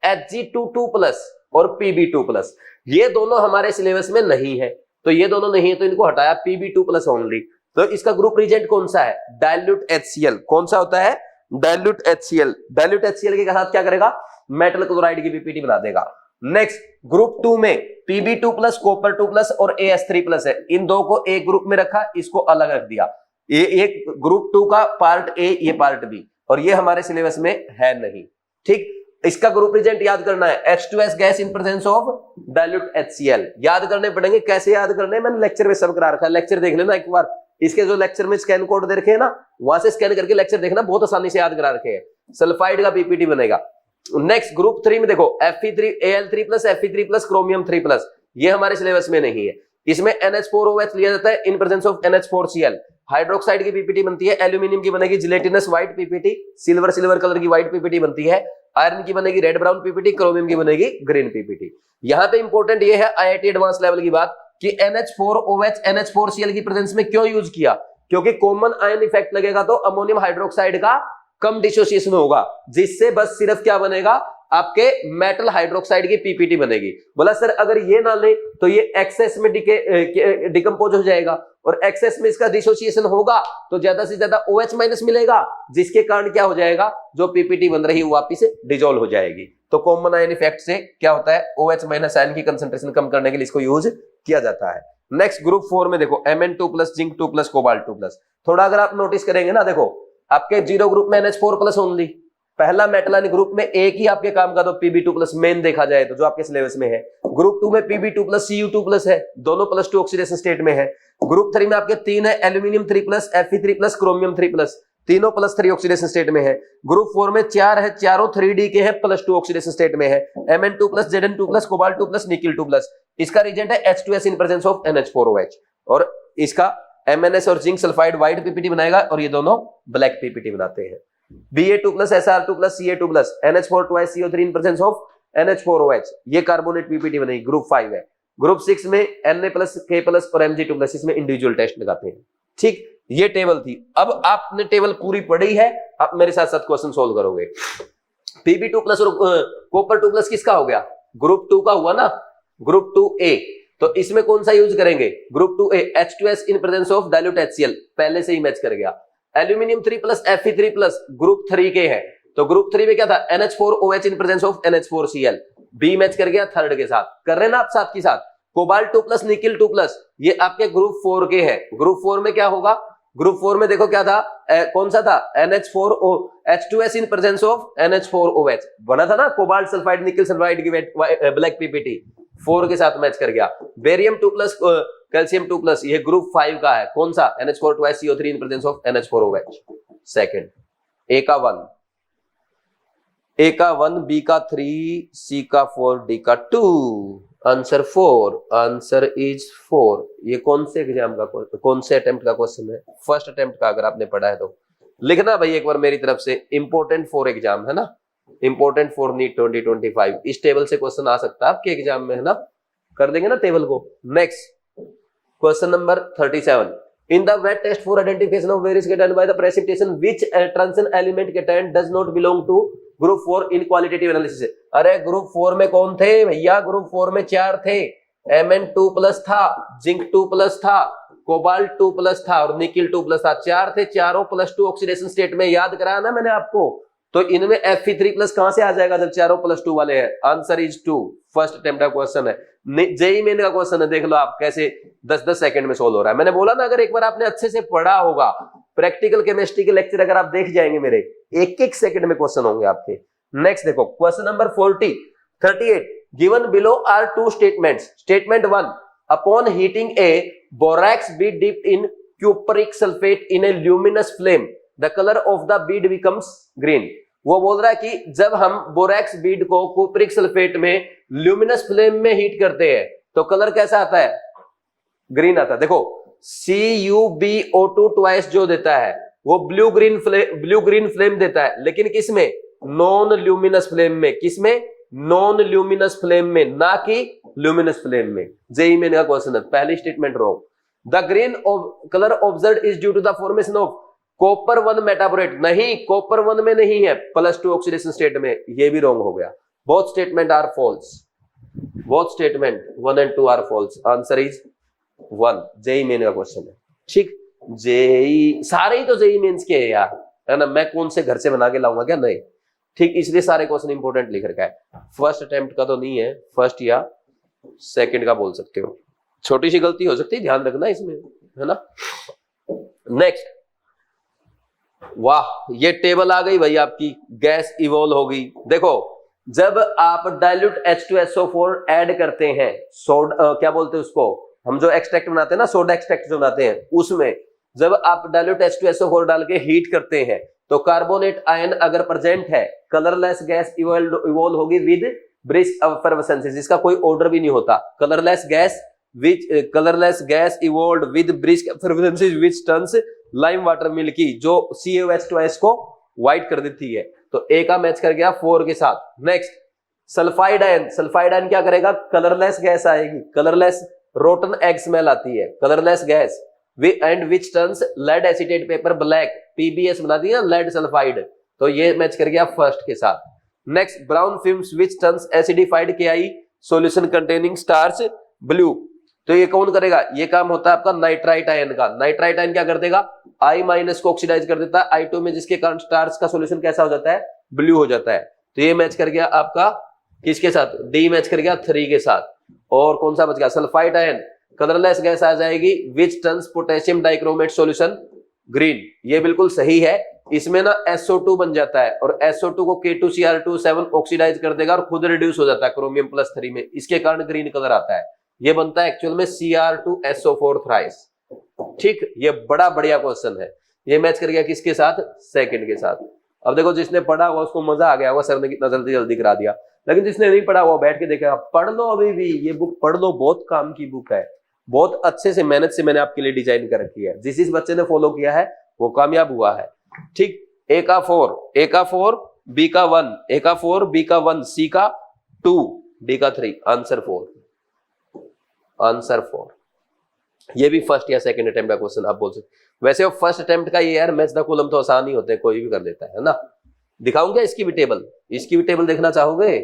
Hg22+ और Pb2+। ये दोनों हमारे सिलेबस में नहीं है, तो ये दोनों नहीं है तो इनको हटाया, Pb2+ ओनली। तो इसका ग्रुप रिजेंट कौन सा है? Dilute HCl। कौन सा होता है? Dilute HCl। डाइल्यूट HCl के साथ क्या करेगा? मेटल क्लोराइड की पीपीटी बना देगा। नेक्स्ट, ग्रुप 2 में Pb2+, कॉपर 2+ और AS3+ है। इन दो को एक ग्रुप में रखा, इसको अलग रख दिया। ये एक ग्रुप 2 का पार्ट ए, ये पार्ट बी, और ये हमारे सिलेबस में है नहीं, ठीक। इसका ग्रुप रिजेंट याद करना है, H2S gas in presence of dilute HCl। याद करने पड़ेंगे। कैसे याद करने, मैंने लेक्चर में सब करा रखा है, लेक्चर देख लेना एक बार। इसके जो लेक्चर में स्कैन कोड दे रखे हैं ना, वहां से स्कैन करके लेक्चर देखना, बहुत आसानी से याद करा रखे हैं। सल्फाइड का पीपीटी बनेगा। नेक्स्ट, ग्रुप 3 में देखो Fe3Al3+, Fe3+, क्रोमियम 3+, ये हमारे सिलेबस में नहीं है। इसमें NH4OH लिया जाता है इन प्रेजेंस ऑफ NH4Cl। हाइड्रोक्साइड की पीपीटी बनती है, एल्यूमिनियम की बनेगी gelatinous white PPT, silver colour की व्हाइट पीपीटी बनती है, आयरन की बनेगी रेड ब्राउन पीपीटी, क्रोमियम की बनेगी ग्रीन पीपीटी। यहां पे इंपॉर्टेंट ये है IIT एडवांस लेवल की बात कि NH4OH NH4Cl की प्रेजेंस में क्यों यूज किया, क्योंकि कॉमन आयन इफेक्ट लगेगा तो अमोनियम हाइड्रोक्साइड का कम डिसोसिएशन होगा, जिससे बस सिर्फ क्या बनेगा, आपके मेटल हाइड्रोक्साइड की पीपीटी बनेगी। बोला सर अगर ये ना ले तो ये एक्सेस में डिकम्पोज हो जाएगा, और एक्सेस में इसका डिसोसिएशन होगा तो ज्यादा से ज्यादा OH- मिलेगा, जिसके कारण क्या हो जाएगा, जो पीपीटी बन रही है वापिस डिजोल्व हो जाएगी। तो कॉमन आयन इफेक्ट से क्या होता है, OH- आयन की कंसंट्रेशन कम करने के लिए इसको यूज किया जाता है। नेक्स्ट, ग्रुप 4 में देखो Mn2+, जिंक 2+, कोबाल्ट 2+। थोड़ा अगर आप नोटिस करेंगे ना, देखो आपके 0 ग्रुप में NH4+ ओनली, पहला मेटल आयन ग्रुप में एक ही आपके काम का, तो Pb2+ मेन देखा जाए तो जो आपके सिलेबस में है। ग्रुप 2 में Pb2+, Cu2+ है, दोनों +2 ऑक्सीडेशन स्टेट में है। ग्रुप 3 में आपके 3 है, एल्यूमिनियम 3+, Fe3+, क्रोमियम 3+, तीनों +3 ऑक्सीडेशन स्टेट में है। ग्रुप 4 में 4 है, चारों 3D के हैं, +2 ऑक्सीडेशन स्टेट में है। Mn2+, Zn2+, cobalt 2+, nickel 2+। इसका रिजेंट है H2S in presence of NH4OH, और इसका MnS और जिंक सल्फाइड व्हाइट पीपीटी बनाएगा, और ये दोनों ब्लैक पीपीटी बनाते हैं। Ba2+, Sr2+, Ca2+, NH4 twice CO3 in presence of NH4OH, ये कार्बोनेट पीपीटी बनेगी। ग्रुप 5 है। ग्रुप 6 में Na+, K+ और Mg2+, इसमें इंडिविजुअल टेस्ट लगाते हैं, ठीक। ये टेबल थी। अब आपने टेबल पूरी पढ़ी है, आप मेरे साथ साथ क्वेश्चन सोल्व करोगे। Pb2+ और कॉपर 2+ किसका हो गया, ग्रुप 2 का हुआ ना, ग्रुप 2A। तो इसमें कौन सा यूज करेंगे, group 2A, H2S in presence of dilute HCl, पहले से ही मैच कर गया। एल्यूमिनियम 3+, Fe3+, ग्रुप 3 के है, तो ग्रुप 3 में क्या था, NH4OH in presence of NH4Cl, B match कर गया थर्ड के साथ। कर रहे ना आप साथ की साथ। कोबाल्ट 2 प्लस निकिल 2 प्लस, ये आपके ग्रुप 4 के हैं। ग्रुप 4 में क्या होगा, ग्रुप 4 में देखो क्या था, कौन सा था, NH4O H2S in presence of NH4OH बना था ना, कोबाल्ट सल्फाइड निकिल सल्फाइड की ब्लैक PPT 4 के साथ मैच कर गया। बेरियम 2 प्लस कैल्शियम 2 प्लस, ये ग्रुप 5 का है, कौन सा, NH4 2 CO3 in presence of NH4OH। Second, A का 1, A का 1, B का 3, C का 4, D का 2, आंसर 4, आंसर इज 4। ये कौन से एग्जाम का, कौन से अटेम्प्ट का क्वेश्चन है, फर्स्ट अटेम्प्ट का, अगर आपने पढ़ा है तो लिखना भाई एक बार मेरी तरफ से, इंपॉर्टेंट फॉर एग्जाम है ना, इंपॉर्टेंट फॉर नीट 2025, इस टेबल से क्वेश्चन आ सकता है आपके एग्जाम में, है ना, कर देंगे ना टेबल को। Next question number 37, in the wet test for identification of various cation by the precipitation which transition element cation does not belong to group 4 in qualitative analysis। अरे ग्रुप 4 में कौन थे भैया, ग्रुप 4 में 4 थे, Mn2 प्लस था, zinc 2 plus था, cobalt 2 plus था और निकिल 2 प्लस था, 4 थे, चारों +2 ऑक्सीडेशन स्टेट में, याद कराया ना मैंने आपको। तो इनमें Fe3 प्लस कहां से आ जाएगा जब चारों +2 वाले हैं, आंसर इज 2। फर्स्ट अटेम्प्ट का क्वेश्चन है, जेई मेन का क्वेश्चन है, देख लो आप कैसे 10-10 सेकंड में सोल्व हो रहा है। मैंने बोला ना, अगर एक बार आपने अच्छे से पढ़ा होगा, प्रैक्टिकल केमिस्ट्री के लेक्चर अगर आप देख जाएंगे मेरे, एक एक सेकंड में क्वेश्चन होंगे आपके। नेक्स्ट देखो question number 38, given below are 2 statements. Statement 1, upon heating a borax bead dipped in cupric sulphate in a luminous flame the colour of the bead becomes green. वो बोल रहा है कि जब हम बोरैक्स बीड को क्यूपरिक सल्फेट में ल्यूमिनस फ्लेम में हीट करते हैं तो कलर कैसा आता है, ग्रीन आता है। देखो CuBO2 ट्वाइस जो देता है वो ब्लू ग्रीन फ्लेम देता है, लेकिन किसमें, नॉन ल्यूमिनस फ्लेम में, किसमें, नॉन ल्यूमिनस फ्लेम में, ना कि ल्यूमिनस फ्लेम में। जेई मेन का क्वेश्चन है, पहली statement wrong. The green colour observed is due to the formation of copper 1 metaborate, नहीं कॉपर 1 में नहीं है, +2 ऑक्सीडेशन स्टेट में, ये भी रॉन्ग हो गया। Both statement are false, both statement 1 and 2 are false, answer is 1। JEE Main का क्वेश्चन है, ठीक। जेई सारे ही तो जेई मेंस के है यार, है ना, मैं कौन से घर से बना के लाऊंगा क्या, नहीं, ठीक, इसलिए सारे क्वेश्चन इंपोर्टेंट लिख रखा है। फर्स्ट अटेम्प्ट का तो नहीं है, फर्स्ट या सेकंड का बोल सकते हो, छोटी सी गलती हो सकती है, ध्यान रखना इसमें, है ना। नेक्स्ट, वाह, ये टेबल आ गई भाई आपकी, गैस इवॉल्व होगी। देखो जब आप डाइल्यूट H2SO4 ऐड करते हैं, सोडा क्या बोलते हैं उसको, हम जो एक्सट्रैक्ट बनाते हैं ना, सोडा एक्सट्रैक्ट जो बनाते हैं, उसमें जब आप डाइल्यूट H2SO4 डाल के हीट करते हैं तो कार्बोनेट आयन अगर प्रेजेंट है, कलरलेस गैस इवॉल्व होगी विद ब्रिस्क एफरवेसेंस, इसका कोई ऑर्डर भी नहीं होता। Colourless gas evolve with brisk effervescence which turns lime water milky, जो CaOH को व्हाइट कर देती है। तो ए का मैच कर गया 4 के साथ। नेक्स्ट, सल्फाइड आयन क्या करेगा, कलरलेस गैस आएगी, कलरलेस रोटन एग स्मेल आती है, colourless gas and which turns lead acetate paper black, PBS बना दिया लेड सल्फाइड, तो ये मैच कर गया फर्स्ट के साथ। Next, brown films which turns acidified KI solution containing starch blue, तो ये कौन करेगा, ये काम होता है आपका नाइट्राइट आयन का। नाइट्राइट आयन क्या कर देगा, I- को ऑक्सीडाइज कर देता है I2 में, जिसके कारण स्टार्च का सॉल्यूशन कैसा हो जाता है, ब्लू हो जाता है। तो ये मैच कर गया आपका किसके साथ, डी मैच कर गया 3 के साथ। और कौन सा बच गया, सल्फाइड आयन, कलरलेस गैस आ जाएगी which turns potassium dichromate solution green, ये बिल्कुल सही है। इसमें ना SO2 बन जाता है और SO2 को K2Cr2 ऑक्सीडाइज कर देगा और खुद रिड्यूस हो जाता है क्रोमियम +3 में, इसके कारण ग्रीन कलर आता है। ये बनता है एक्चुअल में Cr2SO4 थ्राइस, ठीक। ये बड़ा बढ़िया क्वेश्चन है, ये मैच कर गया किसके साथ, सेकंड के साथ। अब देखो जिसने पढ़ा हुआ उसको मजा आ गया होगा, सर ने कितना जल्दी करा दिया, लेकिन जिसने नहीं पढ़ा हुआ बैठ के देखेगा, पढ़ लो अभी भी, ये बुक पढ़ लो, बहुत काम की बुक है, बहुत अच्छे से मेहनत से मैंने आपके लिए डिजाइन कर रखी है। जिस बच्चे ने फॉलो किया है वो कामयाब हुआ है, ठीक। A का 4, B का 1, A का 4, B का 1, C का 2, D का 3, आंसर 4, आंसर 4। ये भी फर्स्ट या सेकंड अटेम्प्ट का क्वेश्चन आप बोल सकते। वैसे वो फर्स्ट अटेम्प्ट का ये यार मैच द कॉलम तो आसान ही होते हैं, कोई भी कर देता है ना। दिखाऊं क्या इसकी भी टेबल, इसकी भी टेबल देखना चाहोगे,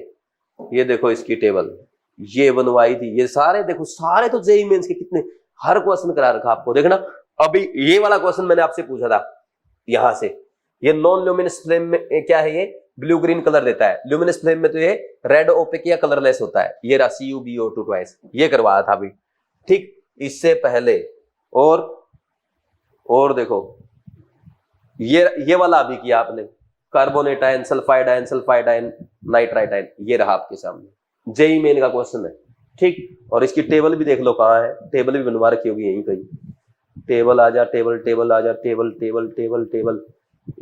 ये देखो इसकी टेबल, ये बनवाई थी, ये सारे देखो, सारे तो जेईई मेंस के कितने, हर क्वेश्चन करा रखा आपको। देखना अभी ये वाला क्वेश्चन मैंने आपसे पूछा था, यहां से ये नॉन ल्यूमिनस फ्लेम में क्या है, ये ब्लू ग्रीन कलर देता है। ल्यूमिनस फ्लेम में तो ये रेड ओपेक या कलरलेस होता है। ये रहा CuBO2 ट्वाइस, ये करवाया था अभी, ठीक। इससे पहले और देखो ये वाला अभी किया आपने, carbonate ion, sulphide ion, sulphide ion, nitrite ion, ये रहा आपके सामने। जेई मेन का क्वेश्चन है, ठीक। और इसकी टेबल भी देख लो कहाँ है, टेबल भी बनवा रखी होगी यहीं कहीं। टेबल आ जा, टेबल आ जा, टेबल टेबल टेबल टेबल।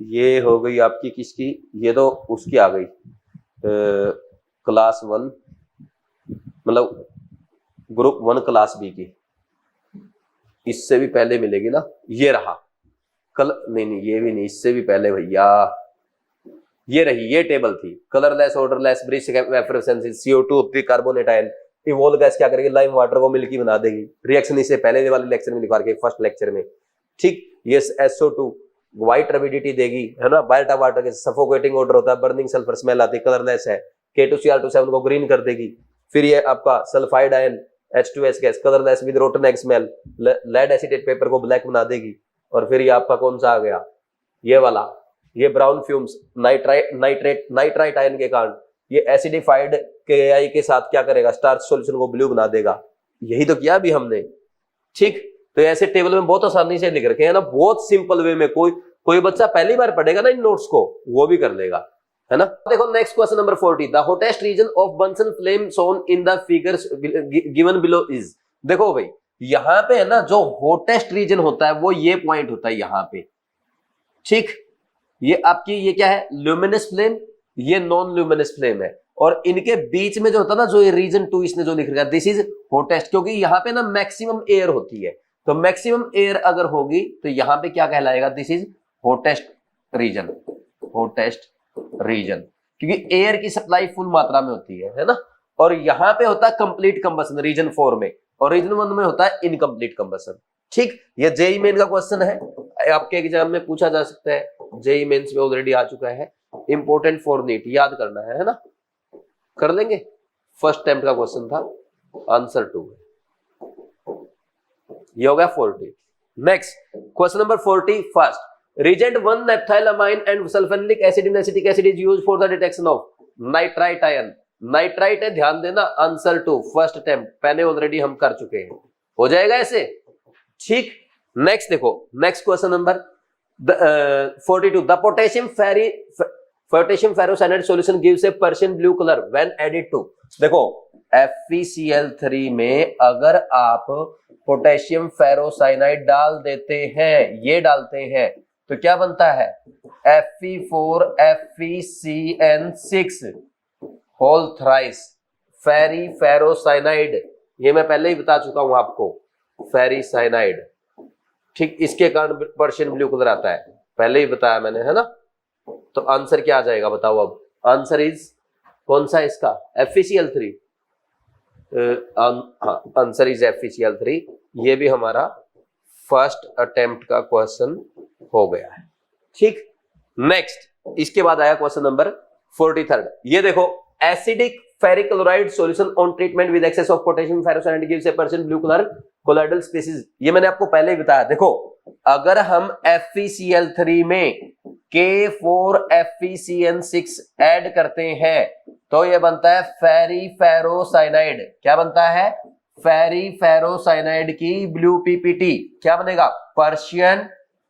ये हो गई आपकी किसकी, ये तो उसकी आ गई क्लास 1, मतलब ग्रुप 1 क्लास बी की। इससे भी पहले मिलेगी ना, ये रहा नहीं ये भी नहीं, इससे भी पहले भैया ये रही, ये टेबल थी। Colourless, odourless, brisk effervescence, CO2 carbonate ion, evolve gas क्या करेगी, लाइम वाटर को मिल्की बना देगी। रिएक्शन इससे पहले वाले लेक्चर में लिखा के, फर्स्ट लेक्चर में, ठीक। ये SO2 व्हाइट टर्बिडिटी देगी, है ना। बायोटा वाटर के सफोकेटिंग ऑर्डर होता है, बर्निंग सल्फर स्मेल आती है, कलरलेस है। K2Cr27 को ग्रीन कर देगी। फिर ये आपका sulphide ion H2S gas, colourless with rotten egg smell, lead acetate paper को ब्लैक बना देगी। और फिर ये आपका कौन सा आ गया, ये वाला, ये ब्राउन फ्यूम्स नाइट्राइट आयन के कारण ये एसिडिफाइड KI के साथ क्या करेगा, स्टार्च सॉल्यूशन को ब्लू बना देगा। यही तो किया अभी हमने, ठीक। तो ऐसे टेबल में बहुत आसानी से लिख रखे हैं ना, बहुत सिंपल वे में। कोई बच्चा पहली बार पढ़ेगा ना इन नोट्स को, वो भी कर लेगा, है ना। देखो next question number 40, the hottest region of Bunsen flame shown in the figures given below is. देखो भाई यहां पे है ना, जो हॉटेस्ट रीजन होता है वो ये पॉइंट होता है यहाँ पे, ठीक। ये आपकी ये क्या है, ल्यूमिनस फ्लेम, ये नॉन ल्यूमिनस फ्लेम है। और इनके बीच में जो होता है ना, जो ये रीजन 2 इसने जो लिख रखा है, दिस इज हॉटेस्ट, क्योंकि यहाँ पे ना मैक्सिमम एयर होती है। तो मैक्सिमम एयर अगर होगी तो यहाँ पे क्या कहलाएगा, this is hottest region, hottest region, क्योंकि एयर की सप्लाई फुल मात्रा में होती है ना। और यहाँ पे होता है कंप्लीट कंबसन रीजन 4 में, और रीजन 1 में होता है इनकम्प्लीट कंबसन, ठीक। ये जेई मेन का क्वेश्चन है, आपके एग्जाम में पूछा जा सकता है। जेई मेंस में ऑलरेडी आ चुका है, इंपोर्टेंट फॉर नीट, याद करना है ना, कर लेंगे। फर्स्ट अटेम्प्ट का क्वेश्चन था, आंसर 2 ये हो गया 40। Next question number 40 first, reagent 1 naphthylamine and sulfonic acid in acetic acid is used for the detection of nitrite ion। Nitrite है, ध्यान देना, आंसर 2 फर्स्ट अटेम्प्ट, पहले ऑलरेडी हम कर चुके हैं, हो जाएगा ऐसे, ठीक। नेक्स्ट देखो, next question number 42, the potassium ferrocyanide solution gives a Prussian blue colour when added to. देखो FeCl3 में अगर आप पोटेशियम फेरोसाइनाइड डाल देते हैं, ये डालते हैं, तो क्या बनता है, Fe4FeCN6 होल थ्राइस फेरी फेरोसाइनाइड। ये मैं पहले ही बता चुका हूं आपको, फेरीसाइनाइड, ठीक। इसके कारण पर्शियन ब्लू कलर आता है, पहले ही बताया मैंने, है ना। तो आंसर क्या आ जाएगा बताओ अब, आंसर इज कौन सा इसका, FeCl3, आंसर इज FeCl3। ये भी हमारा फर्स्ट अटेम्प्ट का क्वेश्चन हो गया है, ठीक। नेक्स्ट इसके बाद आया क्वेश्चन नंबर 43, ये देखो, acidic ferric chloride solution on treatment with excess of potassium ferrocyanide gives a Prussian blue colour colloidal species. ये मैंने आपको पहले ही बताया। देखो अगर हम FeCl3 में K4FeCN6 ऐड करते हैं तो ये बनता है फेरी फेरोसाइनाइड। क्या बनता है, फेरी फेरोसाइनाइड की ब्लू PPT। क्या बनेगा, पर्शियन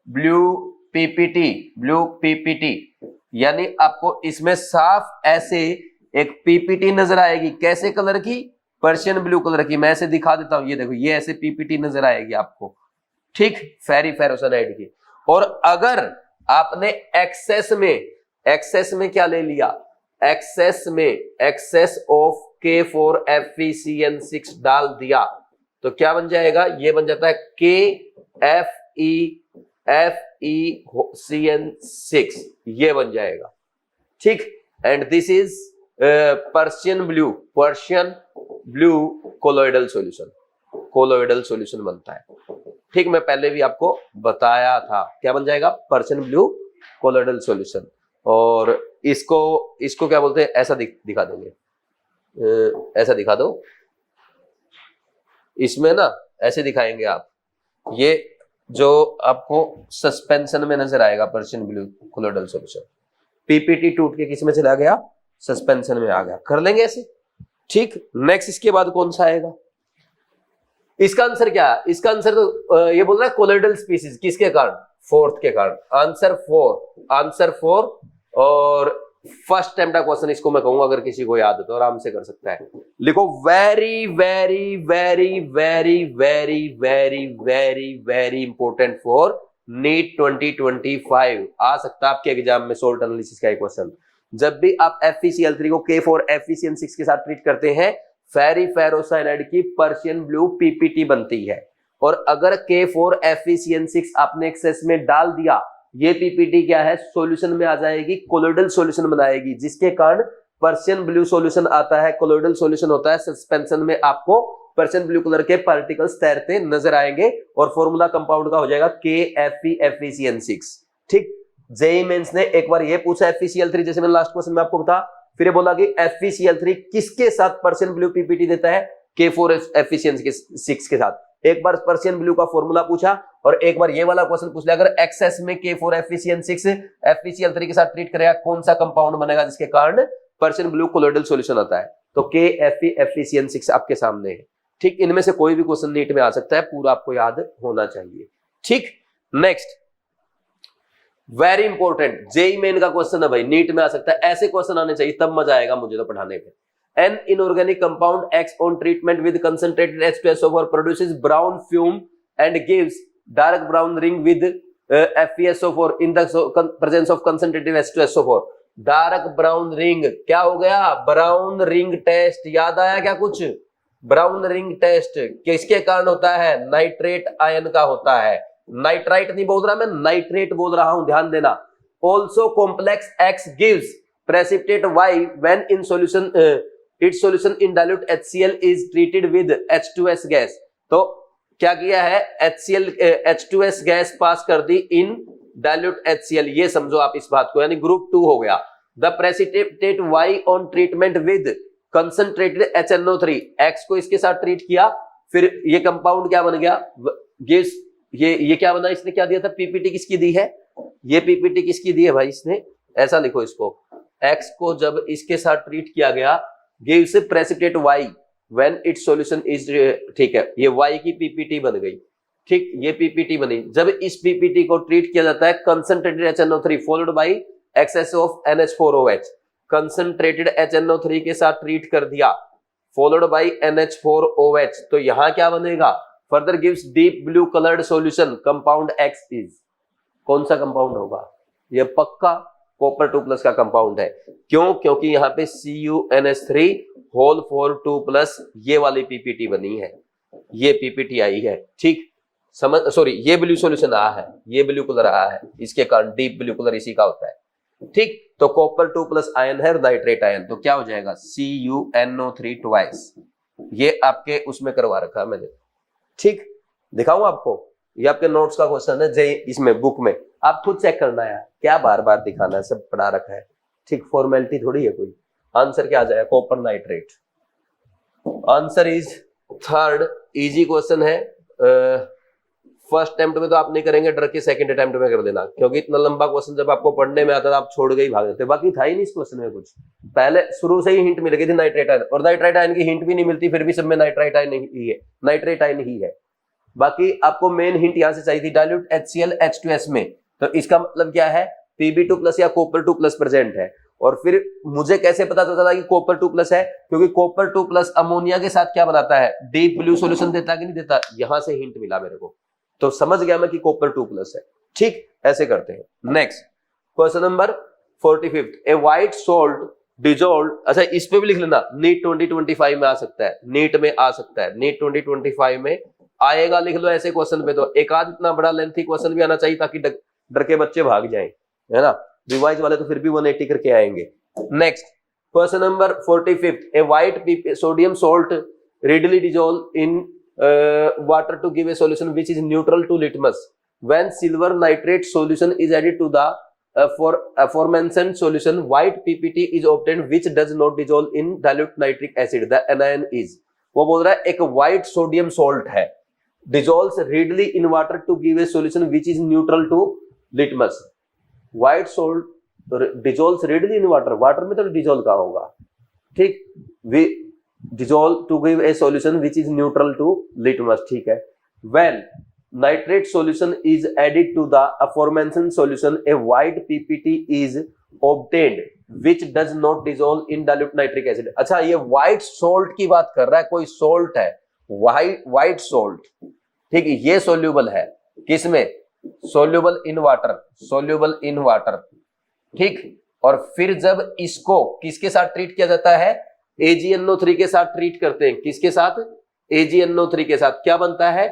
ब्लू PPT, यानी आपको इसमें साफ ऐसे एक PPT नजर आएगी, कैसे कलर की, पर्शियन ब्लू कलर की। मैं ऐसे दिखा देता हूं, ये देखो, ये ऐसे PPT नजर आएगी आपको, ठीक, फेरी फेरोसाइनाइड की। और अगर आपने एक्सेस में क्या ले लिया, एक्सेस ऑफ K4FeCN6 डाल दिया तो क्या बन जाएगा, ये बन जाता है KFeCN6, ये बन जाएगा, ठीक। And this is Persian blue colloidal solution बनता है, ठीक। मैं पहले भी आपको बताया था, क्या बन जाएगा, पर्शियन ब्लू कोलोइडल सॉल्यूशन। और इसको क्या बोलते हैं, ऐसा दिखा देंगे, ऐसा दिखा दो, इसमें ना ऐसे दिखाएंगे आप, ये जो आपको सस्पेंशन में नजर आएगा Persian blue colloidal solution, PPT टूट के किस में चला गया, सस्पेंशन में आ गया। कर लेंगे ऐसे, ठीक। नेक्स्ट इसके बाद कौन सा आएगा, इसका आंसर क्या है, इसका आंसर तो ये बोल रहा है कोलोइडल स्पीसीज, किसके कारण, फोर्थ के कारण। आंसर 4 और फर्स्ट अटेम्प्ट का क्वेश्चन इसको मैं कहूंगा, अगर किसी को याद हो तो आराम से कर सकता है। लिखो very very very very very very very very important for NEET 2025 आ सकता है आपके एग्जाम में सोल्ट एनालिसिस का एक क्वेश्चन। जब भी आप FeCl3 को K4FeCN6 के साथ ट्रीट करते हैं, फेरी फेरोसाइनाइड की पर्शियन ब्लू पीपीटी बनती है, और अगर K4FeCN6 आपने एक्सेस में डाल दिया, ये पीपीटी क्या है, सॉल्यूशन में आ जाएगी, कोलोइडल सॉल्यूशन बनाएगी, जिसके कारण पर्शियन ब्लू सॉल्यूशन आता है, कोलोइडल सॉल्यूशन होता है। सस्पेंशन में आपको पर्शियन ब्लू कलर के पार्टिकल्स तैरते नजर आएंगे, और फॉर्मूला कंपाउंड का हो जाएगा KFeFeCN6, ठीक। जेई मेंस ने एक बार ये पूछा FeCl3, जैसे मैंने लास्ट क्वेश्चन में आपको बता, फिर बोला कि FeCl3 किसके साथ पर्शियन ब्लू पीपीटी देता है, K4FeCN6 के साथ। एक बार पर्शियन ब्लू का फॉर्मूला पूछा, और एक बार ये वाला क्वेश्चन पूछ लिया, अगर एक्सेस में K4FeCN6 FeCl3 के साथ ट्रीट करेगा, कौन सा कंपाउंड बनेगा जिसके कारण पर्शियन ब्लू कोलोइडल सॉल्यूशन आता है, तो KFeFeCN6 आपके सामने है, ठीक। इनमें से कोई भी क्वेश्चन नीट में आ सकता है, पूरा आपको याद होना चाहिए, ठीक। Next very important JEE Main का क्वेश्चन है भाई, नीट में आ सकता है, ऐसे क्वेश्चन आने चाहिए, तब मजा आएगा मुझे तो पढ़ाने में। An inorganic compound acts on treatment with concentrated H2SO4 produces brown fume and gives dark brown ring with FeSO4 in the presence of concentrated H2SO4। Dark brown ring क्या हो गया, ब्राउन रिंग टेस्ट, याद आया क्या कुछ, brown ring test किसके कारण होता है, नाइट्रेट आयन का होता है। नाइट्राइट नहीं बोल रहा मैं, नाइट्रेट बोल रहा हूं, ध्यान देना। Also complex X gives precipitate Y when in solution its solution in dilute HCl is treated with H2S gas। तो क्या किया है, H2S गैस पास कर दी इन डाइल्यूट HCl, ये समझो आप इस बात को, यानी ग्रुप 2 हो गया। The precipitate Y on treatment with concentrated HNO3, X को इसके साथ ट्रीट किया, फिर ये कंपाउंड क्या बन गया, ये क्या बना, इसने क्या दिया था, पीपीटी किसकी दी है, ये पीपीटी किसकी दी है भाई, इसने ऐसा लिखो इसको, X को जब इसके साथ ट्रीट किया गया, gives precipitate Y when its solution is, ठीक है, ये Y की पीपीटी बन गई, ठीक, ये पीपीटी बनी। जब इस पीपीटी को ट्रीट किया जाता है concentrated HNO3 followed by access of NH4OH, concentrated HNO3 के साथ ट्रीट कर दिया फॉलोड बाय NH4OH, तो यहां क्या बनेगा, further gives deep blue coloured solution, compound X is, कौन सा कंपाउंड होगा, ये पक्का कॉपर 2+ का कंपाउंड है। क्यों, क्योंकि यहाँ पे CuNH3 होल 4 2+, ये वाली पीपीटी बनी है, ये पीपीटी आई है, ठीक। समझ, सॉरी, ये ब्लू सॉल्यूशन आया है, ये ब्लू कलर आया है, इसके कारण डीप ब्लू कलर इसी का होता है, ठीक। तो कॉपर 2+ आयन है, नाइट्रेट आयन, तो क्या हो जाएगा, CuNO3 ट्वाइस, ये आपके उसमें करवा रखा है मैंने, ठीक। दिखाऊं आपको, ये आपके नोट्स का क्वेश्चन है, जे इसमें बुक में, आप खुद चेक करना है, क्या बार बार दिखाना है, सब पढ़ा रखा है, ठीक, फॉर्मेलिटी थोड़ी है कोई। आंसर क्या आ जाएगा, copper nitrate. Answer is third, easy question है, फर्स्ट अटेम्प्ट में तो आप नहीं करेंगे, डर के सेकंड अटेम्प्ट में कर देना, क्योंकि इतना लंबा क्वेश्चन जब आपको पढ़ने में आता था आप छोड़ गए भाग देते, बाकी था ही नहीं इस क्वेश्चन में कुछ, पहले शुरू से ही हिंट मिल गई थी नाइट्रेट आयन, और नाइट्रेट आयन की हिंट भी नहीं मिलती, फिर भी सब में नाइट्रेट आयन ही है, नाइट्रेट आयन ही है। बाकी आपको मेन हिंट यहां से चाहिए थी, डाइल्यूट HCl H2S में, तो इसका मतलब क्या है, Pb2+ या कॉपर 2+ प्रेजेंट है। और फिर मुझे कैसे पता चलता था कि कॉपर 2+ है, क्योंकि कॉपर 2+ अमोनिया के साथ क्या बनाता है, डीप ब्लू सॉल्यूशन देता कि नहीं देता, यहां से हिंट मिला मेरे को, तो समझ गया मैं कि कॉपर 2+ है, ठीक। ऐसे करते हैं। Next question number 45, a white salt dissolve, अच्छा इस पे भी लिख लेना, नीट 2025 में आ सकता है, नीट में आ सकता है, नीट 2025 में आएगा, लिख लो ऐसे क्वेश्चन पे। तो एक आध इतना बड़ा लेंथी क्वेश्चन भी आना चाहिए, ताकि डर के बच्चे भाग जाएं, है ना। रिवाइज वाले तो फिर भी 180 करके आएंगे। Next question number 45, a white sodium salt readily dissolve in water to give a solution which is neutral to litmus. When silver nitrate solution is added to the aforementioned solution, white PPT is obtained which does not dissolve in dilute nitric acid. The anion is, वो बोल रहा है एक white sodium salt है, dissolves readily in water to give a solution which is neutral to litmus. White salt dissolves readily in water, water में तो dissolve कहाँ होगा, ठीक, we dissolve to give a solution which is neutral to litmus, ठीक है। When nitrate solution is added to the aforementioned solution a white PPT is obtained which does not dissolve in dilute nitric acid. अच्छा, ये white salt की बात कर रहा है, कोई सोल्ट है, व्हाइट सोल्ट, ठीक, ये सोल्यूबल है किसमें, soluble in water, soluble in water, ठीक। और फिर जब इसको किसके साथ ट्रीट किया जाता है, AgNO3 के साथ ट्रीट करते हैं, किसके साथ, AgNO3 के साथ, क्या बनता है,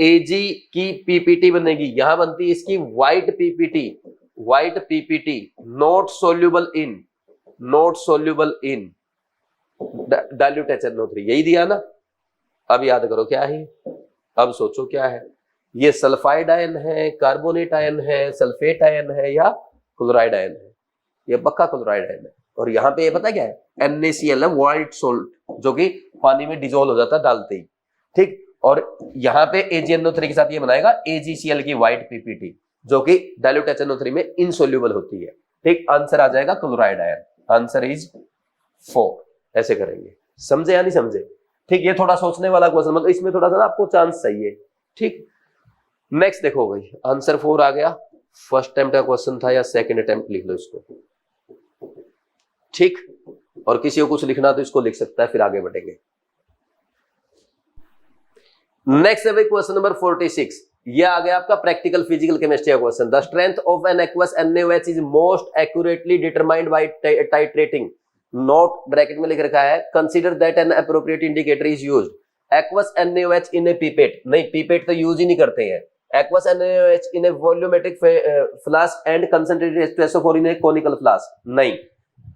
Ag की पीपीटी बनेगी, यहां बनती है इसकी white PPT, not soluble in dilute HNO3, यही दिया ना। अब याद करो क्या है, अब सोचो क्या है, ये सल्फाइड आयन है, कार्बोनेट आयन है, सल्फेट आयन है या क्लोराइड आयन है, ये पक्का क्लोराइड आयन है। और यहाँ पे ये पता क्या है, NaCl है, व्हाइट सोल्ट, जो कि पानी में डिजोल्व हो जाता है डालते ही, ठीक। और यहाँ पे AgNO3 के साथ ये बनाएगा AgCl की व्हाइट पीपीटी, जो कि डाइल्यूट HNO3 में इनसोल्यूबल होती है, ठीक। आंसर आ जाएगा क्लोराइड आयन, आंसर इज 4। ऐसे करेंगे, समझे या नहीं समझे, ठीक। ये थोड़ा सोचने वाला क्वेश्चन, मतलब इसमें थोड़ा सा ना आपको चांस चाहिए, ठीक। नेक्स्ट देखो भाई, आंसर 4 आ गया, फर्स्ट अटेम्प्ट का क्वेश्चन था या सेकंड अटेम्प्ट, लिख लो इसको, ठीक। और किसी को कुछ लिखना तो इसको लिख सकता है, फिर आगे बढ़ेंगे। नेक्स्ट है भाई क्वेश्चन नंबर 46, ये आ गया आपका प्रैक्टिकल फिजिकल केमिस्ट्री का question. The strength of an aqueous NaOH is most accurately determined by titrating, note bracket में लिख रखा है, consider that an appropriate indicator is used. Aqueous NaOH in a pipette, नहीं पीपेट तो use ही नहीं करते हैं, aqueous NaOH in a volumetric flask and concentrated H2SO4 in a conical flask, नहीं।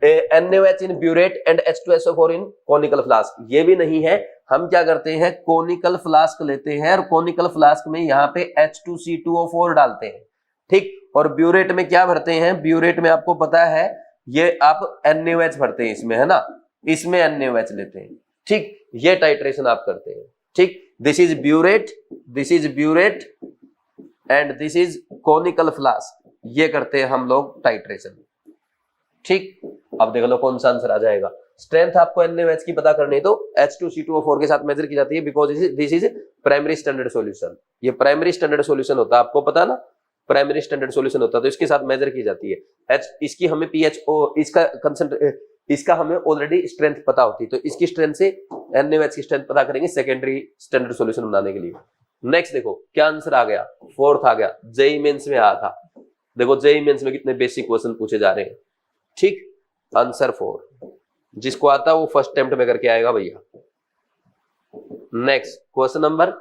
NaOH in burette and H2SO4 in conical flask, ये भी नहीं है। हम क्या करते हैं, कोनिकल फ्लास्क लेते हैं और कोनिकल फ्लास्क में यहाँ पे H2C2O4 डालते हैं, ठीक। और ब्यूरेट में क्या भरते हैं, ब्यूरेट में आपको पता है ये आप NaOH भरते हैं इसमें, है ना, इसमें NaOH लेते हैं, ठीक। ये टाइट्रेशन आप करते हैं, ठीक। This is burette and this is conical flask, ये करते हैं हम लोग टाइट्रेशन, ठीक। अब देख लो कौन सा आंसर आ जाएगा। स्ट्रेंथ आपको NaOH की पता करनी है तो H2C2O4 के साथ मेजर की जाती है, because this is primary standard solution, ये प्राइमरी स्टैंडर्ड सॉल्यूशन होता है, आपको पता ना, प्राइमरी स्टैंडर्ड सॉल्यूशन होता है, तो इसके साथ मेजर की जाती है। इसकी हमें PHO, इसका हमें ऑलरेडी स्ट्रेंथ पता होती है, तो इसकी स्ट्रेंथ से NaOH की स्ट्रेंथ पता करेंगे सेकेंडरी स्टैंडर्ड सॉल्यूशन बनाने के लिए। नेक्स्ट देखो क्या आंसर आ गया, 4th आ गया, जेईई मेंस में आया था। देखो जेईई मेंस में कितने बेसिक क्वेश्चन पूछे जा रहे हैं, ठीक। आंसर 4, जिसको आता है वो फर्स्ट अटेम्प्ट में करके आएगा भैया। Next question number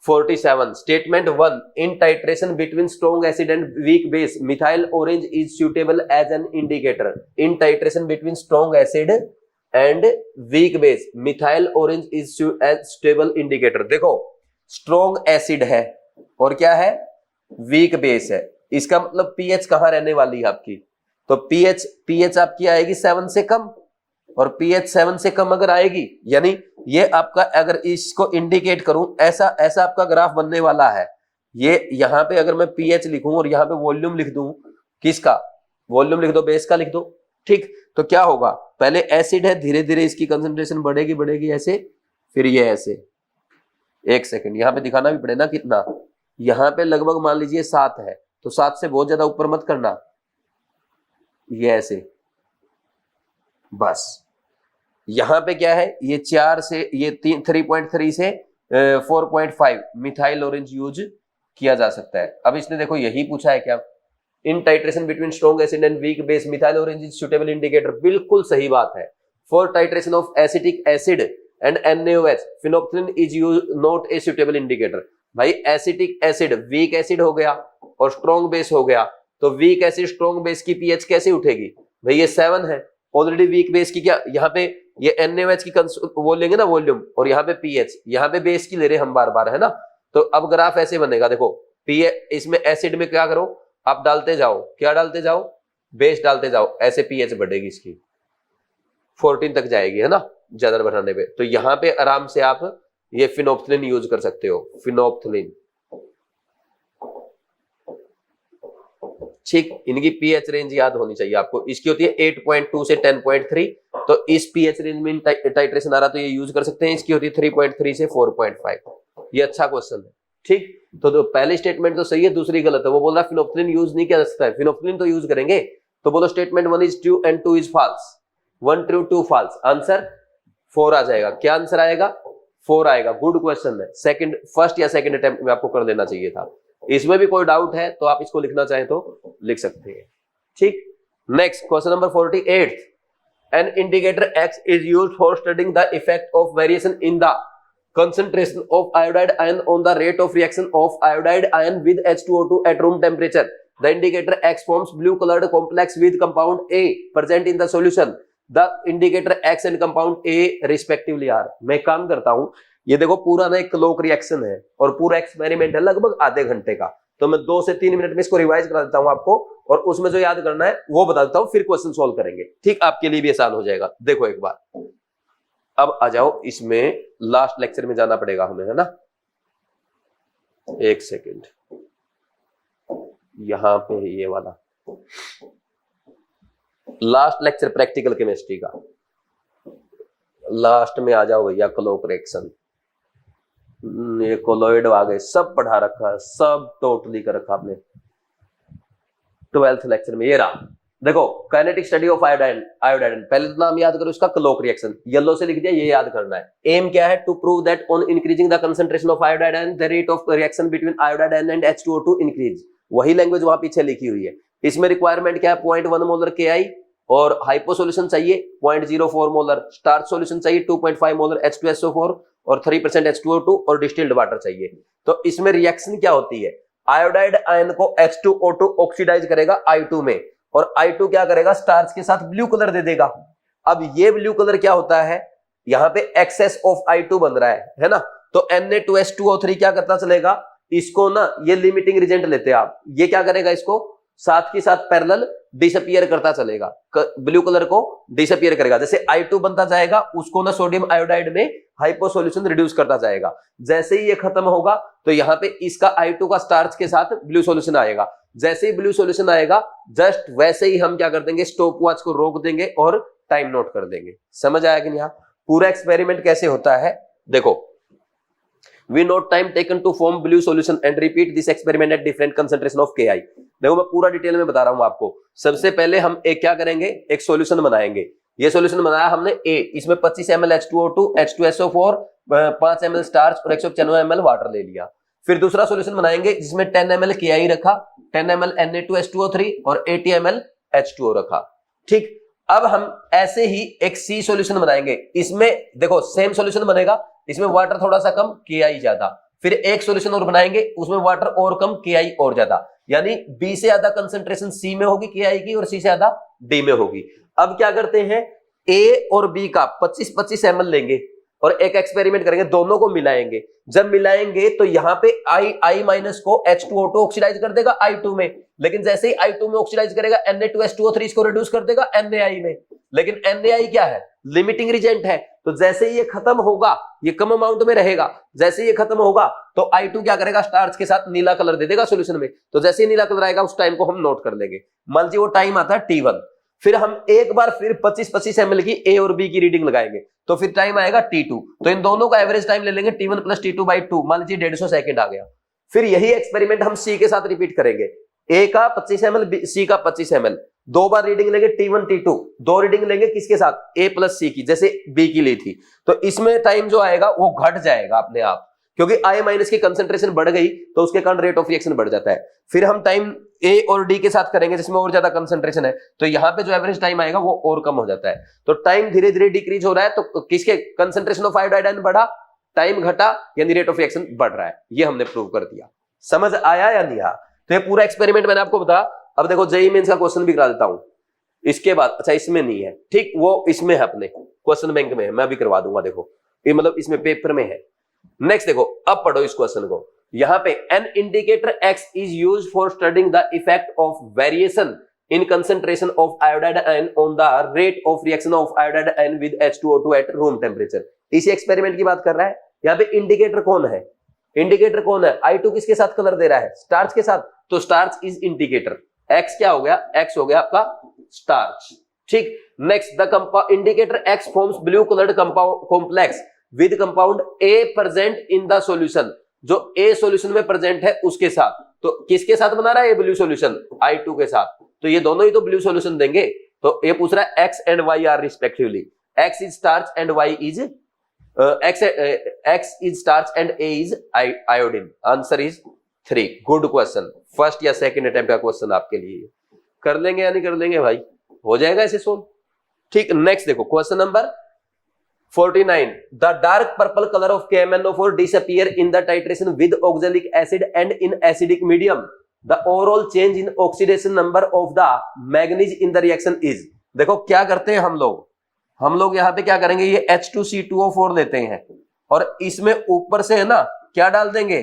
47, statement 1, in titration between strong acid and weak base methyl orange is suitable as an indicator. In titration between strong acid and weak base methyl orange is suitable indicator. देखो strong acid है और क्या है, weak base है, इसका मतलब pH कहां रहने वाली है आपकी, तो पीएच आपकी आएगी 7 से कम, और पीएच 7 से कम अगर आएगी, यानी ये आपका, अगर इसको इंडिकेट करूं, ऐसा आपका ग्राफ बनने वाला है। ये यहां पे अगर मैं पीएच लिखूं और यहां पे वॉल्यूम लिख दूं, किसका वॉल्यूम लिख दो, बेस का लिख दो, ठीक। तो क्या होगा, पहले एसिड है, धीरे धीरे इसकी कंसंट्रेशन बढ़ेगी ऐसे, फिर ये ऐसे, एक सेकंड यहां पे दिखाना भी पड़ेगा कितना, यहां पे लगभग मान लीजिए 7 है, तो 7 से बहुत ज्यादा ऊपर मत करना, ये ऐसे, बस। यहां पे क्या है, ये 4 से ये 3.3 से 4.5 मिथाइल ऑरेंज यूज किया जा सकता है। अब इसने देखो यही पूछा है क्या, in titration between strong acid and weak base methyl orange is suitable indicator, बिल्कुल सही बात है। For titration of acetic acid and NaOH phenolphthalein is use not a suitable indicator. भाई एसिटिक एसिड वीक एसिड हो गया और strong base हो गया, तो वीक एसिड स्ट्रॉन्ग बेस की पीएच कैसे उठेगी, भाई ये 7 है ऑलरेडी, वीक बेस की क्या, यहाँ पे ये NaOH की वो लेंगे ना वॉल्यूम, और यहाँ पे पीएच, यहाँ पे बेस की ले रहे हम बार बार, है ना। तो अब ग्राफ ऐसे बनेगा, देखो पीएच, इसमें एसिड में क्या करो, आप डालते जाओ, क्या डालते जाओ, बेस डालते जाओ, ऐसे पीएच बढ़ेगी इसकी, 14 तक जाएगी, है ना, ज्यादा बढ़ाने पे। तो यहाँ पे आराम से आप ये फिनोप्थलीन यूज कर सकते हो, फिनोप्थलीन। ठीक, इनकी पीएच रेंज याद होनी चाहिए आपको। इसकी होती है 8.2 से 10.3, तो इस पीएच रेंज में टाइट्रेशन आ रहा तो ये यूज कर सकते हैं। इसकी होती है 3.3 से 4.5। ये अच्छा क्वेश्चन है, ठीक। तो पहली स्टेटमेंट तो सही है, दूसरी गलत है। वो बोल रहा है फिनोप्थलीन यूज नहीं किया जा सकता है, फिनोप्थलीन तो यूज करेंगे। तो बोलो statement 1 is true and 2 is false. 1 true 2 false, answer 4 आ जाएगा। क्या आंसर आएगा? 4 आएगा। गुड क्वेश्चन है, फर्स्ट या सेकंड अटेम्प्ट में आपको कर देना चाहिए था। इसमें भी कोई डाउट है तो आप इसको लिखना चाहें तो लिख सकते हैं, ठीक। Next question number 48, an indicator x is used for studying the effect of variation in the concentration of iodide ion on the rate of reaction of iodide ion with H2O2 at room temperature. The indicator X forms blue colored complex with compound A present in the solution. The indicator X and compound A respectively are. मैं काम करता हूं, ये देखो पूरा ना एक cloak reaction है और पूरा एक्सपेरिमेंट है लगभग आधे घंटे का। तो मैं 2 से 3 मिनट में इसको रिवाइज करा देता हूं आपको, और उसमें जो याद करना है वो बता देता हूं, फिर क्वेश्चन सॉल्व करेंगे, ठीक। आपके लिए भी आसान हो जाएगा। देखो एक बार, अब आ जाओ इसमें, लास्ट लेक्चर में जाना पड़ेगा हमें, है ना। एक सेकंड, यहां पे ये वाला लास्ट लेक्चर प्रैक्टिकल केमिस्ट्री का, लास्ट में आ जाओ भैया। क्लोक रिएक्शन, ये कोलॉइड आ गए, सब पढ़ा रखा है, सब टोटली कर रखा आपने 12th लेक्चर में। ये रहा, देखो kinetic study of iodine. Iodine पहले तो नाम याद करो इसका, क्लोक रिएक्शन येलो से लिख दिया, ये याद करना है। एम क्या है? To prove that on increasing the concentration of iodine the rate of reaction between iodine and H2O2 increase. वही लैंग्वेज वहां पीछे लिखी हुई है। इसमें रिक्वायरमेंट क्या है? 0.1 मोलर KI और हाइपो सॉल्यूशन चाहिए 0.04 मोलर, स्टार्च सॉल्यूशन चाहिए 2.5 मोलर H2SO4 और 3% H2O2 और डिस्टिल्ड वाटर चाहिए। तो इसमें रिएक्शन क्या होती है? आयोडाइड आयन को H2O2 ऑक्सीडाइज करेगा I2 में, और I2 क्या करेगा? स्टार्च के साथ ब्लू कलर दे देगा। अब ये ब्लू कलर क्या होता है? यहां पे एक्सेस ऑफ I2 बन रहा है ना। तो Na2H2O3 क्या करता चलेगा? इसको ना, ये लिमिटिंग रिजेंट लेते हैं आप, ये क्या करेगा? इसको साथ के साथ पैरेलल डिसअपियर करता चलेगा, ब्लू कलर को डिसअपियर करेगा। जैसे I2 बनता जाएगा, उसको ना सोडियम आयोडाइड में हाइपो सॉल्यूशन रिड्यूस करता जाएगा। जैसे ही ये खत्म होगा तो यहाँ पे इसका I2 का स्टार्च के साथ ब्लू सॉल्यूशन आएगा। जैसे ही ब्लू सॉल्यूशन आएगा, जस्ट वैसे ही हम क्या कर देंगे? स्टॉप वॉच को रोक देंगे और टाइम नोट कर देंगे। समझ आया कि नहीं? पूरा एक्सपेरिमेंट कैसे होता है देखो। We note time taken to form blue solution and repeat this experiment at different concentration of KI. देखो मैं पूरा डिटेल में बता रहा हूं आपको। सबसे पहले हम एक क्या करेंगे? एक सॉल्यूशन बनाएंगे। ये सॉल्यूशन बनाया हमने A, इसमें 25 ml H2O2, H2SO4, 5 ml starch और 195 ml वाटर ले लिया। फिर दूसरा सॉल्यूशन बनाएंगे जिसमें 10 ml KI रखा, 10 ml Na2H2O3 और 80 ml H2O रखा, ठीक। अब हम ऐसे ही एक C सॉल्यूशन बनाएंगे। इसमें देखो सेम सॉल्यूशन बनेगा, इसमें वाटर थोड़ा सा कम KI ज्यादा। फिर एक सॉल्यूशन और बनाएंगे, उसमें वाटर और कम KI और ज्यादा, यानी B से ज्यादा कंसंट्रेशन C में होगी KI की और C से ज्यादा D में होगी। अब क्या करते हैं? A और B का 25-25 ml लेंगे और एक एक्सपेरिमेंट करेंगे, दोनों को मिलाएंगे। जब मिलाएंगे तो यहाँ पे I माइनस को H2O2 ऑक्सीडाइज कर देगा I2 में, लेकिन जैसे ही I2 में ऑक्सीडाइज करेगा Na2H2O3 इसको रिड्यूस कर देगा NaI में। लेकिन NaI क्या है? लिमिटिंग रिजेंट है। तो जैसे ही ये खत्म होगा, ये कम अमाउंट में रहेगा, जैसे ये खत्म होगा तो I2 क्या करेगा? स्टार्च के साथ नीला कलर दे देगा सॉल्यूशन में। तो जैसे ही नीला कलर आएगा उस टाइम को हम नोट कर लेंगे। मान लीजिए वो टाइम आता है T1। फिर हम एक बार फिर 25-25 ml की A और B की रीडिंग लगाएंगे, तो फिर टाइम आएगा T2। तो इन दोनों का एवरेज टाइम ले लेंगे T1 प्लस T2/2, मान लीजिए 150 सेकंड आ गया। फिर यही एक्सपेरिमेंट हम C के साथ रिपीट करेंगे। A का 25 ml, C का 25 ml, दो बार रीडिंग लेंगे T1 T2, दो रीडिंग लेंगे किसके साथ? A प्लस C की, जैसे B की ली थी। तो इसमें टाइम जो आएगा वो घट जाएगा अपने आप, क्योंकि I माइनस की कंसंट्रेशन बढ़ गई तो उसके कारण रेट ऑफ रिएक्शन बढ़ जाता है। फिर हम टाइम A और D के साथ करेंगे जिसमें और ज्यादा कंसंट्रेशन है, तो यहाँ पे जो एवरेज टाइम आएगा वो और कम हो जाता है। तो टाइम धीरे धीरे डिक्रीज हो रहा है, तो किसके? कंसंट्रेशन ऑफ आयोडाइन बढ़ा, टाइम घटा, यानी रेट ऑफ रिएक्शन बढ़ रहा है। ये हमने प्रूव कर दिया। समझ आया या नहीं आया? तो ये पूरा एक्सपेरिमेंट मैंने आपको बताया। अब देखो जेईई मेंस का क्वेश्चन भी करा देता हूं इसके बाद। अच्छा इसमें नहीं है, ठीक, वो इसमें है, अपने क्वेश्चन बैंक में है, मैं भी करवा दूंगा। देखो ये मतलब इसमें पेपर में है। नेक्स्ट देखो, अब पढ़ो इस क्वेश्चन को। यहां पे an indicator x is used for studying the effect of variation in concentration of iodide ion on the rate of reaction of iodide ion with H2O2 at room temperature. इसी experiment की बात कर रहा है। यहां पे इंडिकेटर कौन है? इंडिकेटर कौन है? I2 किसके साथ कलर दे रहा है? स्टार्च के साथ। तो स्टार्च इज इंडिकेटर, एक्स क्या हो गया, एक्स हो गया आपका स्टार्च। ठीक, next the indicator x forms blue coloured complex with compound A present in the solution, जो ए सॉल्यूशन में प्रेजेंट है उसके साथ। तो किसके साथ बना रहा है ये ब्लू सॉल्यूशन, I2 के साथ, तो ये दोनों ही तो ब्लू सॉल्यूशन देंगे। तो ये पूछ रहा है X and Y are respectively, X is starch and Y is X is starch and A is iodine. Answer is 3। Good question, first या सेकंड अटेम्प्ट का क्वेश्चन आपके लिए। कर लेंगे या नहीं कर लेंगे भाई, हो जाएगा ऐसे सोल्व। ठीक, नेक्स्ट देखो question number 49. The dark purple color of KMnO4 disappear in the titration with oxalic acid and in acidic medium. The overall change in oxidation number of the manganese in the reaction is. देखो क्या करते हैं हम लोग यहाँ पे क्या करेंगे, ये H2C2O4 लेते हैं और इसमें ऊपर से है ना क्या डाल देंगे,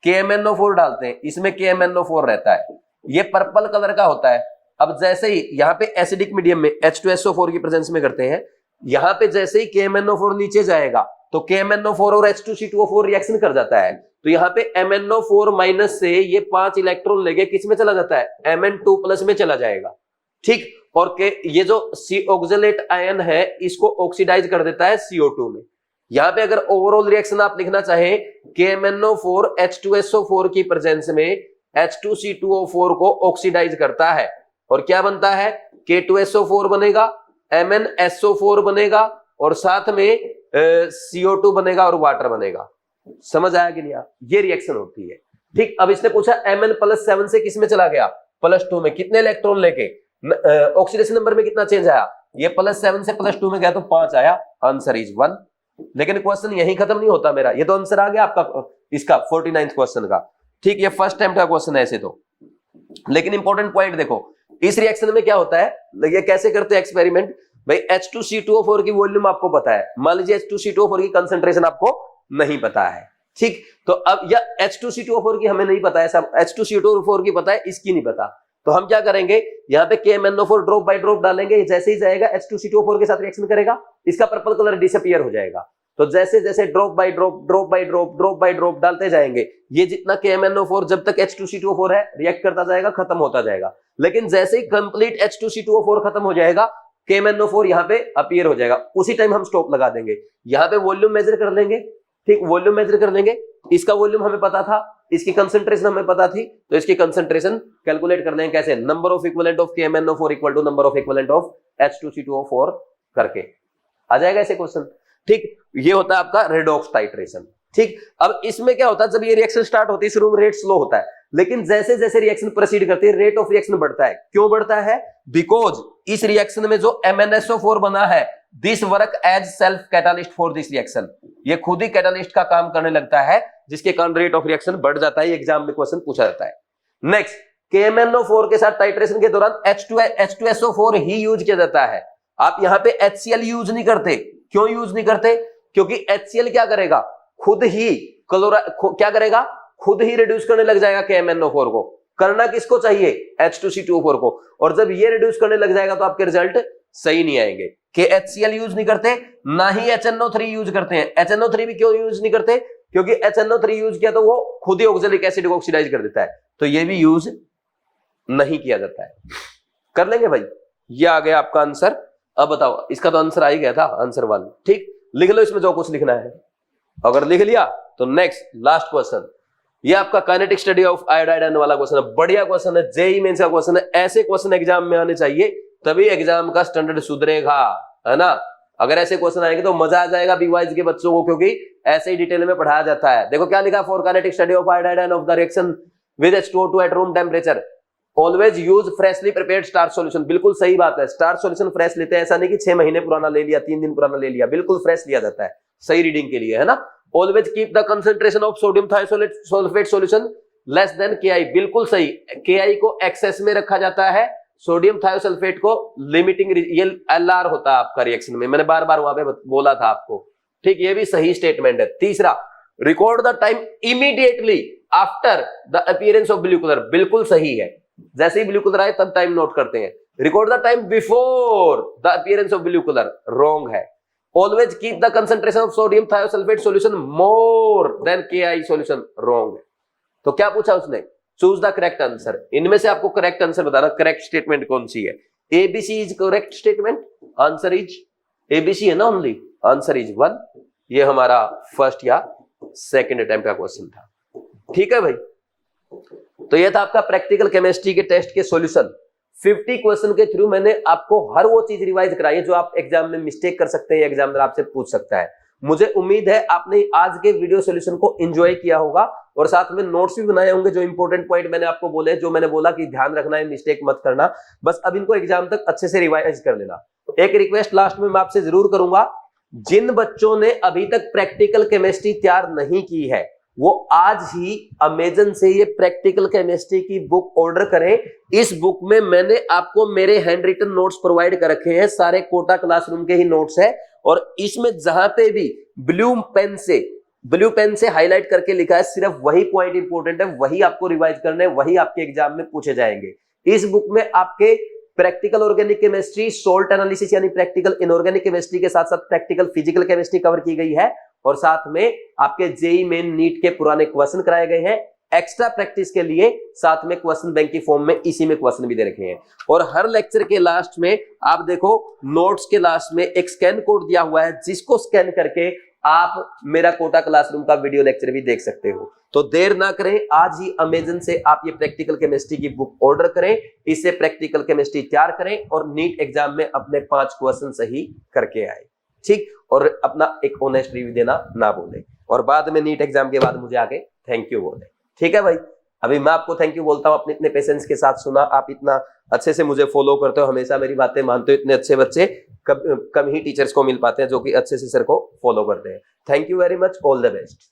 KMnO4 डालते हैं, इसमें KMnO4 रहता है, ये पर्पल कलर का होता है। अब जैसे ही यहाँ पे एसिडिक मीडियम में H2SO4 की प्रेजेंस में करते हैं, यहां पे जैसे ही KMnO4 नीचे जाएगा तो KMnO4 और H2C2O4 रिएक्शन कर जाता है, तो यहाँ पे MnO4 माइनस से ये 5 इलेक्ट्रॉन लेके किस में चला जाता है, Mn2 प्लस में चला जाएगा। ठीक, और ये जो सी ऑक्सलेट आयन है इसको ऑक्सीडाइज कर देता है CO2 में। यहाँ पे अगर ओवरऑल रिएक्शन आप लिखना चाहें, KMnO4 H2SO4 की प्रेजेंस में H2C2O4 को ऑक्सीडाइज करता है और क्या बनता है, K2SO4 बनेगा, MnSO4 बनेगा और साथ में CO2 बनेगा और वाटर बनेगा। समझ आया कि नहीं? ये रिएक्शन होती है। ठीक, अब इसने पूछा Mn+7 से किस में चला गया, +2 में, कितने इलेक्ट्रॉन लेके, ऑक्सीडेशन नंबर में कितना चेंज आया, ये +7 से +2 में गया तो 5 आया। Answer is 1। लेकिन क्वेश्चन यही खत्म नहीं होता मेरा, ये तो आंसर आ गया आपका इसका 49th क्वेश्चन का। ठीक, ये फर्स्ट अटेम्प्ट का क्वेश्चन है ऐसे तो, लेकिन इंपॉर्टेंट पॉइंट देखो, इस रिएक्शन में क्या होता है, ये कैसे करते हैं एक्सपेरिमेंट भाई। H2C2O4 की वॉल्यूम आपको पता है, मान लीजिए H2C2O4 की कंसंट्रेशन आपको नहीं पता है। ठीक, तो अब या H2C2O4 की हमें नहीं पता है, सब H2C2O4 की पता है, इसकी नहीं पता, तो हम क्या करेंगे, यहाँ पे KMnO4 ड्रॉप बाय ड्रॉप डालेंगे, जैसे ही जाएगा H2C2O4 के साथ रिएक्शन करेगा, इसका पर्पल कलर डिसअपीयर हो जाएगा। तो जैसे जैसे drop by drop drop by drop drop by drop डालते जाएंगे, ये जितना KMnO4 जब तक H2C2O4 है रिएक्ट करता जाएगा, खत्म होता जाएगा। लेकिन जैसे ही कंप्लीट H2C2O4 खत्म हो जाएगा, KMnO4 यहाँ पे अपीयर हो जाएगा, उसी टाइम हम स्टॉप लगा देंगे। यहाँ पे वॉल्यूम मेजर कर लेंगे। ठीक, वॉल्यूम मेजर कर लेंगे, इसका वॉल्यूम हमें पता था, इसकी कंसंट्रेशन हमें पता थी, तो इसकी कंसंट्रेशन कैलकुलेट कर लेंगे कैसे, number of equivalent of KMnO4 equal to number of equivalent of H2C2O4 करके आ जाएगा ऐसे क्वेश्चन। ठीक, ये होता है आपका रेडॉक्स टाइट्रेशन। ठीक, अब इसमें क्या होता है, जब ये रिएक्शन स्टार्ट होती है शुरू में रेट स्लो होता है, लेकिन जैसे जैसे रिएक्शन प्रोसीड करती है रेट ऑफ रिएक्शन बढ़ता है। क्यों बढ़ता है, बिकॉज इस रिएक्शन में जो MnSO4 बना है, this work as self catalyst for this reaction, ये खुद ही कैटालिस्ट का काम करने लगता है, जिसके कारण रेट ऑफ रिएक्शन बढ़ जाता है। एग्जाम में क्वेश्चन पूछा जाता है। नेक्स्ट, KMnO4 के साथ टाइट्रेशन के दौरान H2SO4 ही यूज किया जाता है। आप यहाँ पे HCl यूज नहीं करते। क्यों यूज नहीं करते, क्योंकि HCl क्या करेगा, खुद ही क्या करेगा, खुद ही रिड्यूस करने लग जाएगा KMnO4 को। करना किसको चाहिए, H2C2O4 को, और जब ये रिड्यूस करने लग जाएगा तो आपके रिजल्ट सही नहीं आएंगे। कि HCl यूज नहीं करते, ना ही HNO3 यूज करते हैं। HNO3 भी क्यों यूज नहीं करते, क्योंकि HNO3 यूज किया तो वो खुद ही ऑक्सैलिक एसिड को ऑक्सीडाइज कर देता है, तो ये भी यूज नहीं किया जाता है। कर लेंगे भाई, ये आ गया आपका आंसर। अब बताओ, इसका तो आंसर आ ही गया था, आंसर 1। ठीक, लिख लो इसमें जो कुछ लिखना है, अगर लिख लिया तो नेक्स्ट लास्ट क्वेश्चन, ये आपका काइनेटिक स्टडी ऑफ आयोडाइड वाला क्वेश्चन है। बढ़िया क्वेश्चन है, जेईई मेंस का क्वेश्चन है। ऐसे क्वेश्चन एग्जाम में आने चाहिए, तभी एग्जाम का स्टैंडर्ड सुधरेगा, है ना। अगर ऐसे क्वेश्चन आएंगे तो मजा आ जाएगा बीवाइज के बच्चों को, क्योंकि ऐसे ही डिटेल में पढ़ाया जाता है। देखो क्या लिखा, for kinetic study of iodide of the reaction with H2O2 at room temperature always use freshly prepared starch solution. बिल्कुल सही बात है, स्टार्च सॉल्यूशन फ्रेश लेते हैं, ऐसा नहीं कि 6 महीने पुराना ले लिया, 3 दिन पुराना ले लिया, बिल्कुल फ्रेश लिया जाता है, सही रीडिंग के लिए, है ना। Always keep the concentration of sodium thiosulphate solution less than KI, बिल्कुल सही। KI को एक्सेस में रखा जाता है, सोडियम थायोसल्फेट को लिमिटिंग, ये LR होता है आपका रिएक्शन में, मैंने बार बार वहां पे बोला था आपको। ठीक, ये भी सही स्टेटमेंट है। तीसरा, record the time immediately after the appearance of blue colour, बिल्कुल सही है, जैसे ही ब्लू कलर आए तब टाइम नोट करते हैं। Record the time before the appearance of blue colour, wrong है। Always keep the concentration of sodium thiosulphate solution more than KI solution, wrong है। तो क्या पूछा उसने, चूज द करेक्ट आंसर। इनमें से आपको करेक्ट आंसर बताना, करेक्ट स्टेटमेंट कौन सी है। ABC is correct statement, answer is ABC है ना ओनली, आंसर इज 1। ये हमारा फर्स्ट या सेकंड अटेम्प्ट का क्वेश्चन था। ठीक है भाई, तो ये था आपका प्रैक्टिकल केमिस्ट्री के टेस्ट के सॉल्यूशन। 50 क्वेश्चन के थ्रू मैंने आपको हर वो चीज रिवाइज कराई है जो आप एग्जाम में मिस्टेक कर सकते हैं, एग्जामिनर आपसे पूछ सकता है। मुझे उम्मीद है आपने आज के वीडियो सॉल्यूशन को एंजॉय किया होगा और साथ में नोट्स भी बनाए होंगे। जो इंपॉर्टेंट पॉइंट मैंने आपको बोले, जो मैंने बोला कि ध्यान रखना है, मिस्टेक मत करना, बस अब इनको एग्जाम तक अच्छे से रिवाइज कर लेना। एक रिक्वेस्ट लास्ट में मैं आपसे जरूर करूंगा, जिन बच्चों ने अभी तक प्रैक्टिकल केमिस्ट्री तैयार नहीं की है वो आज ही अमेजन से ये प्रैक्टिकल केमिस्ट्री की बुक ऑर्डर करें। इस बुक में मैंने आपको मेरे हैंड रिटन नोट्स प्रोवाइड कर रखे हैं, सारे कोटा क्लासरूम के ही नोट्स है, और इसमें जहां पे भी ब्लू पेन से हाईलाइट करके लिखा है सिर्फ वही पॉइंट इंपॉर्टेंट है, वही आपको रिवाइज करने हैं, वही आपके एग्जाम में पूछे जाएंगे। इस बुक में आपके practical organic chemistry, salt analysis यानी प्रैक्टिकल इनऑर्गेनिक केमिस्ट्री के साथ साथ प्रैक्टिकल फिजिकल केमिस्ट्री कवर की गई है, और साथ में आपके जेई मेन नीट के पुराने क्वेश्चन कराए गए हैं। एक्स्ट्रा प्रैक्टिस के लिए साथ में क्वेश्चन बैंक की फॉर्म में इसी में क्वेश्चन भी दे रखे हैं। और हर लेक्चर के लास्ट में आप देखो, नोट्स के लास्ट में एक स्कैन कोड दिया हुआ है, जिसको स्कैन करके आप मेरा कोटा क्लासरूम का वीडियो लेक्चर भी देख सकते हो। तो देर ना करें, आज ही अमेजन से आप ये प्रैक्टिकल केमिस्ट्री की बुक ऑर्डर करें, इससे प्रैक्टिकल केमिस्ट्री तैयार करें और नीट एग्जाम में अपने 5 क्वेश्चन सही करके आए। ठीक, और अपना एक ऑनेस्ट रिव्यू देना ना भूलें, और बाद में नीट एग्जाम के बाद मुझे आगे थैंक यू बोले। ठीक है भाई, अभी मैं आपको थैंक यू बोलता हूं, अपने इतने पेशेंस के साथ सुना, आप इतना अच्छे से मुझे फॉलो करते हो, हमेशा मेरी बातें मानते हो। इतने अच्छे बच्चे कम ही टीचर्स को मिल पाते हैं जो कि अच्छे से सर को फॉलो करते हैं। Thank you very much, all the best.